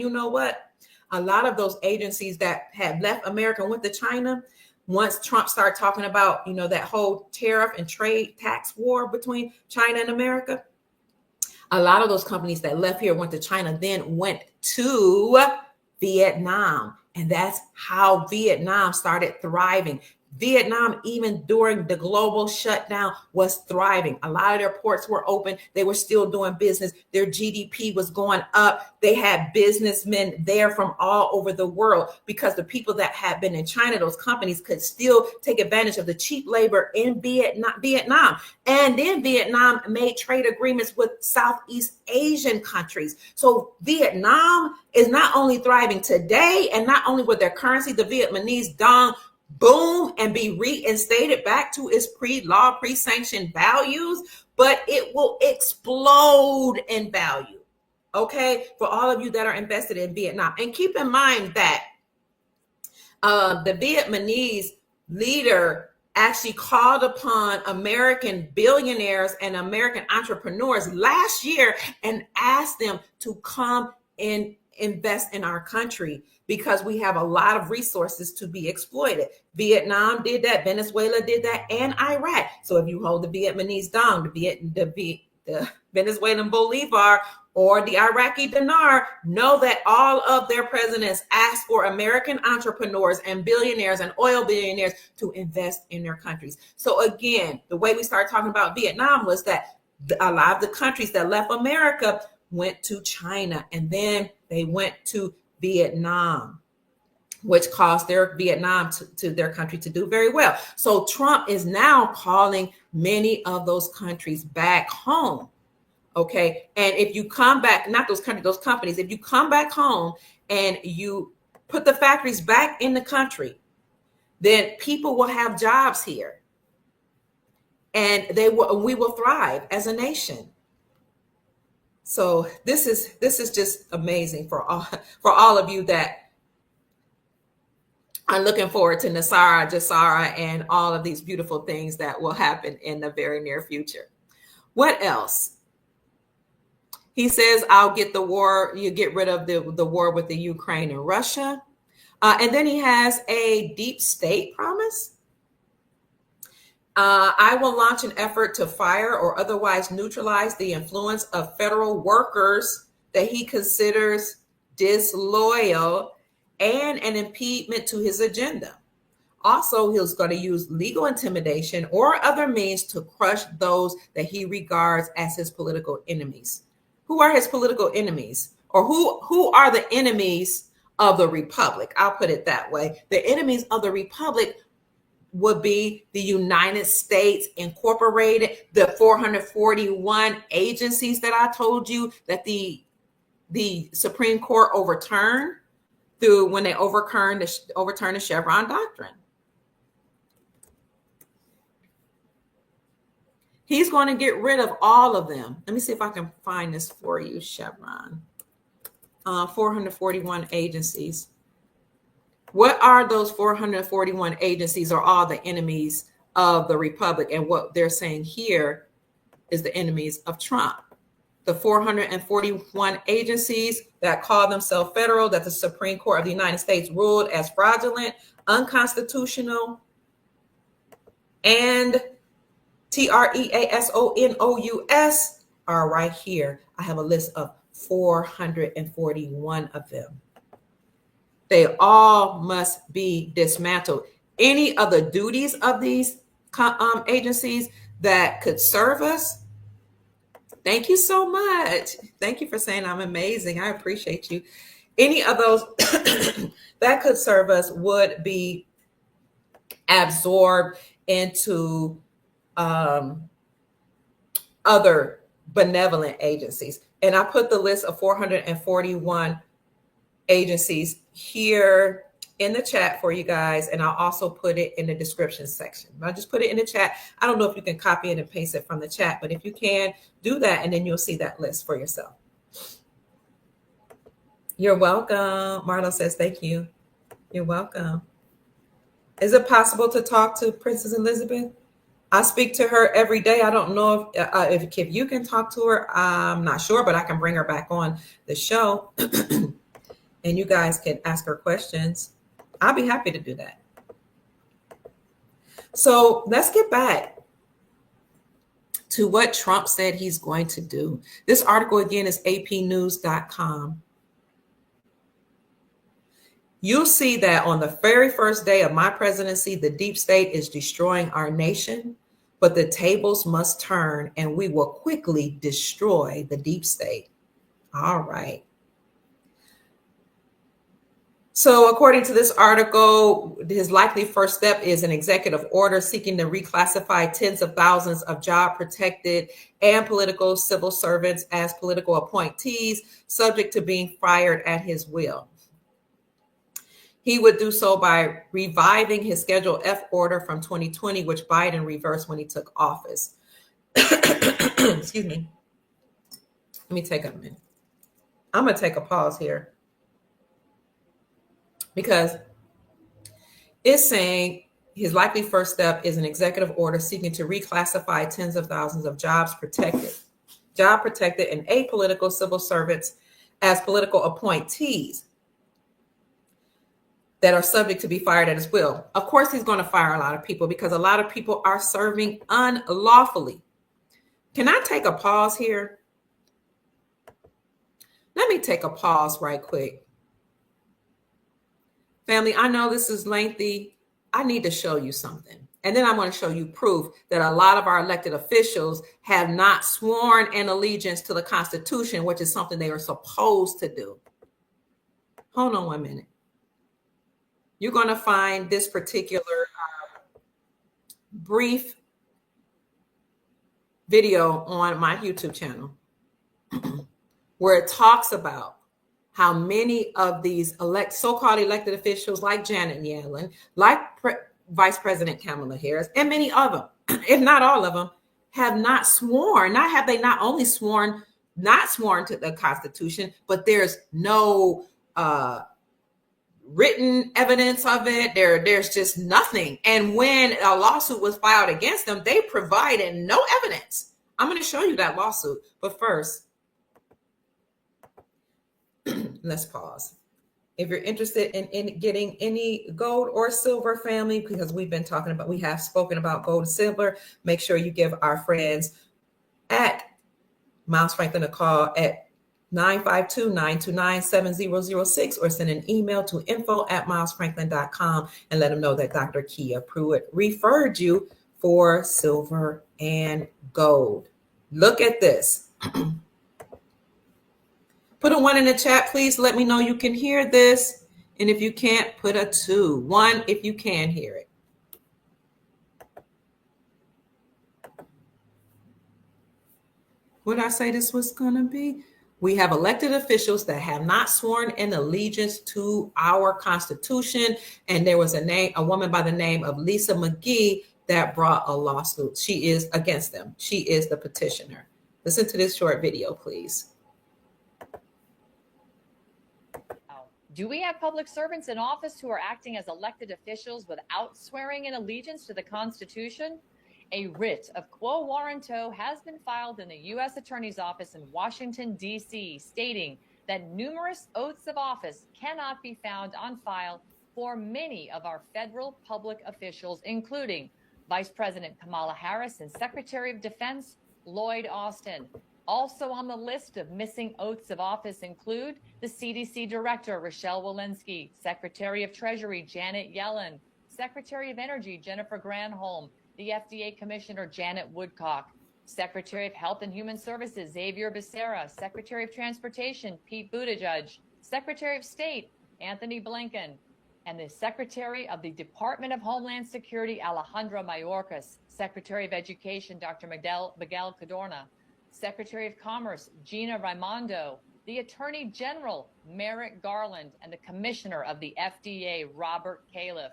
a lot of those agencies that had left America and went to China, once Trump started talking about, that whole tariff and trade tax war between China and America, a lot of those companies that left here went to China, then went to Vietnam. And that's how Vietnam started thriving. Vietnam, even during the global shutdown, was thriving. A lot of their ports were open. They were still doing business. Their GDP was going up. They had businessmen there from all over the world because the people that had been in China, those companies could still take advantage of the cheap labor in Vietnam. And then Vietnam made trade agreements with Southeast Asian countries. So Vietnam is not only thriving today, and not only with their currency, the Vietnamese dong, boom, and be reinstated back to its pre-law, pre-sanctioned values, but it will explode in value, okay, for all of you that are invested in Vietnam. And keep in mind that the Vietnamese leader actually called upon American billionaires and American entrepreneurs last year and asked them to come in invest in our country because we have a lot of resources to be exploited. Vietnam did that, Venezuela did that, and Iraq. So if you hold the Vietnamese dong, the Venezuelan bolivar, or the Iraqi dinar, know that all of their presidents asked for American entrepreneurs and billionaires and oil billionaires to invest in their countries. So again, the way we started talking about Vietnam was that a lot of the countries that left America went to China, and then they went to Vietnam, which caused their Vietnam to their country to do very well. So Trump is now calling many of those countries back home. Okay. And if you come back, not those countries, those companies, if you come back home and you put the factories back in the country, then people will have jobs here, and we will thrive as a nation. So this is just amazing for all of you that are looking forward to NESARA, GESARA, and all of these beautiful things that will happen in the very near future. What else? He says, I'll get the war, you get rid of the war with the Ukraine and Russia. And then he has a deep state promise. I will launch an effort to fire or otherwise neutralize the influence of federal workers that he considers disloyal and an impediment to his agenda. Also, he's going to use legal intimidation or other means to crush those that he regards as his political enemies. Who are his political enemies? Or who are the enemies of the Republic? I'll put it that way. The enemies of the Republic would be the United States Incorporated, the 441 agencies that I told you that the Supreme Court overturned through when they overturned the Chevron doctrine. He's going to get rid of all of them. Let me see if I can find this for you, Chevron. 441 agencies. What are those 441 agencies? Are all the enemies of the Republic? And what they're saying here is the enemies of Trump. The 441 agencies that call themselves federal, that the Supreme Court of the United States ruled as fraudulent, unconstitutional, and TREASONOUS are right here. I have a list of 441 of them. They all must be dismantled. Any of the duties of these agencies that could serve us. Thank you so much. Thank you for saying I'm amazing. I appreciate you. Any of those that could serve us would be absorbed into other benevolent agencies. And I put the list of 441 agencies here in the chat for you guys. And I'll also put it in the description section. I'll just put it in the chat. I don't know if you can copy it and paste it from the chat, but if you can, do that, and then you'll see that list for yourself. You're welcome. Marlo says, thank you. You're welcome. Is it possible to talk to Princess Elizabeth? I speak to her every day. I don't know if you can talk to her. I'm not sure, but I can bring her back on the show and you guys can ask her questions. I'll be happy to do that. So let's get back to what Trump said he's going to do. This article again is apnews.com. You'll see that on the very first day of my presidency, the deep state is destroying our nation, but the tables must turn and we will quickly destroy the deep state. All right. So according to this article, his likely first step is an executive order seeking to reclassify tens of thousands of job protected and political civil servants as political appointees, subject to being fired at his will. He would do so by reviving his Schedule F order from 2020, which Biden reversed when he took office. Excuse me. Let me take a minute. I'm going to take a pause here because it's saying his likely first step is an executive order seeking to reclassify tens of thousands of job protected and apolitical civil servants as political appointees that are subject to be fired at his will. Of course, he's going to fire a lot of people because a lot of people are serving unlawfully. Can I take a pause here? Let me take a pause right quick. Family, I know this is lengthy. I need to show you something. And then I want to show you proof that a lot of our elected officials have not sworn an allegiance to the Constitution, which is something they are supposed to do. Hold on 1 minute. You're going to find this particular brief video on my YouTube channel where it talks about how many of these so-called elected officials like Janet Yellen, like Vice President Kamala Harris, and many of them, if not all of them, have not sworn. Not only not sworn to the Constitution, but there's no written evidence of it. There's just nothing. And when a lawsuit was filed against them, they provided no evidence. I'm going to show you that lawsuit. But first, let's pause. If you're interested in getting any gold or silver, family, because we have spoken about gold and silver, make sure you give our friends at Miles Franklin a call at 952-929-7006 or send an email to info@milesfranklin.com and let them know that Dr. Kia Pruitt referred you for silver and gold. Look at this. Put a 1 in the chat, please. Let me know you can hear this. And if you can't, put a 2. 1 if you can hear it. What did I say this was going to be? We have elected officials that have not sworn an allegiance to our Constitution. And there was a woman by the name of Lisa McGee that brought a lawsuit. She is against them. She is the petitioner. Listen to this short video, please. Do we have public servants in office who are acting as elected officials without swearing an allegiance to the Constitution? A writ of quo warranto has been filed in the U.S. Attorney's Office in Washington, D.C., stating that numerous oaths of office cannot be found on file for many of our federal public officials, including Vice President Kamala Harris and Secretary of Defense Lloyd Austin. Also on the list of missing oaths of office include the CDC Director, Rochelle Walensky, Secretary of Treasury, Janet Yellen, Secretary of Energy, Jennifer Granholm, the FDA Commissioner, Janet Woodcock, Secretary of Health and Human Services, Xavier Becerra, Secretary of Transportation, Pete Buttigieg, Secretary of State, Anthony Blinken, and the Secretary of the Department of Homeland Security, Alejandro Mayorkas, Secretary of Education, Dr. Miguel Cadorna, Secretary of Commerce, Gina Raimondo, the Attorney General, Merrick Garland, and the Commissioner of the FDA, Robert Califf,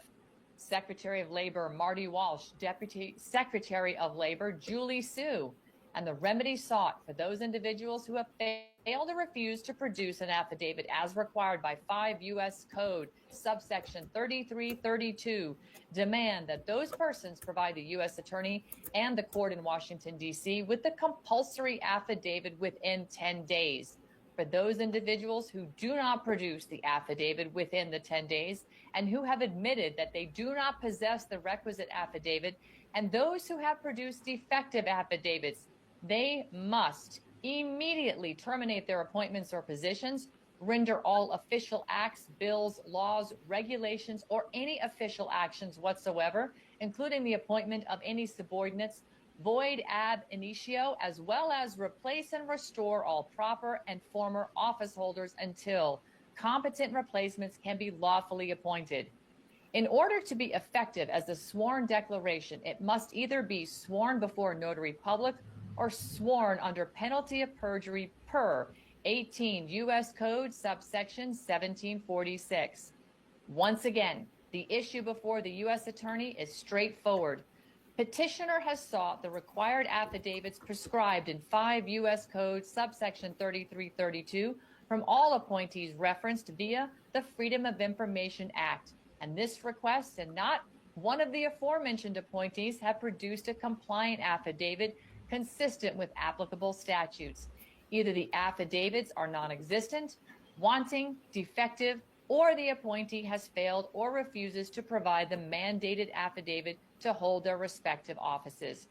Secretary of Labor, Marty Walsh, Deputy Secretary of Labor, Julie Su, and the remedy sought for those individuals who have failed or refused to produce an affidavit as required by 5 U.S. Code, subsection 3332, demand that those persons provide the U.S. Attorney and the court in Washington, D.C. with the compulsory affidavit within 10 days. For those individuals who do not produce the affidavit within the 10 days and who have admitted that they do not possess the requisite affidavit, and those who have produced defective affidavits, they must immediately terminate their appointments or positions, render all official acts, bills, laws, regulations, or any official actions whatsoever, including the appointment of any subordinates, void ab initio, as well as replace and restore all proper and former office holders until competent replacements can be lawfully appointed. In order to be effective as a sworn declaration, it must either be sworn before a notary public or sworn under penalty of perjury per 18 U.S. Code subsection 1746. Once again, the issue before the U.S. Attorney is straightforward. Petitioner has sought the required affidavits prescribed in 5 U.S. Code subsection 3332 from all appointees referenced via the Freedom of Information Act. And this request and not one of the aforementioned appointees have produced a compliant affidavit consistent with applicable statutes. Either the affidavits are non-existent, wanting, defective, or the appointee has failed or refuses to provide the mandated affidavit to hold their respective offices.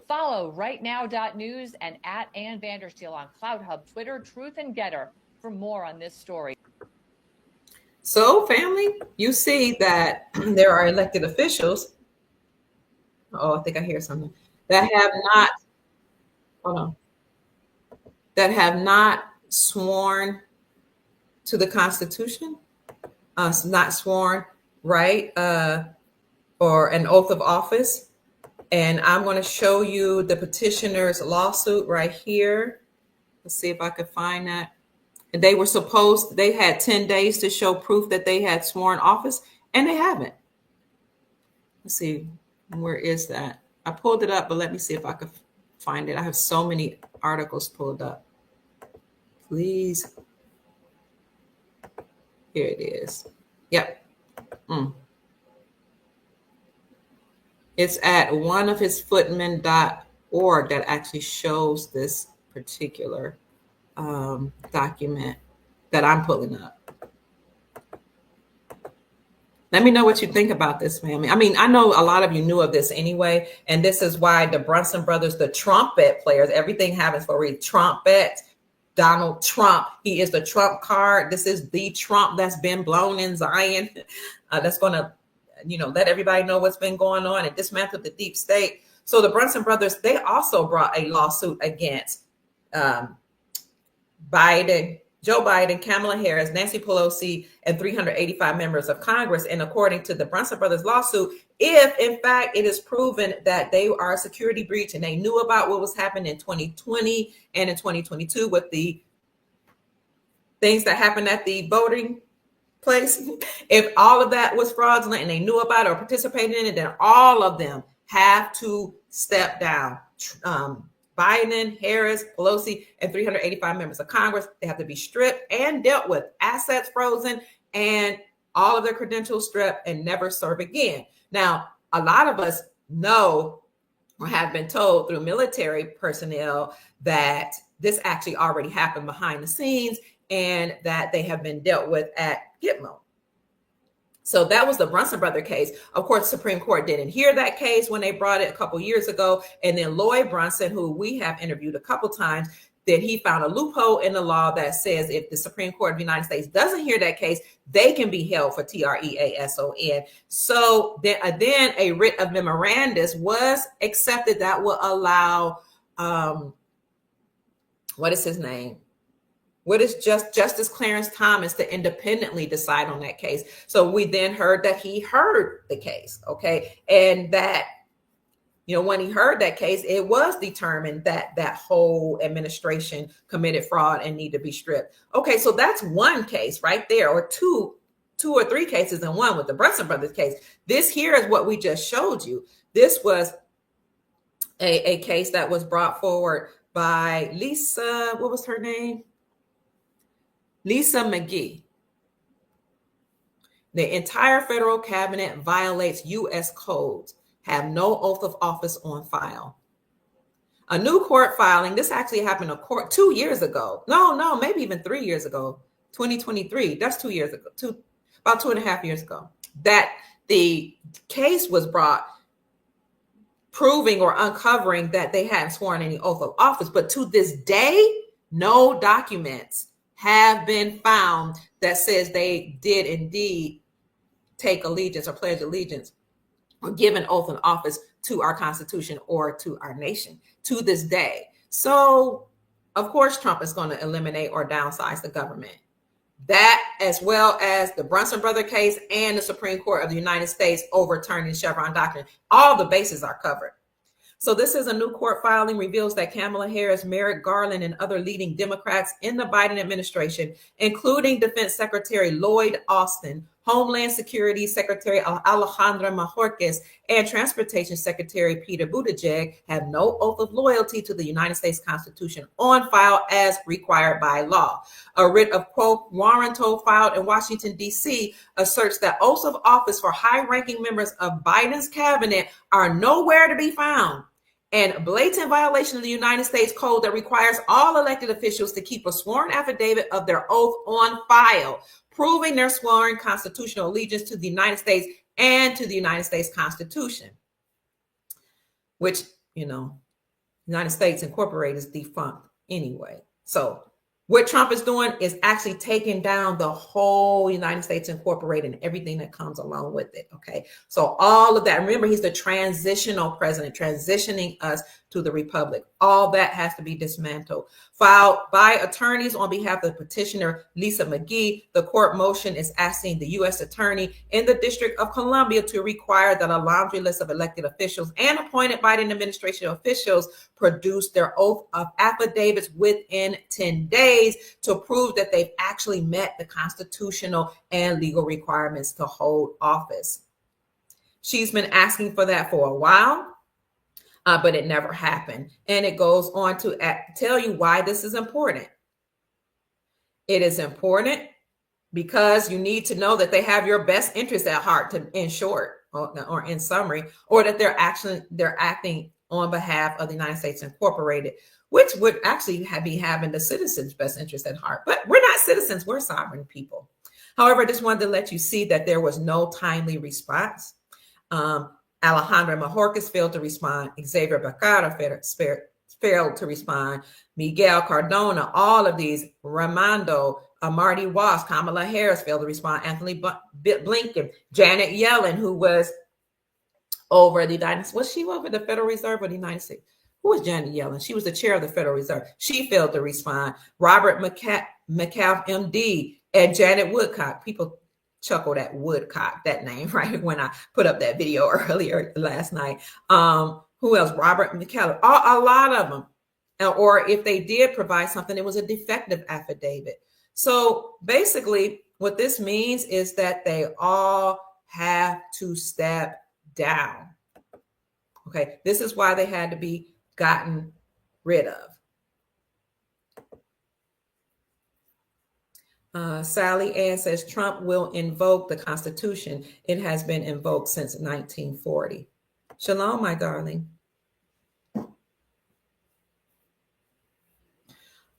Follow rightnow.news and at Ann Vandersteel on CloutHub, Twitter, Truth, and Getter for more on this story. So, family, you see that there are elected officials. Oh, I think I hear something that have not. Hold on. That have not sworn to the Constitution, not sworn, right, or an oath of office. And I'm going to show you the petitioner's lawsuit right here. Let's see if I can find that. And they had 10 days to show proof that they had sworn office, and they haven't. Let's see, where is that? I pulled it up, but let me see if I can find it. I have so many articles pulled up. Please. Here it is. Yep. It's at oneofhisfootmen.org that actually shows this particular document that I'm pulling up. Let me know what you think about this, family. I mean, I know a lot of you knew of this anyway, and this is why the Brunson brothers, the trumpet players, everything happens for a trumpet. Donald Trump, he is the Trump card. This is the Trump that's been blown in Zion. That's going to, let everybody know what's been going on and dismantle the deep state. So the Brunson brothers, they also brought a lawsuit against Biden, Joe Biden, Kamala Harris, Nancy Pelosi, and 385 members of Congress. And according to the Brunson brothers lawsuit, if in fact it is proven that they are a security breach and they knew about what was happening in 2020 and in 2022 with the things that happened at the voting place, if all of that was fraudulent and they knew about it or participated in it, then all of them have to step down. Biden, Harris, Pelosi, and 385 members of Congress, they have to be stripped and dealt with, assets frozen, and all of their credentials stripped and never serve again. Now, a lot of us know or have been told through military personnel that this actually already happened behind the scenes and that they have been dealt with at Gitmo. So that was the Brunson brother case. Of course, the Supreme Court didn't hear that case when they brought it a couple years ago. And then Lloyd Brunson, who we have interviewed a couple times, that he found a loophole in the law that says if the Supreme Court of the United States doesn't hear that case, they can be held for treason. So then a writ of memorandus was accepted that will allow, what is his name? What is Justice Clarence Thomas to independently decide on that case? So we then heard that he heard the case, okay? And that, when he heard that case, it was determined that that whole administration committed fraud and need to be stripped. Okay, so that's one case right there, or two or three cases in one with the Brunson brothers case. This here is what we just showed you. This was a case that was brought forward by Lisa, what was her name? Lisa McGee. The entire federal cabinet violates U.S. codes, have no oath of office on file. A new court filing, this actually happened in court 2 years ago. No, maybe even 3 years ago, 2023. That's 2 years ago, about 2.5 years ago, that the case was brought proving or uncovering that they hadn't sworn any oath of office. But to this day, no documents have been found that says they did indeed take allegiance or pledge allegiance or give an oath of office to our Constitution or to our nation to this day. So, of course, Trump is going to eliminate or downsize the government. That, as well as the Brunson brother case and the Supreme Court of the United States overturning Chevron doctrine, all the bases are covered. So this is a new court filing, reveals that Kamala Harris, Merrick Garland, and other leading Democrats in the Biden administration, including Defense Secretary Lloyd Austin, Homeland Security Secretary Alejandra Mayorkas, and Transportation Secretary Peter Buttigieg, have no oath of loyalty to the United States Constitution on file as required by law. A writ of quo warranto filed in Washington, D.C. asserts that oaths of office for high-ranking members of Biden's cabinet are nowhere to be found, and blatant violation of the United States Code that requires all elected officials to keep a sworn affidavit of their oath on file, proving their sworn constitutional allegiance to the United States and to the United States Constitution, which, United States Incorporated is defunct anyway. So what Trump is doing is actually taking down the whole United States Incorporated and everything that comes along with it. Okay. So all of that, remember, he's the transitional president, transitioning us to the republic. All that has to be dismantled. Filed by attorneys on behalf of the petitioner, Lisa McGee, the court motion is asking the U.S. attorney in the District of Columbia to require that a laundry list of elected officials and appointed Biden administration officials produce their oath of affidavits within 10 days to prove that they've actually met the constitutional and legal requirements to hold office. She's been asking for that for a while. But it never happened. And it goes on to tell you why this is important. It is important because you need to know that they have your best interest at heart, in short, or in summary, or that they're acting on behalf of the United States Incorporated, which would actually be having the citizens' best interest at heart. But we're not citizens, we're sovereign people. However, I just wanted to let you see that there was no timely response. Alejandro Mayorkas failed to respond. Xavier Becerra failed to respond. Miguel Cardona, all of these, Raimondo, Marty Walsh, Kamala Harris failed to respond. Anthony Blinken, Janet Yellen, who was over the United States. Was she over the Federal Reserve or the United States? Who was Janet Yellen? She was the chair of the Federal Reserve. She failed to respond. Robert McCall, MD, and Janet Woodcock. People chuckled at Woodcock, that name, right? When I put up that video earlier last night. Who else? Robert McCall, a lot of them. Or if they did provide something, it was a defective affidavit. So basically what this means is that they all have to step down. Okay. This is why they had to be gotten rid of. Sally Ann says Trump will invoke the Constitution. It has been invoked since 1940. Shalom, my darling.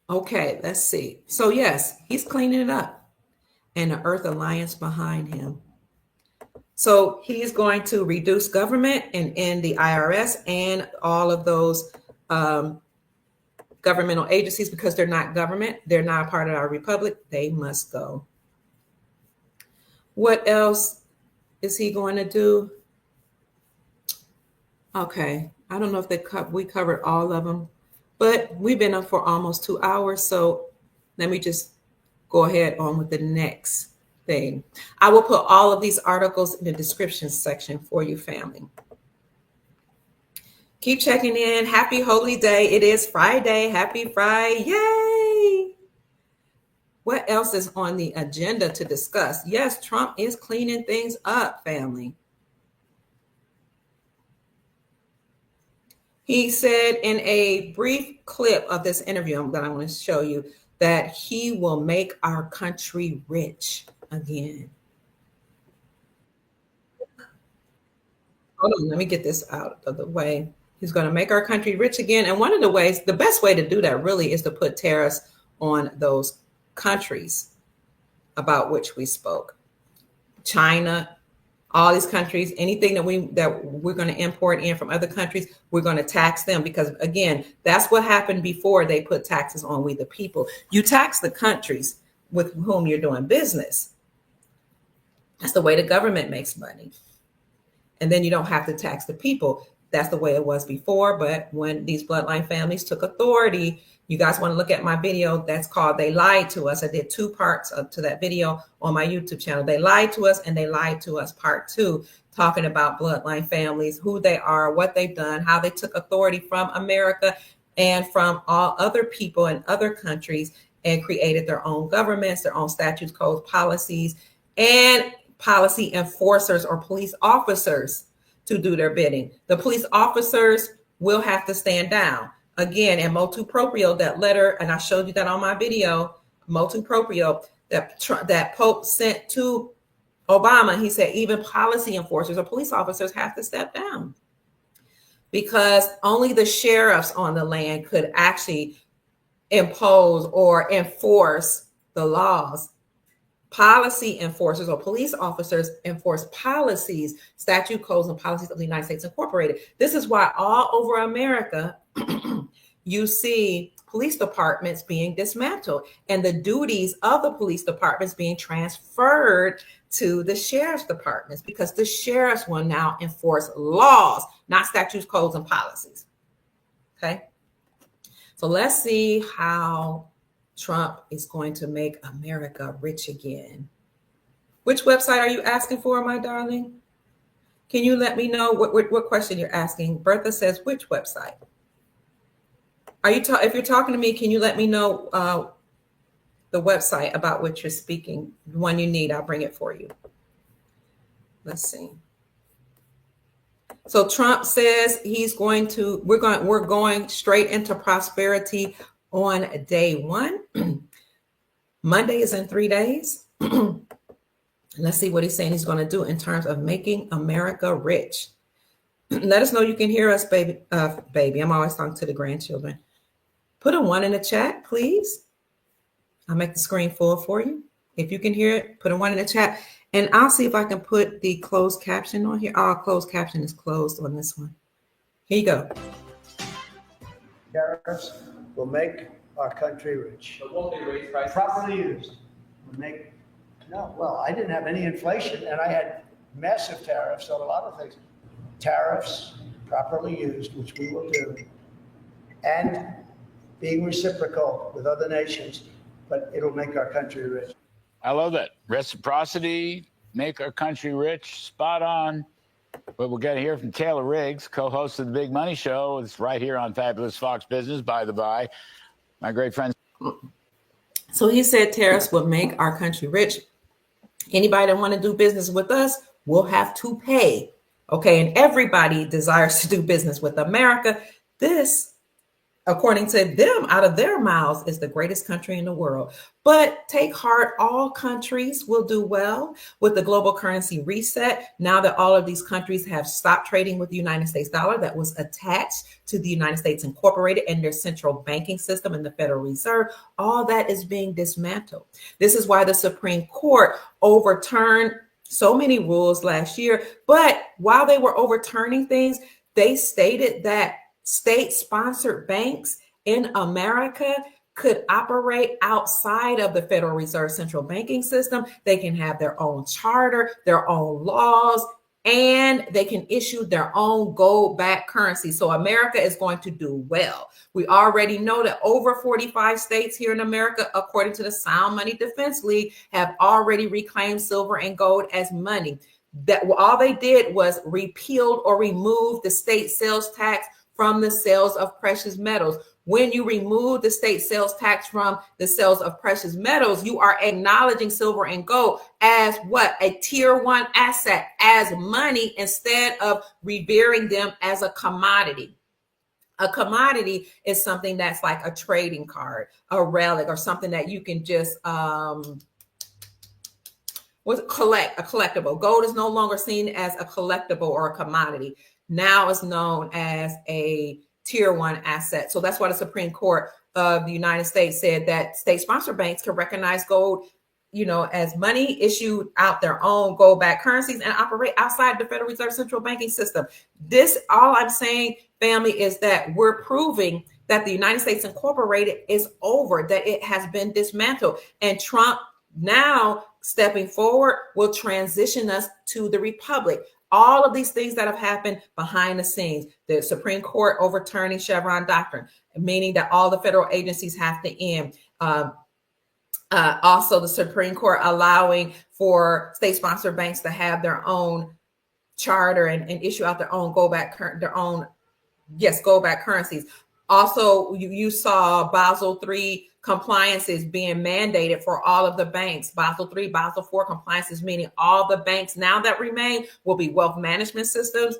Okay, let's see. So yes, he's cleaning it up, and the Earth Alliance behind him. So he's going to reduce government and end the IRS and all of those governmental agencies, because they're not government. They're not a part of our republic. They must go. What else is he going to do? Okay. I don't know if we covered all of them, but we've been up for almost 2 hours. So let me just go ahead on with the next thing. I will put all of these articles in the description section for you, family. Keep checking in. Happy Holy Day. It is Friday. Happy Friday. Yay. What else is on the agenda to discuss? Yes, Trump is cleaning things up, family. He said in a brief clip of this interview that I want to show you that he will make our country rich again. Hold on, let me get this out of the way. He's going to make our country rich again. And one of the ways, the best way to do that really is to put tariffs on those countries about which we spoke. China, all these countries, anything that we're going to import in from other countries, we're going to tax them, because again, that's what happened before they put taxes on we the people. You tax the countries with whom you're doing business. That's the way the government makes money. And then you don't have to tax the people. That's the way it was before. But when these bloodline families took authority, you guys want to look at my video that's called They Lied to Us. I did 2 parts to that video on my YouTube channel. They lied to us, and they lied to us part 2, talking about bloodline families, who they are, what they've done, how they took authority from America and from all other people in other countries and created their own governments, their own statutes, codes, policies, and policy enforcers or police officers to do their bidding. The police officers will have to stand down. Again, and motu proprio, that letter, and I showed you that on my video, motu proprio, that Pope sent to Obama, he said even policy enforcers or police officers have to step down, because only the sheriffs on the land could actually impose or enforce the laws. Policy enforcers or police officers enforce policies, statute, codes, and policies of the United States Incorporated. This is why all over America, you see police departments being dismantled and the duties of the police departments being transferred to the sheriff's departments, because the sheriffs will now enforce laws, not statutes, codes, and policies. Okay. So let's see how Trump is going to make America rich again. Which website are you asking for, my darling? Can you let me know what question you're asking? Bertha says, which website? If you're talking to me, can you let me know the website about which you're speaking? The one you need, I'll bring it for you. Let's see. So Trump says we're going straight into prosperity on day one. Monday is in 3 days. Let's see what he's saying he's going to do in terms of making America rich. Let us know you can hear us, baby. I'm always talking to the grandchildren. Put a 1 in the chat, please. I'll make the screen full for you. If you can hear it, put a 1 in the chat. And I'll see if I can put the closed caption on here. Oh, closed caption is closed on this one. Here you go. Tariffs will make our country rich. But won't they raise prices? Properly used. Well, I didn't have any inflation and I had massive tariffs on a lot of things. Tariffs, properly used, which we will do, and being reciprocal with other nations, but it'll make our country rich. I love that. Reciprocity, make our country rich, spot on. But we'll get to hear from Taylor Riggs, co-host of The Big Money Show. It's right here on Fabulous Fox Business, by the by. My great friend. So he said tariffs will make our country rich. Anybody that want to do business with us will have to pay. Okay, and everybody desires to do business with America. This, according to them, out of their mouths, is the greatest country in the world. But take heart, all countries will do well with the global currency reset. Now that all of these countries have stopped trading with the United States dollar that was attached to the United States Incorporated and their central banking system and the Federal Reserve, all that is being dismantled. This is why the Supreme Court overturned so many rules last year. But while they were overturning things, they stated that state-sponsored banks in America could operate outside of the Federal Reserve central banking system. They can have their own charter, their own laws, and they can issue their own gold-backed currency. So America is going to do well. We already know that over 45 states here in America, according to the Sound Money Defense League, have already reclaimed silver and gold as money. That all they did was repealed or remove the state sales tax from the sales of precious metals. When you remove the state sales tax from the sales of precious metals, you are acknowledging silver and gold as what? A tier 1 asset, as money, instead of revering them as a commodity. A commodity is something that's like a trading card, a relic, or something that you can just collect, a collectible. Gold is no longer seen as a collectible or a commodity. Now it's known as a tier 1 asset. So that's why the Supreme Court of the United States said that state-sponsored banks can recognize gold, as money, issue out their own gold-backed currencies, and operate outside the Federal Reserve central banking system. This, all I'm saying, family, is that we're proving that the United States Incorporated is over, that it has been dismantled. And Trump, now stepping forward, will transition us to the republic. All of these things that have happened behind the scenes, the Supreme Court overturning Chevron doctrine, meaning that all the federal agencies have to end. Also, the Supreme Court allowing for state-sponsored banks to have their own charter and issue out their own gold-backed currencies. Also, you saw Basel III compliances being mandated for all of the banks. Basel III, Basel IV compliances, meaning all the banks now that remain will be wealth management centers.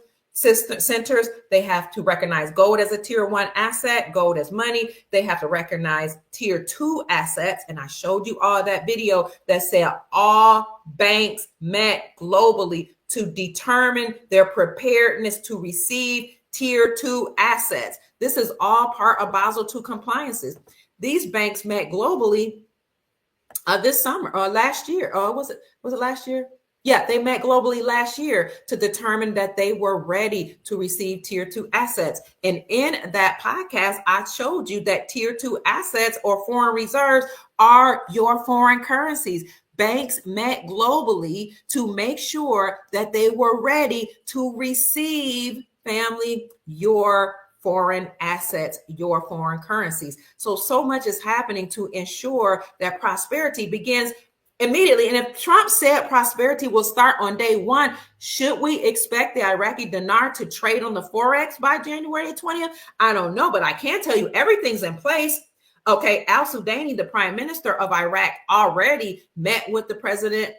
They have to recognize gold as a tier 1 asset, gold as money. They have to recognize tier 2 assets. And I showed you all that video that said all banks met globally to determine their preparedness to receive tier 2 assets. This is all part of Basel II compliances. These banks met globally this summer or last year. Or was it last year? Yeah, they met globally last year to determine that they were ready to receive tier 2 assets. And in that podcast, I showed you that tier 2 assets or foreign reserves are your foreign currencies. Banks met globally to make sure that they were ready to receive, family, your foreign assets, your foreign currencies. So much is happening to ensure that prosperity begins immediately. And if Trump said prosperity will start on day one, should we expect the Iraqi dinar to trade on the Forex by January 20th? I don't know, but I can tell you everything's in place. Okay, al-Sudani, the prime minister of Iraq, already met with the president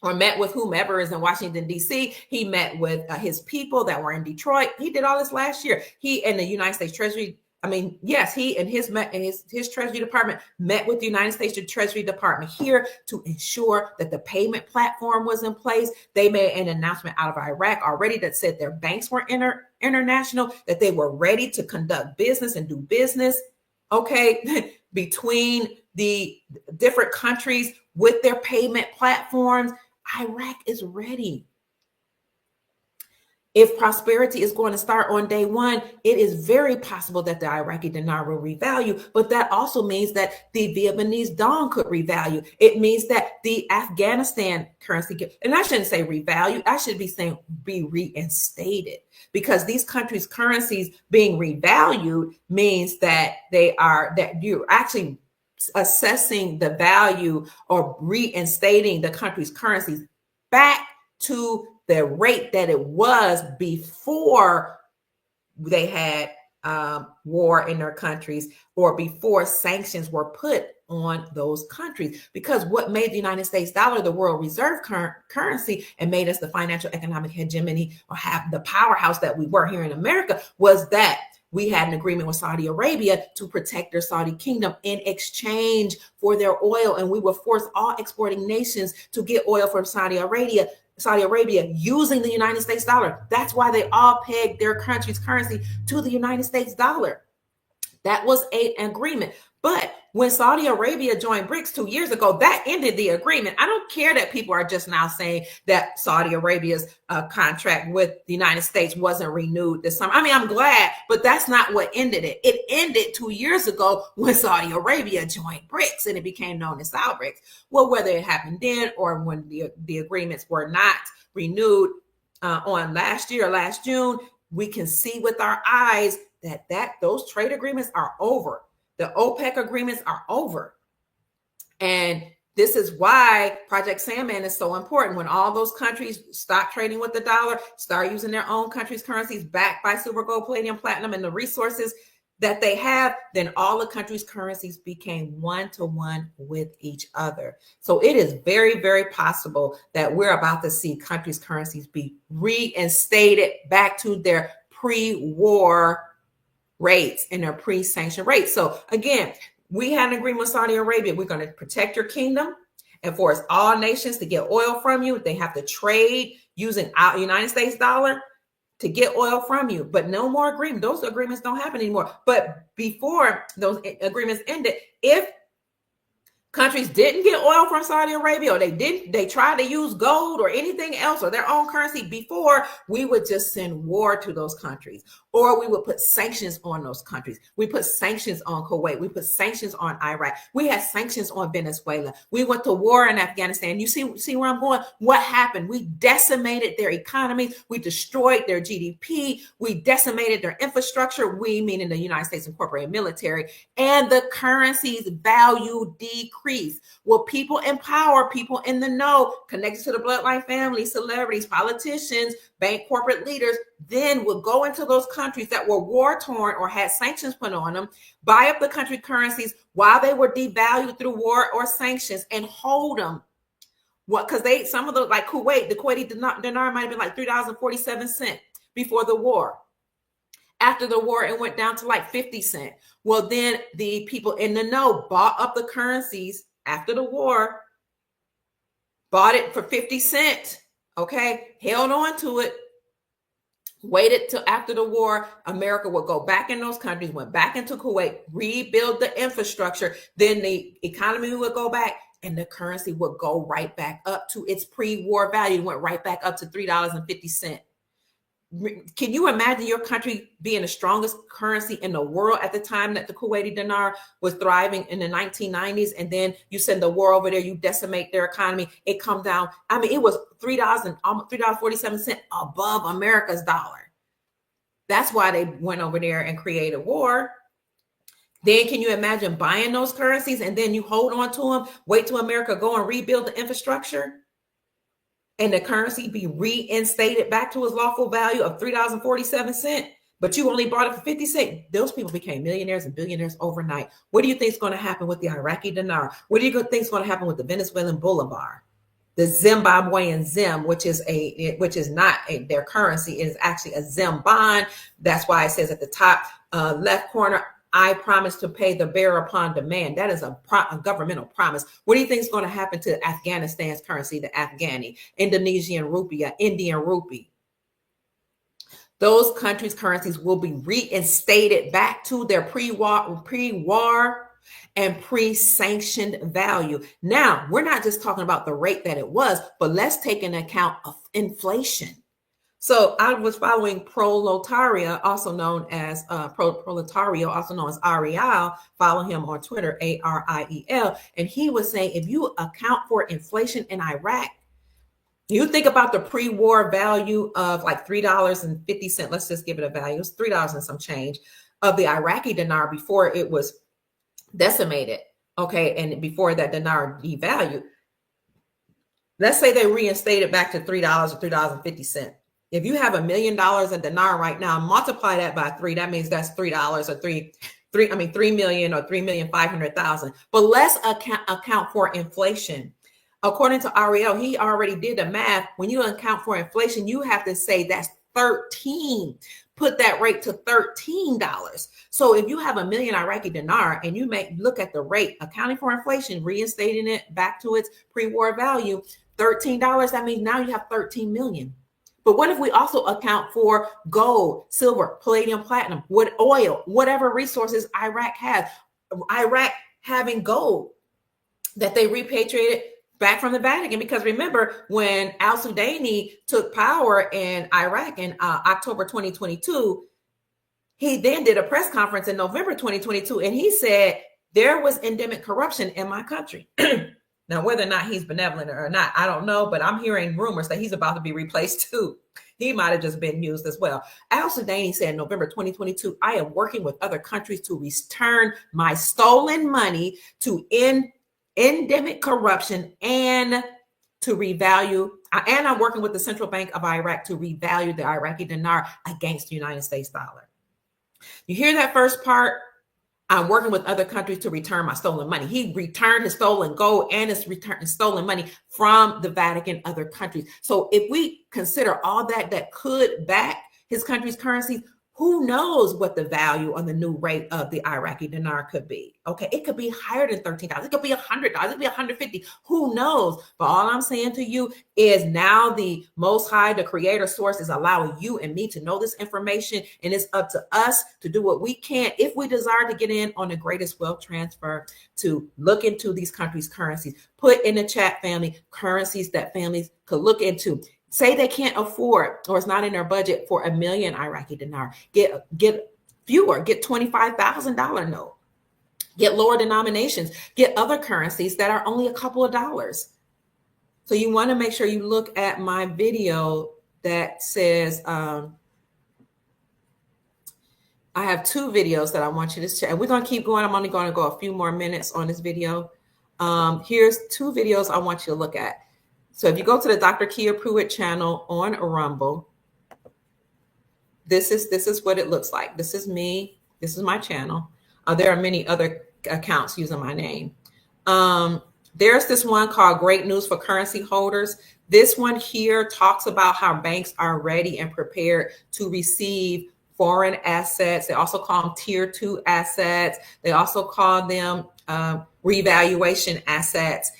or met with whomever is in Washington, D.C. He met with his people that were in Detroit. He did all this last year. He and the United States Treasury, he and his Treasury Department met with the United States Treasury Department here to ensure that the payment platform was in place. They made an announcement out of Iraq already that said their banks were international, that they were ready to conduct business and do business, okay, between the different countries with their payment platforms. Iraq is ready. If prosperity is going to start on day one, it is very possible that the Iraqi dinar will revalue, but that also means that the Vietnamese dong could revalue. It means that the Afghanistan currency, and I shouldn't say revalue, I should be saying be reinstated, because these countries' currencies being revalued means that you're actually assessing the value or reinstating the country's currencies back to the rate that it was before they had war in their countries or before sanctions were put on those countries. Because what made the United States dollar the world reserve currency and made us the financial economic hegemony or have the powerhouse that we were here in America was that we had an agreement with Saudi Arabia to protect their Saudi kingdom in exchange for their oil. And we would force all exporting nations to get oil from Saudi Arabia using the United States dollar. That's why they all pegged their country's currency to the United States dollar. That was an agreement. But when Saudi Arabia joined BRICS 2 years ago, that ended the agreement. I don't care that people are just now saying that Saudi Arabia's contract with the United States wasn't renewed this summer. I'm glad, but that's not what ended it. It ended 2 years ago when Saudi Arabia joined BRICS and it became known as SALBRICS. Well, whether it happened then or when the agreements were not renewed on last June, we can see with our eyes that those trade agreements are over. The OPEC agreements are over. And this is why Project Sandman is so important. When all those countries stop trading with the dollar, start using their own country's currencies backed by silver, gold, palladium, platinum, and the resources that they have, then all the countries' currencies became one-to-one with each other. So it is very, very possible that we're about to see countries' currencies be reinstated back to their pre-war rates and their pre-sanction rates. So again, we had an agreement with Saudi Arabia. We're going to protect your kingdom and force all nations to get oil from you. They have to trade using our United States dollar to get oil from you, but no more agreement. Those agreements don't happen anymore. But before those agreements ended, if countries didn't get oil from Saudi Arabia, or they tried to use gold or anything else or their own currency before, we would just send war to those countries, or we would put sanctions on those countries. We put sanctions on Kuwait. We put sanctions on Iraq. We had sanctions on Venezuela. We went to war in Afghanistan. You see where I'm going? What happened? We decimated their economies. We destroyed their GDP. We decimated their infrastructure. We, meaning the United States Incorporated military, and the currency's value decreased. Well, people in power, people in the know, connected to the bloodline family, celebrities, politicians, bank corporate leaders, then will go into those countries that were war torn or had sanctions put on them, buy up the country currencies while they were devalued through war or sanctions, and hold them. What? Because some of the, like Kuwait, the Kuwaiti dinar might have been like $3.47 before the war. After the war, it went down to like 50 cents. Well, then the people in the know bought up the currencies after the war, bought it for 50 cents, okay? Held on to it. waited till after the war. America would go back in those countries, went back into Kuwait, rebuild the infrastructure. Then the economy would go back and the currency would go right back up to its pre-war value. It went right back up to $3.50. Can you imagine your country being the strongest currency in the world at the time that the Kuwaiti dinar was thriving in the 1990s? And then you send the war over there, you decimate their economy, it come down. I mean, it was almost $3.47 above America's dollar. That's why they went over there and created war. Then can you imagine buying those currencies and then you hold on to them, wait till America go and rebuild the infrastructure? And the currency be reinstated back to its lawful value of $3.47, but you only bought it for 50 cents. Those people became millionaires and billionaires overnight. What do you think is going to happen with the Iraqi dinar? What do you think is going to happen with the Venezuelan bolivar? The Zimbabwean Zim, which is not their currency, is actually a Zim bond. That's why it says at the top left corner, I promise to pay the bearer upon demand. That is a governmental promise. What do you think is going to happen to Afghanistan's currency, the Afghani, Indonesian rupiah, Indian rupee? Those countries' currencies will be reinstated back to their pre-war and pre-sanctioned value. Now, we're not just talking about the rate that it was, but let's take into account of inflation. So I was following Proletario, also known as Proletario, also known as Ariel. Follow him on Twitter, Ariel. And he was saying, if you account for inflation in Iraq, you think about the pre-war value of like $3.50. Let's just give it a value. It's $3 and some change of the Iraqi dinar before it was decimated. Okay. And before that dinar devalued. Let's say they reinstated back to $3 or $3.50. If you have $1 million in dinar right now, multiply that by 3, that means that's $3 or 3 million or 3,500,000. But let's account for inflation. According to Ariel, he already did the math. When you account for inflation, you have to say that's 13. Put that rate to $13. So if you have $1 million Iraqi dinar and you look at the rate, accounting for inflation, reinstating it back to its pre-war value, $13, that means now you have 13 million. But what if we also account for gold, silver, palladium, platinum, oil, whatever resources Iraq has? Iraq having gold that they repatriated back from the Vatican. Because remember, when al-Sudani took power in Iraq in October 2022, he then did a press conference in November 2022, and he said there was endemic corruption in my country. Now, whether or not he's benevolent or not, I don't know, but I'm hearing rumors that he's about to be replaced too. He might have just been used as well. Al-Sudani said in November 2022, I am working with other countries to return my stolen money to end endemic corruption and to revalue. And I'm working with the Central Bank of Iraq to revalue the Iraqi dinar against the United States dollar. You hear that first part? I'm working with other countries to return my stolen money. He returned his stolen gold and his stolen money from the Vatican, other countries. So if we consider all that could back his country's currencies, who knows what the value on the new rate of the Iraqi dinar could be? Okay, it could be higher than $13. It could be $100. It could be $150. Who knows? But all I'm saying to you is now the Most High, the Creator source, is allowing you and me to know this information, and it's up to us to do what we can if we desire to get in on the greatest wealth transfer, to look into these countries' currencies. Put in the chat, family, currencies that families could look into. Say they can't afford, or it's not in their budget for $1 million Iraqi dinar. Get fewer, get $25,000 note. Get lower denominations. Get other currencies that are only a couple of dollars. So you want to make sure you look at my video that says, I have 2 videos that I want you to check. And we're going to keep going. I'm only going to go a few more minutes on this video. Here's 2 videos I want you to look at. So if you go to the Dr. Kia Pruitt channel on Rumble, this is what it looks like. This is me. This is my channel. There are many other accounts using my name. There's this one called Great News for Currency Holders. This one here talks about how banks are ready and prepared to receive foreign assets. They also call them tier 2 assets. They also call them revaluation assets.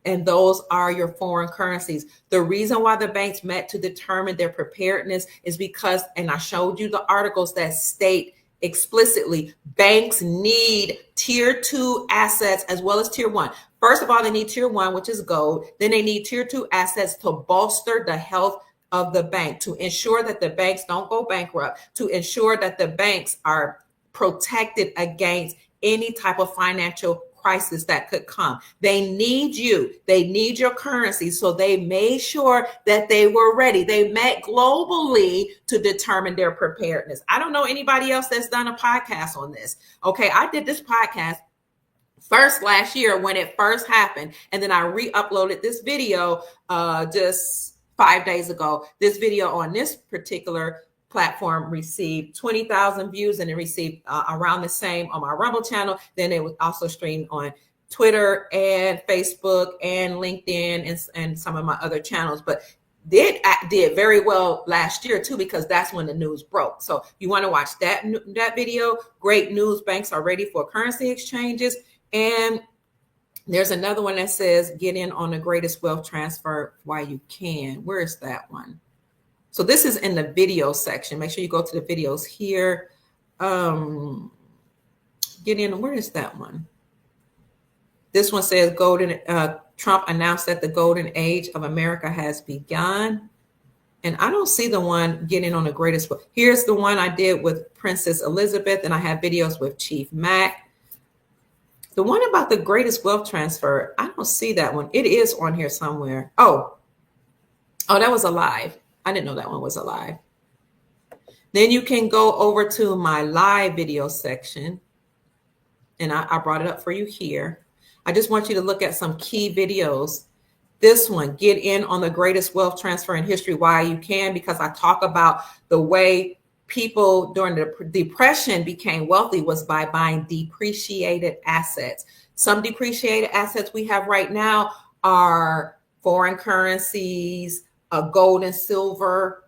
and those are your foreign currencies. The reason why the banks met to determine their preparedness is because, and I showed you the articles that state explicitly, banks need tier 2 assets as well as tier 1. First of all, they need tier 1, which is gold. Then they need tier 2 assets to bolster the health of the bank, to ensure that the banks don't go bankrupt, to ensure that the banks are protected against any type of financial crisis that could come. They need you. They need your currency. So they made sure that they were ready. They met globally to determine their preparedness. I don't know anybody else that's done a podcast on this. Okay, I did this podcast first last year when it first happened, and then I re-uploaded this video just 5 days ago. This video on this particular platform received 20,000 views, and it received around the same on my Rumble channel. Then it was also streamed on Twitter and Facebook and LinkedIn and some of my other channels. But did very well last year too, because that's when the news broke. So you want to watch that video. Great news. Banks are ready for currency exchanges. And there's another one that says, get in on the greatest wealth transfer while you can. Where is that one? So this is in the video section. Make sure you go to the videos here. Get in. Where is that one? This one says Trump announced that the golden age of America has begun. And I don't see the one getting on the greatest. Here's the one I did with Princess Elizabeth, and I have videos with Chief Mack. The one about the greatest wealth transfer, I don't see that one. It is on here somewhere. Oh, that was a live. I didn't know that one was a live. Then you can go over to my live video section, and I brought it up for you here. I just want you to look at some key videos. This one, get in on the greatest wealth transfer in history while you can, because I talk about the way people during the Depression became wealthy was by buying depreciated assets. Some depreciated assets we have right now are foreign currencies, gold and silver,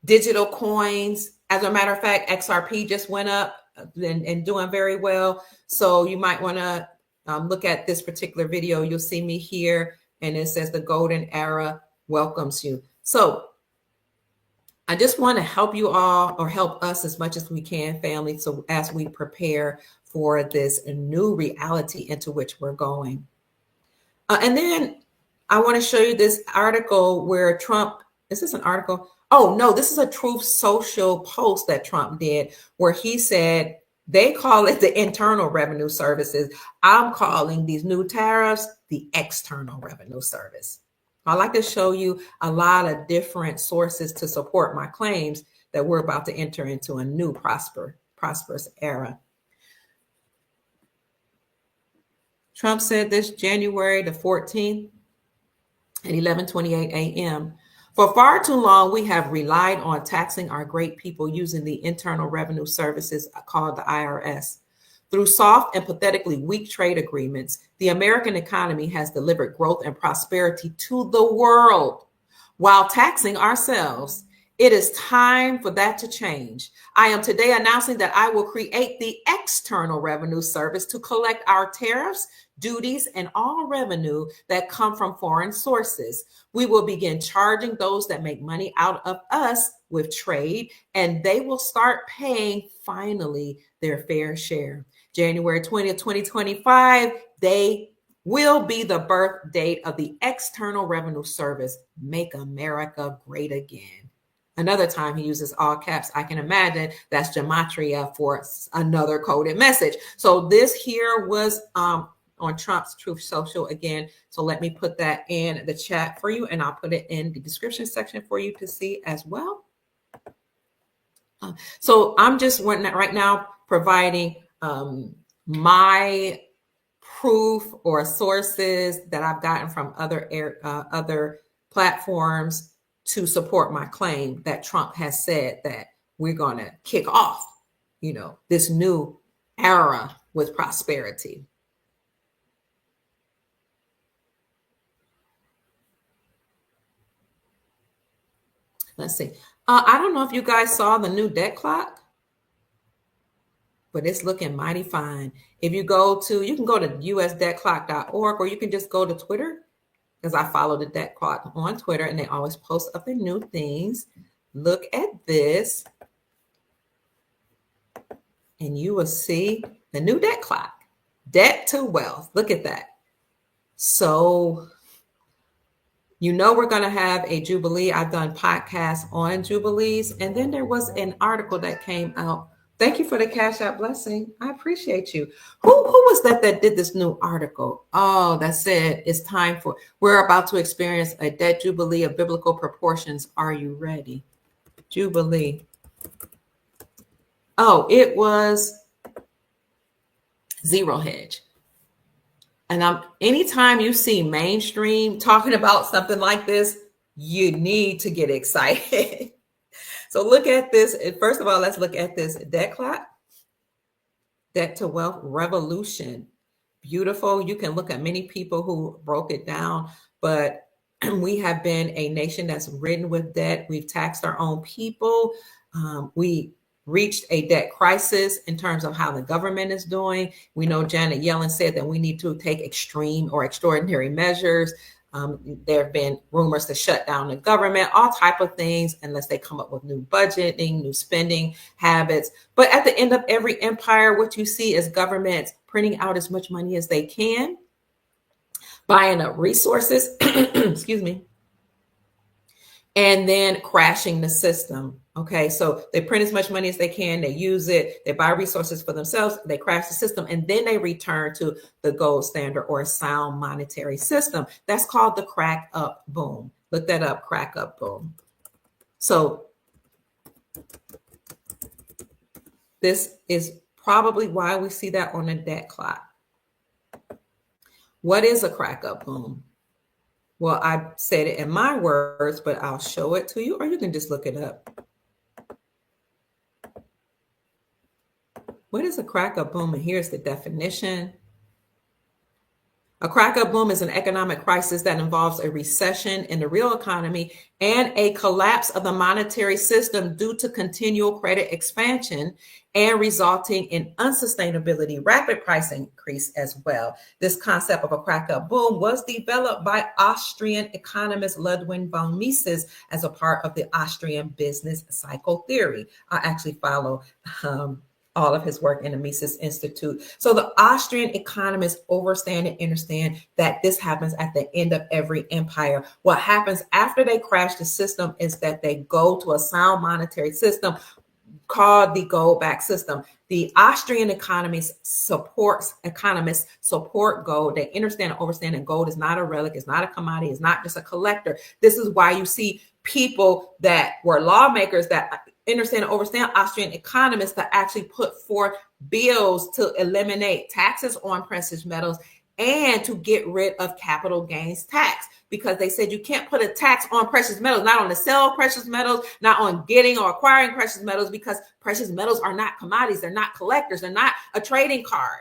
digital coins. As a matter of fact, XRP just went up and doing very well. So you might want to look at this particular video. You'll see me here, and it says the golden era welcomes you. So I just want to help you all, or help us as much as we can, family, so as we prepare for this new reality into which we're going. And then I want to show you this article where Trump, is this an article? Oh, no, this is a Truth Social post that Trump did where he said, they call it the Internal Revenue Services. I'm calling these new tariffs the External Revenue Service. I like to show you a lot of different sources to support my claims that we're about to enter into a new prosperous era. Trump said this January the 14th at 11:28 a.m. For far too long, we have relied on taxing our great people using the Internal Revenue Services called the IRS. Through soft and pathetically weak trade agreements, the American economy has delivered growth and prosperity to the world while taxing ourselves. It is time for that to change. I am today announcing that I will create the External Revenue Service to collect our tariffs, duties, and all revenue that come from foreign sources. We will begin charging those that make money out of us with trade, and they will start paying finally their fair share. January 20th, 2025, they will be the birth date of the External Revenue Service. Make America great again. Another time he uses all caps. I can imagine that's gematria for another coded message. So this here was on Trump's Truth Social again. So let me put that in the chat for you, and I'll put it in the description section for you to see as well. So I'm just right now providing my proof or sources that I've gotten from other platforms to support my claim that Trump has said that we're going to kick off, this new era with prosperity. Let's see. I don't know if you guys saw the new debt clock. but it's looking mighty fine. If you go to, you can go to usdebtclock.org, or you can just go to Twitter, because I follow the Debt Clock on Twitter and they always post up their new things. Look at this and you will see the new Debt Clock, debt to wealth. Look at that. So, you know, we're going to have a Jubilee. I've done podcasts on Jubilees. And then there was an article that came out. Thank you for the Cash App blessing. I appreciate you. Who was that did this new article? Oh, that said, it's time for, we're about to experience a debt jubilee of biblical proportions. Are you ready? Jubilee. Oh, it was Zero Hedge. And anytime you see mainstream talking about something like this, you need to get excited. So look at this. First of all, let's look at this Debt Clock, Debt to Wealth Revolution. Beautiful. You can look at many people who broke it down, but we have been a nation that's ridden with debt. We've taxed our own people. We reached a debt crisis in terms of how the government is doing. We know Janet Yellen said that we need to take extreme or extraordinary measures. There have been rumors to shut down the government, all type of things, unless they come up with new budgeting, new spending habits. But at the end of every empire, what you see is governments printing out as much money as they can, buying up resources, excuse me, and then crashing the system. Okay, so they print as much money as they can, they use it, they buy resources for themselves, they crash the system, and then they return to the gold standard or a sound monetary system. That's called the crack up boom. Look that up, crack up boom. So this is probably why we see that on the debt clock. What is a crack up boom? Well, I said it in my words, but I'll show it to you, or you can just look it up. What is a crack up boom? And here's the definition. A crack up boom is an economic crisis that involves a recession in the real economy and a collapse of the monetary system due to continual credit expansion and resulting in unsustainability, rapid price increase as well. This concept of a crack up boom was developed by Austrian economist Ludwig von Mises as a part of the Austrian business cycle theory. I actually follow all of his work in the Mises Institute. So the Austrian economists understand and understand that this happens at the end of every empire. What happens after they crash the system is that they go to a sound monetary system called the gold-backed system. The Austrian economists support gold. They understand and understand that gold is not a relic, it's not a commodity, it's not just a collector. This is why you see people that were lawmakers that understand and understand Austrian economists to actually put forth bills to eliminate taxes on precious metals and to get rid of capital gains tax, because they said you can't put a tax on precious metals, not on the sale of precious metals, not on getting or acquiring precious metals, because precious metals are not commodities. They're not collectors. They're not a trading card.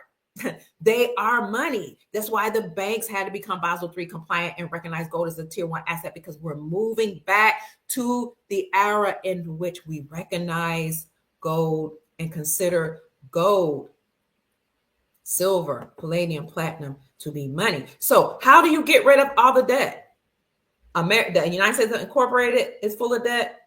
They are money. That's why the banks had to become Basel III compliant and recognize gold as a tier 1 asset, because we're moving back to the era in which we recognize gold and consider gold, silver, palladium, platinum to be money. So how do you get rid of all the debt? The United States Incorporated is full of debt.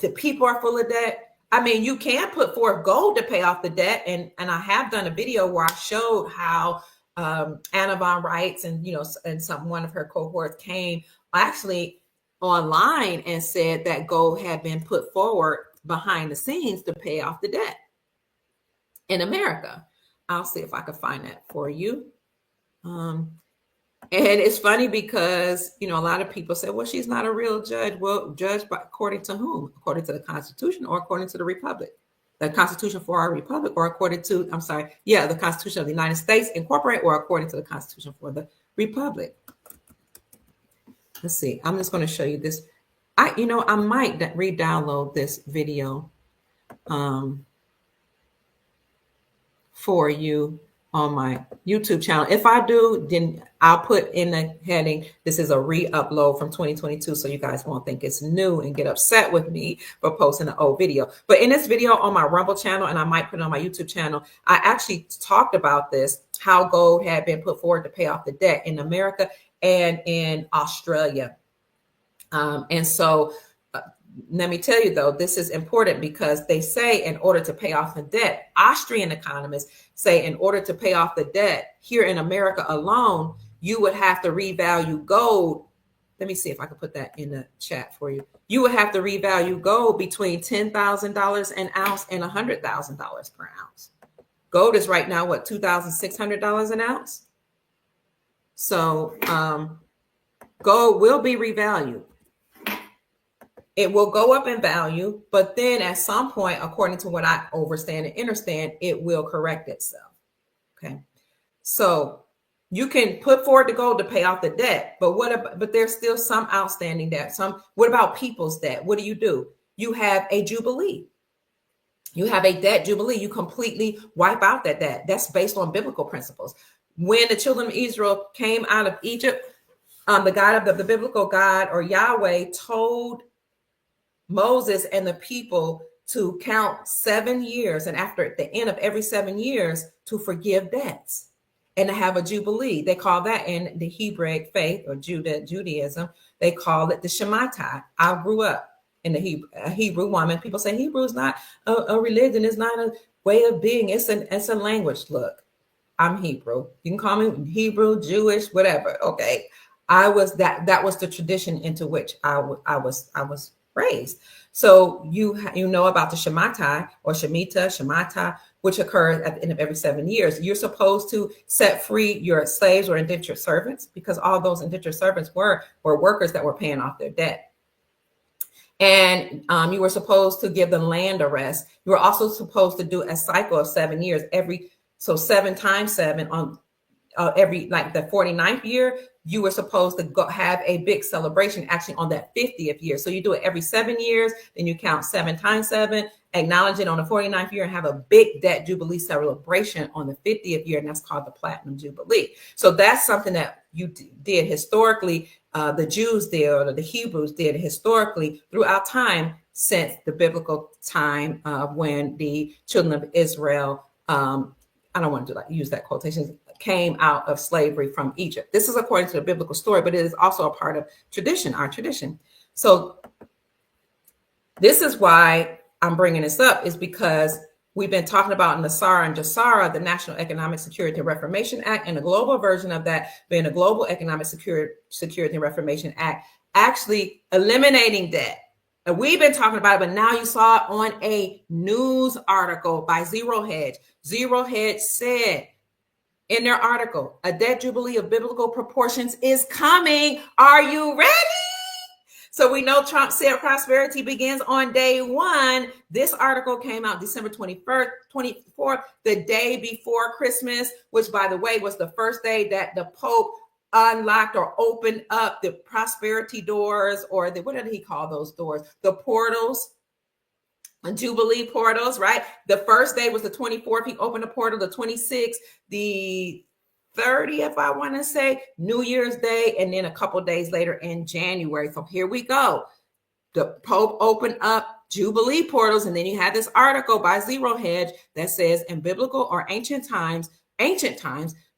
The people are full of debt. I mean, you can put forth gold to pay off the debt. And I have done a video where I showed how Anna von Reitz and one of her cohorts came actually online and said that gold had been put forward behind the scenes to pay off the debt in America. I'll see if I can find that for you. And it's funny because, a lot of people say, well, she's not a real judge. Well, judged by according to whom? According to the Constitution or according to the Republic? The Constitution for our Republic, or according to, the Constitution of the United States Incorporated, or according to the Constitution for the Republic? Let's see. I'm just going to show you this. I might re-download this video for you. on my YouTube channel. If I do, then I'll put in the heading, this is a re-upload from 2022, so you guys won't think it's new and get upset with me for posting an old video. But in this video on my Rumble channel, and I might put it on my YouTube channel, I actually talked about this, how gold had been put forward to pay off the debt in America and in Australia. And so let me tell you, though, this is important because they say in order to pay off the debt, Austrian economists say in order to pay off the debt here in America alone, you would have to revalue gold. Let me see if I can put that in the chat for you. You would have to revalue gold between $10,000 an ounce and $100,000 per ounce. Gold is right now, what, $2,600 an ounce? So gold will be revalued. It will go up in value, but then at some point, according to what I understand and understand, it will correct itself. Okay. So you can put forward the gold to pay off the debt, but but there's still some outstanding debt. What about people's debt? What do? You have a jubilee. You have a debt jubilee. You completely wipe out that debt. That's based on biblical principles. When the children of Israel came out of Egypt, the God of the biblical God, or Yahweh, told Moses and the people to count 7 years, and after the end of every 7 years to forgive debts and to have a jubilee. They call that in the Hebraic faith or Judaism, they call it the Shemitah. I grew up in the Hebrew woman. People say Hebrew is not a religion, it's not a way of being, it's a language. Look, I'm Hebrew. You can call me Hebrew, Jewish, whatever. Okay. That was the tradition into which I was raised. So you know about the Shemitah or Shemitah, which occurs at the end of every 7 years. You're supposed to set free your slaves or indentured servants, because all those indentured servants were workers that were paying off their debt. And you were supposed to give them land arrest. You were also supposed to do a cycle of 7 years. So 7 times 7 on every, like the 49th year, you were supposed to go have a big celebration actually on that 50th year. So you do it every 7 years, then you count 7 times 7, acknowledge it on the 49th year, and have a big debt jubilee celebration on the 50th year, and that's called the Platinum Jubilee. So that's something that you did historically, the Jews did, or the Hebrews did historically throughout time since the biblical time when the children of Israel, I don't want to use that quotation, came out of slavery from Egypt. This is according to the biblical story, but it is also a part of tradition, our tradition. So this is why I'm bringing this up, is because we've been talking about NESARA and JASARA, the National Economic Security and Reformation Act, and the global version of that being the Global Economic Security and Reformation Act, actually eliminating debt. And we've been talking about it, but now you saw it on a news article by Zero Hedge. Zero Hedge said in their article, a debt jubilee of biblical proportions is coming. Are you ready? So we know Trump said prosperity begins on day one. This article came out December 24th, the day before Christmas, which, by the way, was the first day that the Pope unlocked or opened up the prosperity doors, or what did he call those doors? The portals. Jubilee portals, right? The first day was the 24th. He opened the portal. The 26th, the 30th, I want to say, New Year's Day, and then a couple days later in January. So here we go. The Pope opened up Jubilee portals, and then you had this article by Zero Hedge that says in biblical or ancient times,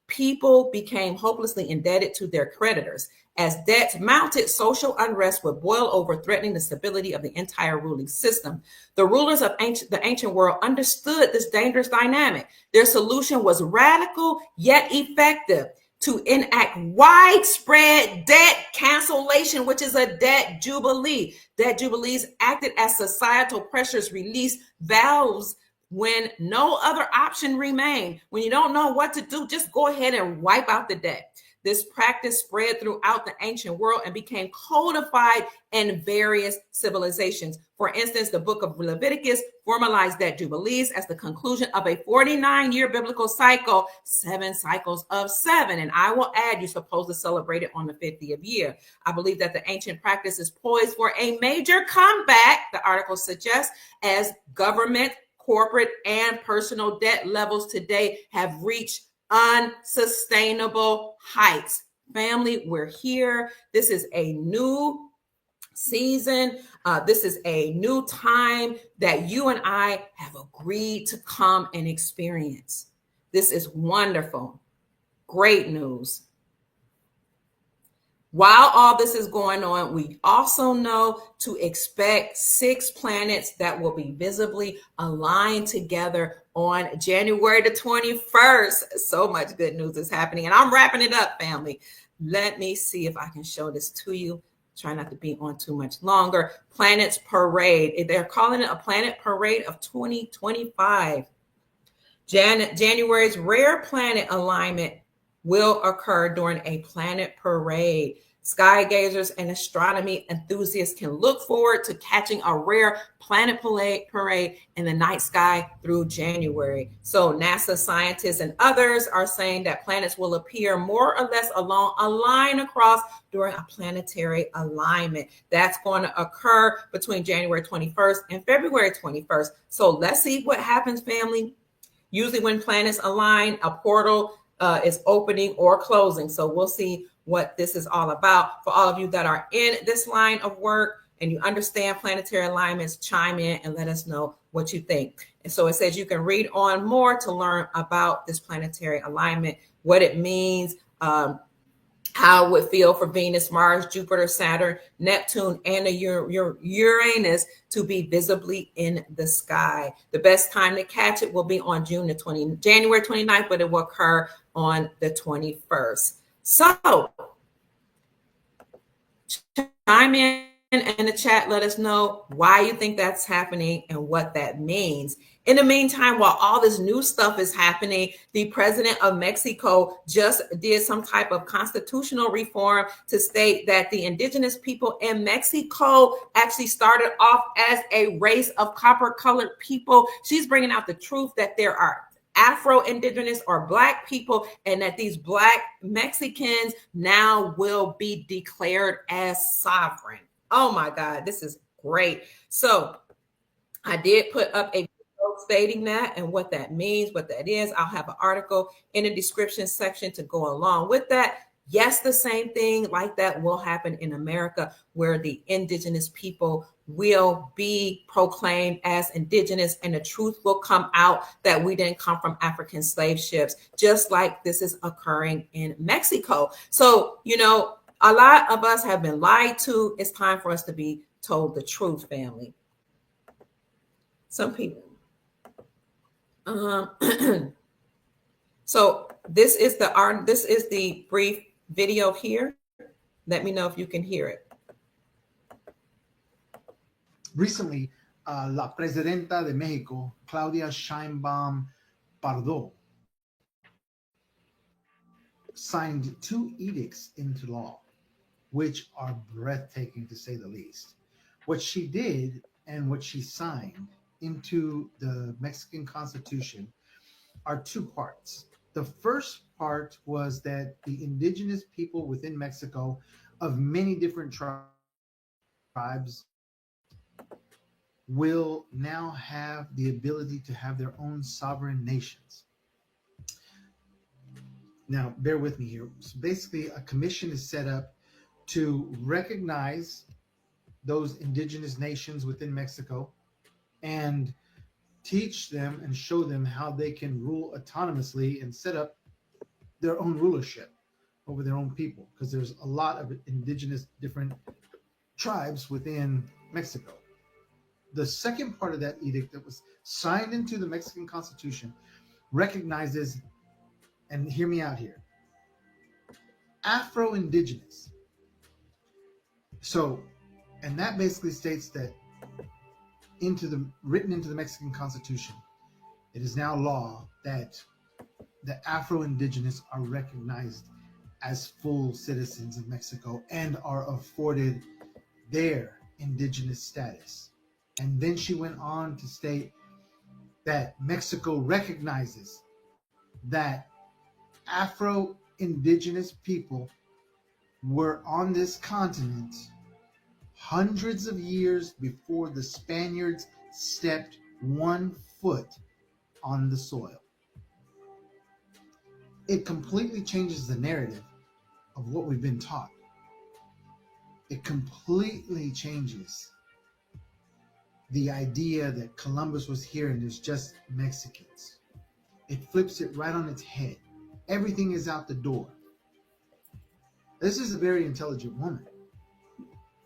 people became hopelessly indebted to their creditors. As debts mounted, social unrest would boil over, threatening the stability of the entire ruling system. The rulers of the ancient world understood this dangerous dynamic. Their solution was radical yet effective: to enact widespread debt cancellation, which is a debt jubilee. Debt jubilees acted as societal pressures released valves when no other option remained. When you don't know what to do, just go ahead and wipe out the debt. This practice spread throughout the ancient world and became codified in various civilizations. For instance, the book of Leviticus formalized debt jubilees as the conclusion of a 49-year biblical cycle, 7 cycles of 7. And I will add, you're supposed to celebrate it on the 50th year. I believe that the ancient practice is poised for a major comeback, the article suggests, as government, corporate, and personal debt levels today have reached unsustainable heights. Family, we're here. This is a new season. This is a new time that you and I have agreed to come and experience. This is wonderful. Great news. While all this is going on, we also know to expect 6 planets that will be visibly aligned together on January the 21st. So much good news is happening. And I'm wrapping it up, family. Let me see if I can show this to you. Try not to be on too much longer. Planets Parade. They're calling it a Planet Parade of 2025. January's rare planet alignment will occur during a planet parade. Sky gazers and astronomy enthusiasts can look forward to catching a rare planet parade in the night sky through January. So NASA scientists and others are saying that planets will appear more or less along a line across during a planetary alignment. That's going to occur between January 21st and February 21st. So let's see what happens, family. Usually when planets align, a portal is opening or closing. So we'll see what this is all about. For all of you that are in this line of work and you understand planetary alignments, chime in and let us know what you think. And so it says you can read on more to learn about this planetary alignment, what it means, how it would feel for Venus, Mars, Jupiter, Saturn, Neptune, and Uranus to be visibly in the sky. The best time to catch it will be on January 29th, but it will occur on the 21st. So chime in the chat, let us know why you think that's happening and what that means. In the meantime, while all this new stuff is happening, the president of Mexico just did some type of constitutional reform to state that the indigenous people in Mexico actually started off as a race of copper-colored people. She's bringing out the truth that there are Afro-Indigenous or Black people, and that these Black Mexicans now will be declared as sovereign. Oh my God, this is great. So I did put up a video stating that and what that means, what that is. I'll have an article in the description section to go along with that. Yes, the same thing like that will happen in America, where the indigenous people will be proclaimed as indigenous, and the truth will come out that we didn't come from African slave ships, just like this is occurring in Mexico. So, you know, a lot of us have been lied to. It's time for us to be told the truth, family. Some people. So this is the brief video here. Let me know if you can hear it. Recently, la presidenta de Mexico, Claudia Sheinbaum Pardo, signed 2 edicts into law, which are breathtaking to say the least. What she did and what she signed into the Mexican Constitution are 2 parts. The first part was that the indigenous people within Mexico of many different tribes will now have the ability to have their own sovereign nations. Now, bear with me here. So basically, a commission is set up to recognize those indigenous nations within Mexico and teach them and show them how they can rule autonomously and set up their own rulership over their own people, because there's a lot of indigenous different tribes within Mexico. The second part of that edict that was signed into the Mexican Constitution recognizes, and hear me out here, Afro-Indigenous. So, and that basically states that written into the Mexican Constitution, it is now law that the Afro-Indigenous are recognized as full citizens of Mexico and are afforded their indigenous status. And then she went on to state that Mexico recognizes that Afro-Indigenous people were on this continent hundreds of years before the Spaniards stepped 1 foot on the soil. it completely changes the narrative of what we've been taught. It completely changes the idea that Columbus was here and there's just Mexicans. It flips it right on its head. Everything is out the door. This is a very intelligent woman.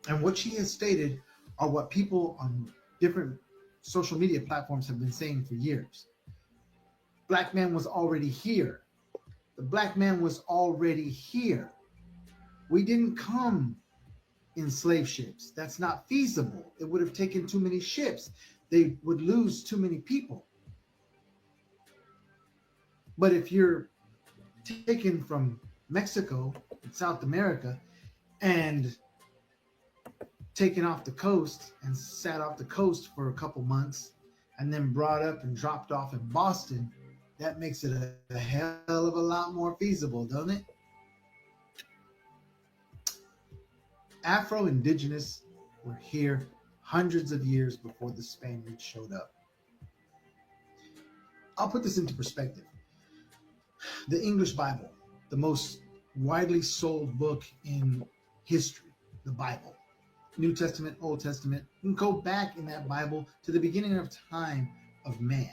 And what she has stated are what people on different social media platforms have been saying for years. Black man was already here. The black man was already here. We didn't come in slave ships. That's not feasible. It would have taken too many ships. They would lose too many people. But if you're taken from Mexico and South America and taken off the coast and sat off the coast for a couple months and then brought up and dropped off in Boston, that makes it a hell of a lot more feasible, doesn't it? Afro-Indigenous were here hundreds of years before the Spaniards showed up. I'll put this into perspective. The English Bible, the most widely sold book in history, the Bible, New Testament, Old Testament, you can go back in that Bible to the beginning of time of man.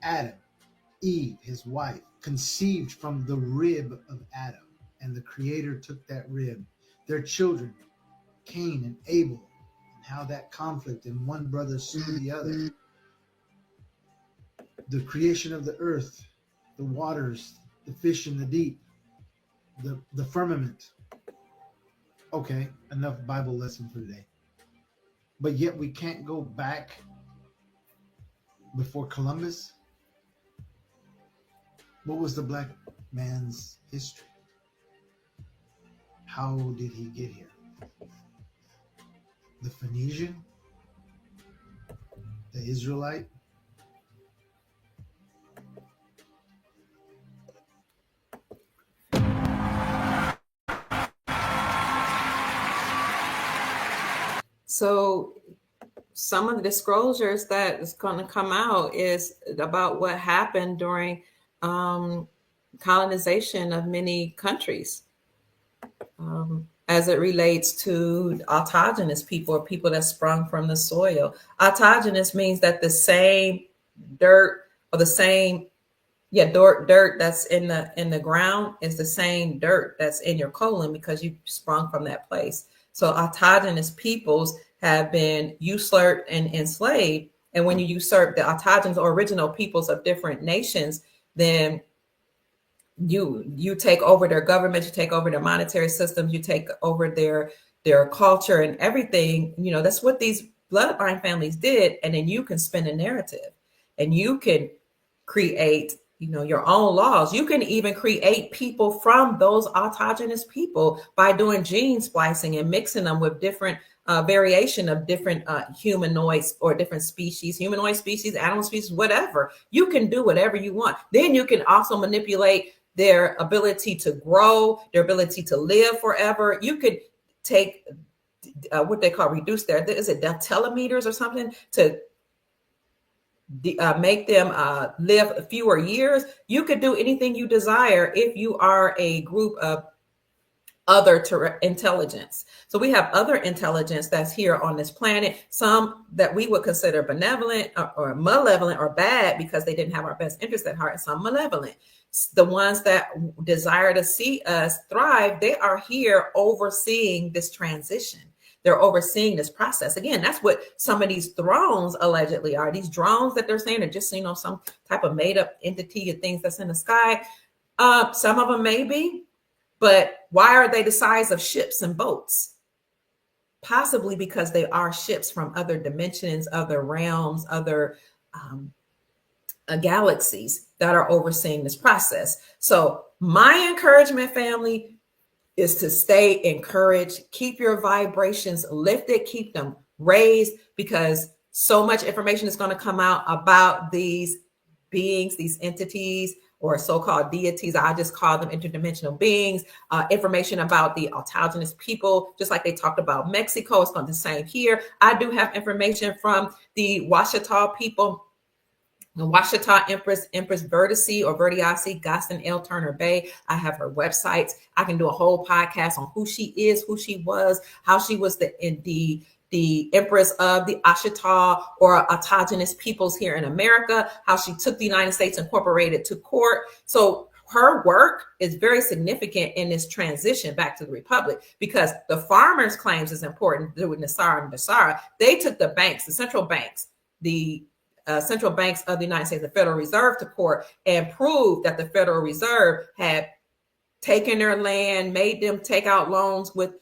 Adam, Eve, his wife, conceived from the rib of Adam, and the Creator took that rib. Their children, Cain and Abel, and how that conflict and one brother slew the other. The creation of the earth, the waters, the fish in the deep, the firmament. Okay, enough Bible lesson for today. But yet we can't go back before Columbus. What was the black man's history? How did he get here? The Phoenician? The Israelite? So some of the disclosures that is going to come out is about what happened during colonization of many countries as it relates to autogenous people, or people that sprung from the soil. Autogenous means that the same dirt or the same dirt that's in the ground is the same dirt that's in your colon because you sprung from that place. So autogenous peoples have been usurped and enslaved. And when you usurp the autogenous or original peoples of different nations, then you take over their government, you take over their monetary systems, you take over their culture and everything. You know, that's what these bloodline families did. And then you can spin a narrative and you can create, your own laws. You can even create people from those autogenous people by doing gene splicing and mixing them with different variation of different humanoids or different species, humanoid species, animal species, whatever. You can do whatever you want. Then you can also manipulate their ability to grow, their ability to live forever. You could take what they call reduce is it telomeres or something to make them live fewer years. You could do anything you desire if you are a group of other intelligence. So we have other intelligence that's here on this planet, some that we would consider benevolent or malevolent or bad because they didn't have our best interest at heart, and some malevolent. The ones that desire to see us thrive, they are here overseeing this transition. They're overseeing this process. Again, that's what some of these drones allegedly are. These drones that they're saying are just, some type of made up entity of things that's in the sky. Some of them may be, but why are they the size of ships and boats? Possibly because they are ships from other dimensions, other realms, other galaxies that are overseeing this process. So my encouragement, family, is to stay encouraged, keep your vibrations lifted, keep them raised, because so much information is going to come out about these beings, these entities, or so-called deities. I just call them interdimensional beings. Information about the autogenous people, just like they talked about Mexico, it's going to be the same here. I do have information from the Ouachita people The Washita Empress Vertice or Vertice Gaston L. Turner Bay. I have her websites. I can do a whole podcast on who she is, who she was, how she was the empress of the Ashita or autogenous peoples here in America, how she took the United States Incorporated to court. So her work is very significant in this transition back to the Republic, because the farmers' claims is important with Nassar and Basara. They took the banks, the central banks, the central banks of the United States, the Federal Reserve, to court and proved that the Federal Reserve had taken their land, made them take out loans with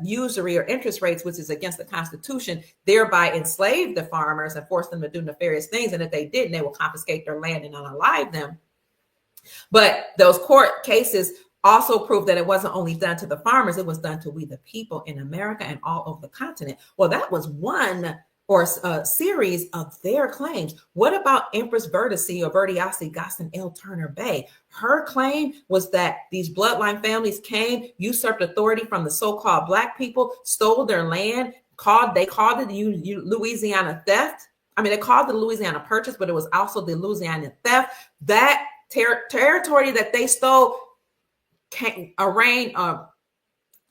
usury or interest rates, which is against the Constitution, thereby enslaved the farmers and forced them to do nefarious things. And if they didn't, they will confiscate their land and unalive them. But those court cases also proved that it wasn't only done to the farmers, it was done to we the people in America and all over the continent. Well, that was one or a series of their claims. What about Empress Vertice or Vertice Gaston L. Turner Bay? Her claim was that these bloodline families came, usurped authority from the so-called Black people, stole their land, they called it the Louisiana theft. I mean, they called it the Louisiana Purchase, but it was also the Louisiana theft. That territory that they stole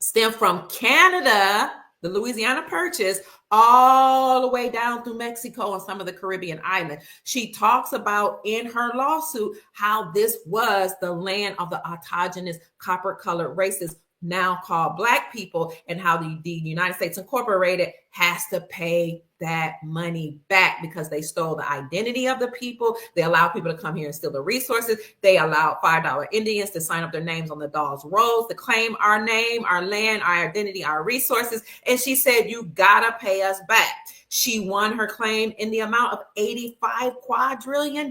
stemmed from Canada, the Louisiana Purchase, all the way down through Mexico and some of the Caribbean islands. She talks about in her lawsuit how this was the land of the autogenous copper-colored races, now called Black people, and how the United States Incorporated has to pay that money back because they stole the identity of the people. They allowed people to come here and steal the resources. They allowed $5 Indians to sign up their names on the Dawes Rolls to claim our name, our land, our identity, our resources. And she said, you gotta pay us back. She won her claim in the amount of $85 quadrillion.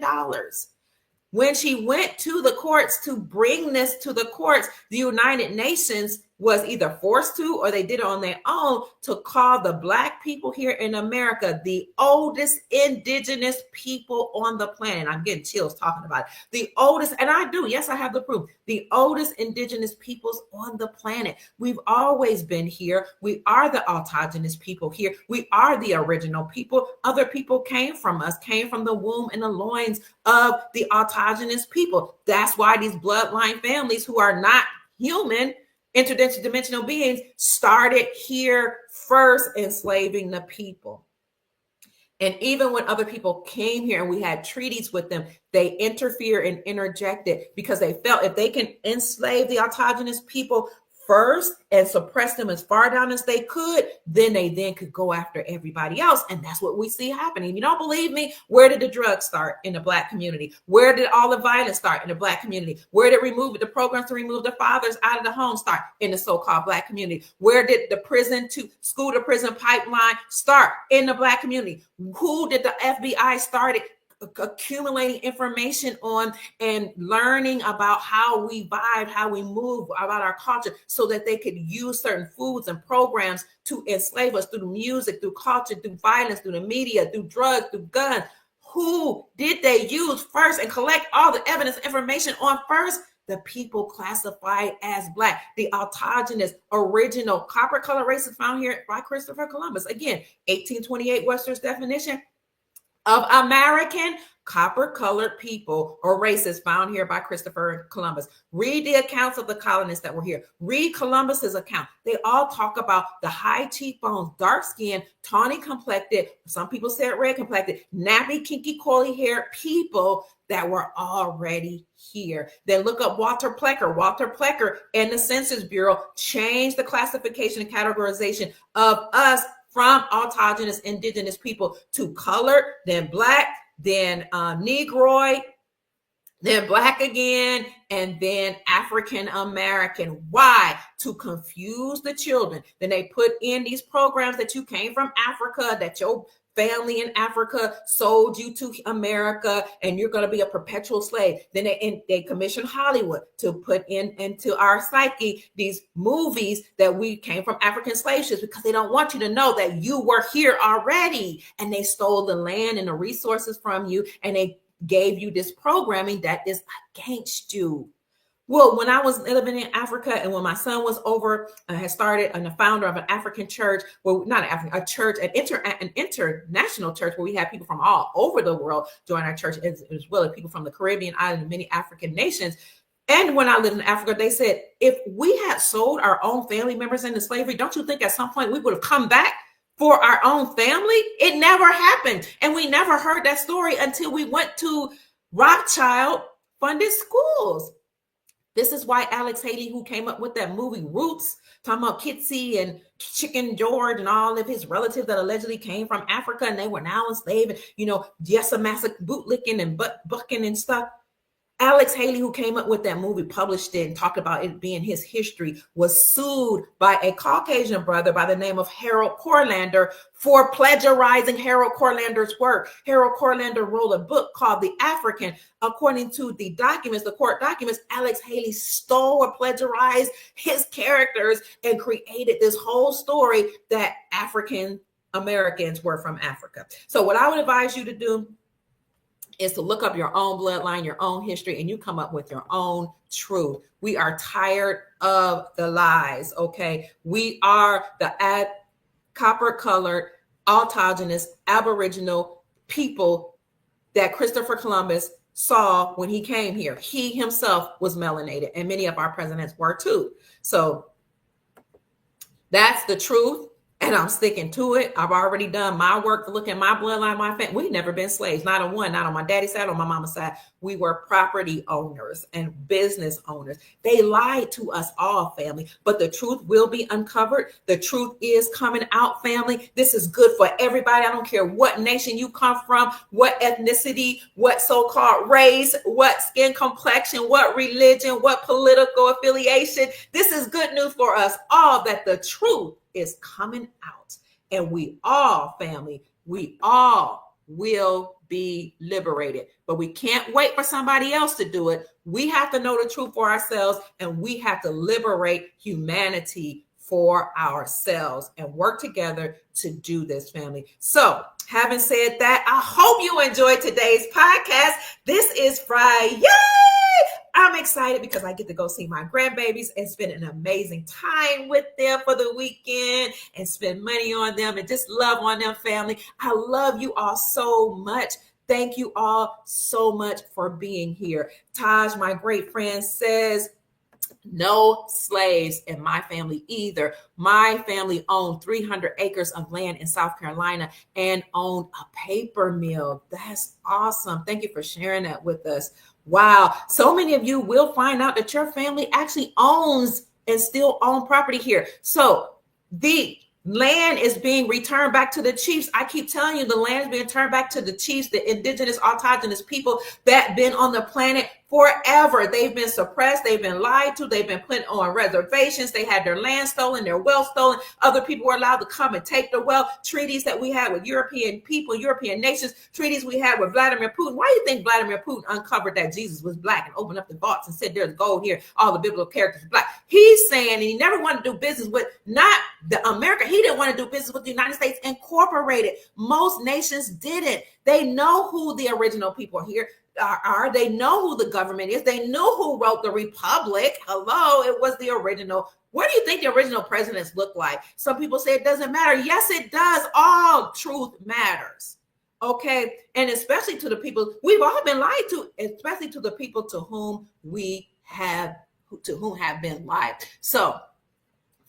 When she went to the courts to bring this to the courts, the United Nations was either forced to, or they did it on their own, to call the Black people here in America the oldest indigenous people on the planet. I'm getting chills talking about it. The oldest, and I do, yes, I have the proof, the oldest indigenous peoples on the planet. We've always been here. We are the autogenous people here. We are the original people. Other people came from us, came from the womb and the loins of the autogenous people. That's why these bloodline families who are not human, interdimensional beings, started here first, enslaving the people. And even when other people came here and we had treaties with them, they interfered and interjected because they felt if they can enslave the autogenous people first and suppress them as far down as they could, then they could go after everybody else. And that's what we see happening. If you don't believe me, where did the drugs start? In the Black community. Where did all the violence start? In the Black community. Where did the programs to remove the fathers out of the home start? In the so-called Black community. Where did the school to prison pipeline start? In the Black community. Who did the FBI start accumulating information on and learning about how we vibe, how we move, about our culture, so that they could use certain foods and programs to enslave us through music, through culture, through violence, through the media, through drugs, through guns? Who did they use first and collect all the evidence information on first? The people classified as Black, the autogenous, original copper-colored races found here by Christopher Columbus. Again, 1828 Webster's definition of American copper-colored people or races found here by Christopher Columbus. Read the accounts of the colonists that were here. Read Columbus's account. They all talk about the high cheekbones, dark skin, tawny complected, some people said red complected, nappy, kinky, coily-haired people that were already here. Then look up Walter Plecker. Walter Plecker and the Census Bureau changed the classification and categorization of us from autogenous indigenous people to colored, then Black, then Negroid, then Black again, and then African American. Why? To confuse the children. Then they put in these programs that you came from Africa, that your family in Africa sold you to America, and you're going to be a perpetual slave. Then they commissioned Hollywood to put into our psyche these movies that we came from African slave ships, because they don't want you to know that you were here already, and they stole the land and the resources from you, and they gave you this programming that is against you. Well, when I was living in Africa and when my son was over, I had started and the founder of an African church, well, not an African, a church, an international church where we had people from all over the world join our church, as well as people from the Caribbean island and many African nations. And when I lived in Africa, they said, if we had sold our own family members into slavery, don't you think at some point we would have come back for our own family? It never happened. And we never heard that story until we went to Rothschild funded schools. This is why Alex Haley, who came up with that movie Roots, talking about Kitsy and Chicken George and all of his relatives that allegedly came from Africa and they were now enslaved, and, you know, Jessa Massac bootlicking and bucking and stuff. Alex Haley, who came up with that movie, published it and talked about it being his history, was sued by a Caucasian brother by the name of Harold Corlander for plagiarizing Harold Corlander's work. Harold Corlander wrote a book called The African. According to the documents, the court documents, Alex Haley stole or plagiarized his characters and created this whole story that African Americans were from Africa. So what I would advise you to do is to look up your own bloodline, your own history, and you come up with your own truth. We are tired of the lies, okay? We are the copper-colored, autogenous, aboriginal people that Christopher Columbus saw when he came here. He himself was melanated, and many of our presidents were too. So that's the truth. And I'm sticking to it. I've already done my work to look at my bloodline, my family. We've never been slaves, not on one, not on my daddy's side, on my mama's side. We were property owners and business owners. They lied to us all, family, but the truth will be uncovered. The truth is coming out, family. This is good for everybody. I don't care what nation you come from, what ethnicity, what so-called race, what skin complexion, what religion, what political affiliation. This is good news for us all, that the truth is coming out, and we all, family, we all will be liberated. But we can't wait for somebody else to do it. We have to know the truth for ourselves, and we have to liberate humanity for ourselves and work together to do this, family. So having said that, I hope you enjoyed today's podcast. This is Friday. I'm excited because I get to go see my grandbabies and spend an amazing time with them for the weekend and spend money on them and just love on them, family. I love you all so much. Thank you all so much for being here. Taj, my great friend, says, no slaves in my family either. My family owned 300 acres of land in South Carolina and owned a paper mill. That's awesome. Thank you for sharing that with us. Wow. So many of you will find out that your family actually owns and still own property here. So the land is being returned back to the chiefs. I keep telling you, the land is being turned back to the chiefs, the indigenous, autogenous people that been on the planet forever. They've been suppressed. They've been lied to. They've been put on reservations. They had their land stolen, their wealth stolen. Other people were allowed to come and take the wealth. Treaties that we had with European people, European nations, treaties we had with Vladimir Putin. Why do you think Vladimir Putin uncovered that Jesus was black and opened up the vaults and said, there's gold here, all the biblical characters are black? He's saying, and he never wanted to do business with not the America. He didn't want to do business with the United States Incorporated. Most nations didn't. They know who the original people here are. They know who the government is. They know who wrote the Republic. Hello, it was the original. What do you think the original presidents look like? Some people say it doesn't matter. Yes, it does. All truth matters. Okay. And especially to the people we've all been lied to, especially to the people to whom have been lied. So,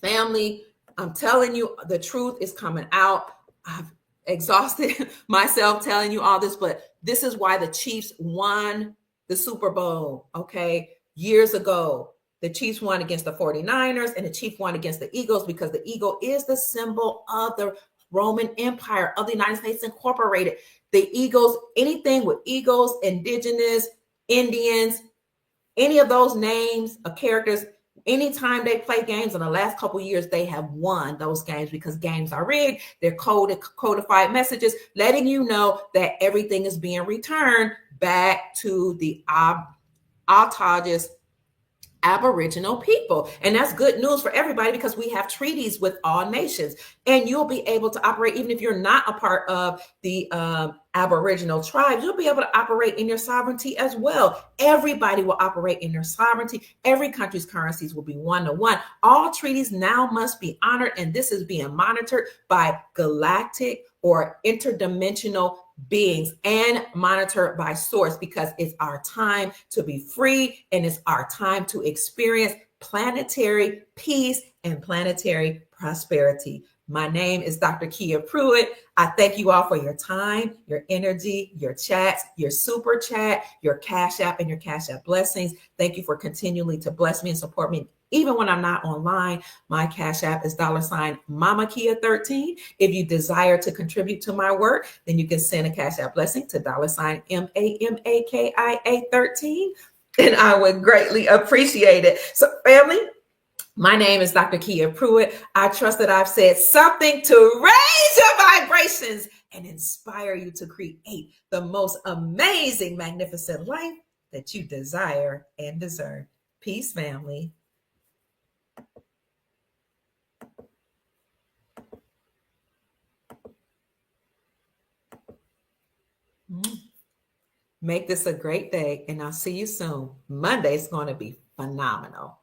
family, I'm telling you, the truth is coming out. I've exhausted myself telling you all this, but this is why the Chiefs won the Super Bowl, okay? Years ago, the Chiefs won against the 49ers and the Chiefs won against the Eagles, because the eagle is the symbol of the Roman Empire, of the United States Incorporated. The Eagles, anything with eagles, indigenous, Indians, any of those names of characters, anytime they play games in the last couple of years, they have won those games, because games are rigged. They're codified messages letting you know that everything is being returned back to the autogenous Aboriginal people. And that's good news for everybody because we have treaties with all nations. And you'll be able to operate, even if you're not a part of the Aboriginal tribes, you'll be able to operate in your sovereignty as well. Everybody will operate in their sovereignty. Every country's currencies will be 1-to-1. All treaties now must be honored, and this is being monitored by galactic or interdimensional beings and monitored by source, because it's our time to be free and it's our time to experience planetary peace and planetary prosperity. My name is Dr. Kia Pruitt. I thank you all for your time, your energy, your chats, your super chat, your Cash App, and your Cash App blessings. Thank you for continually to bless me and support me. Even when I'm not online, my Cash App is $Mama Kia 13. If you desire to contribute to my work, then you can send a Cash App blessing to $MAMAKIA 13. And I would greatly appreciate it. So family, my name is Dr. Kia Pruitt. I trust that I've said something to raise your vibrations and inspire you to create the most amazing, magnificent life that you desire and deserve. Peace, family. Make this a great day, and I'll see you soon. Monday's going to be phenomenal.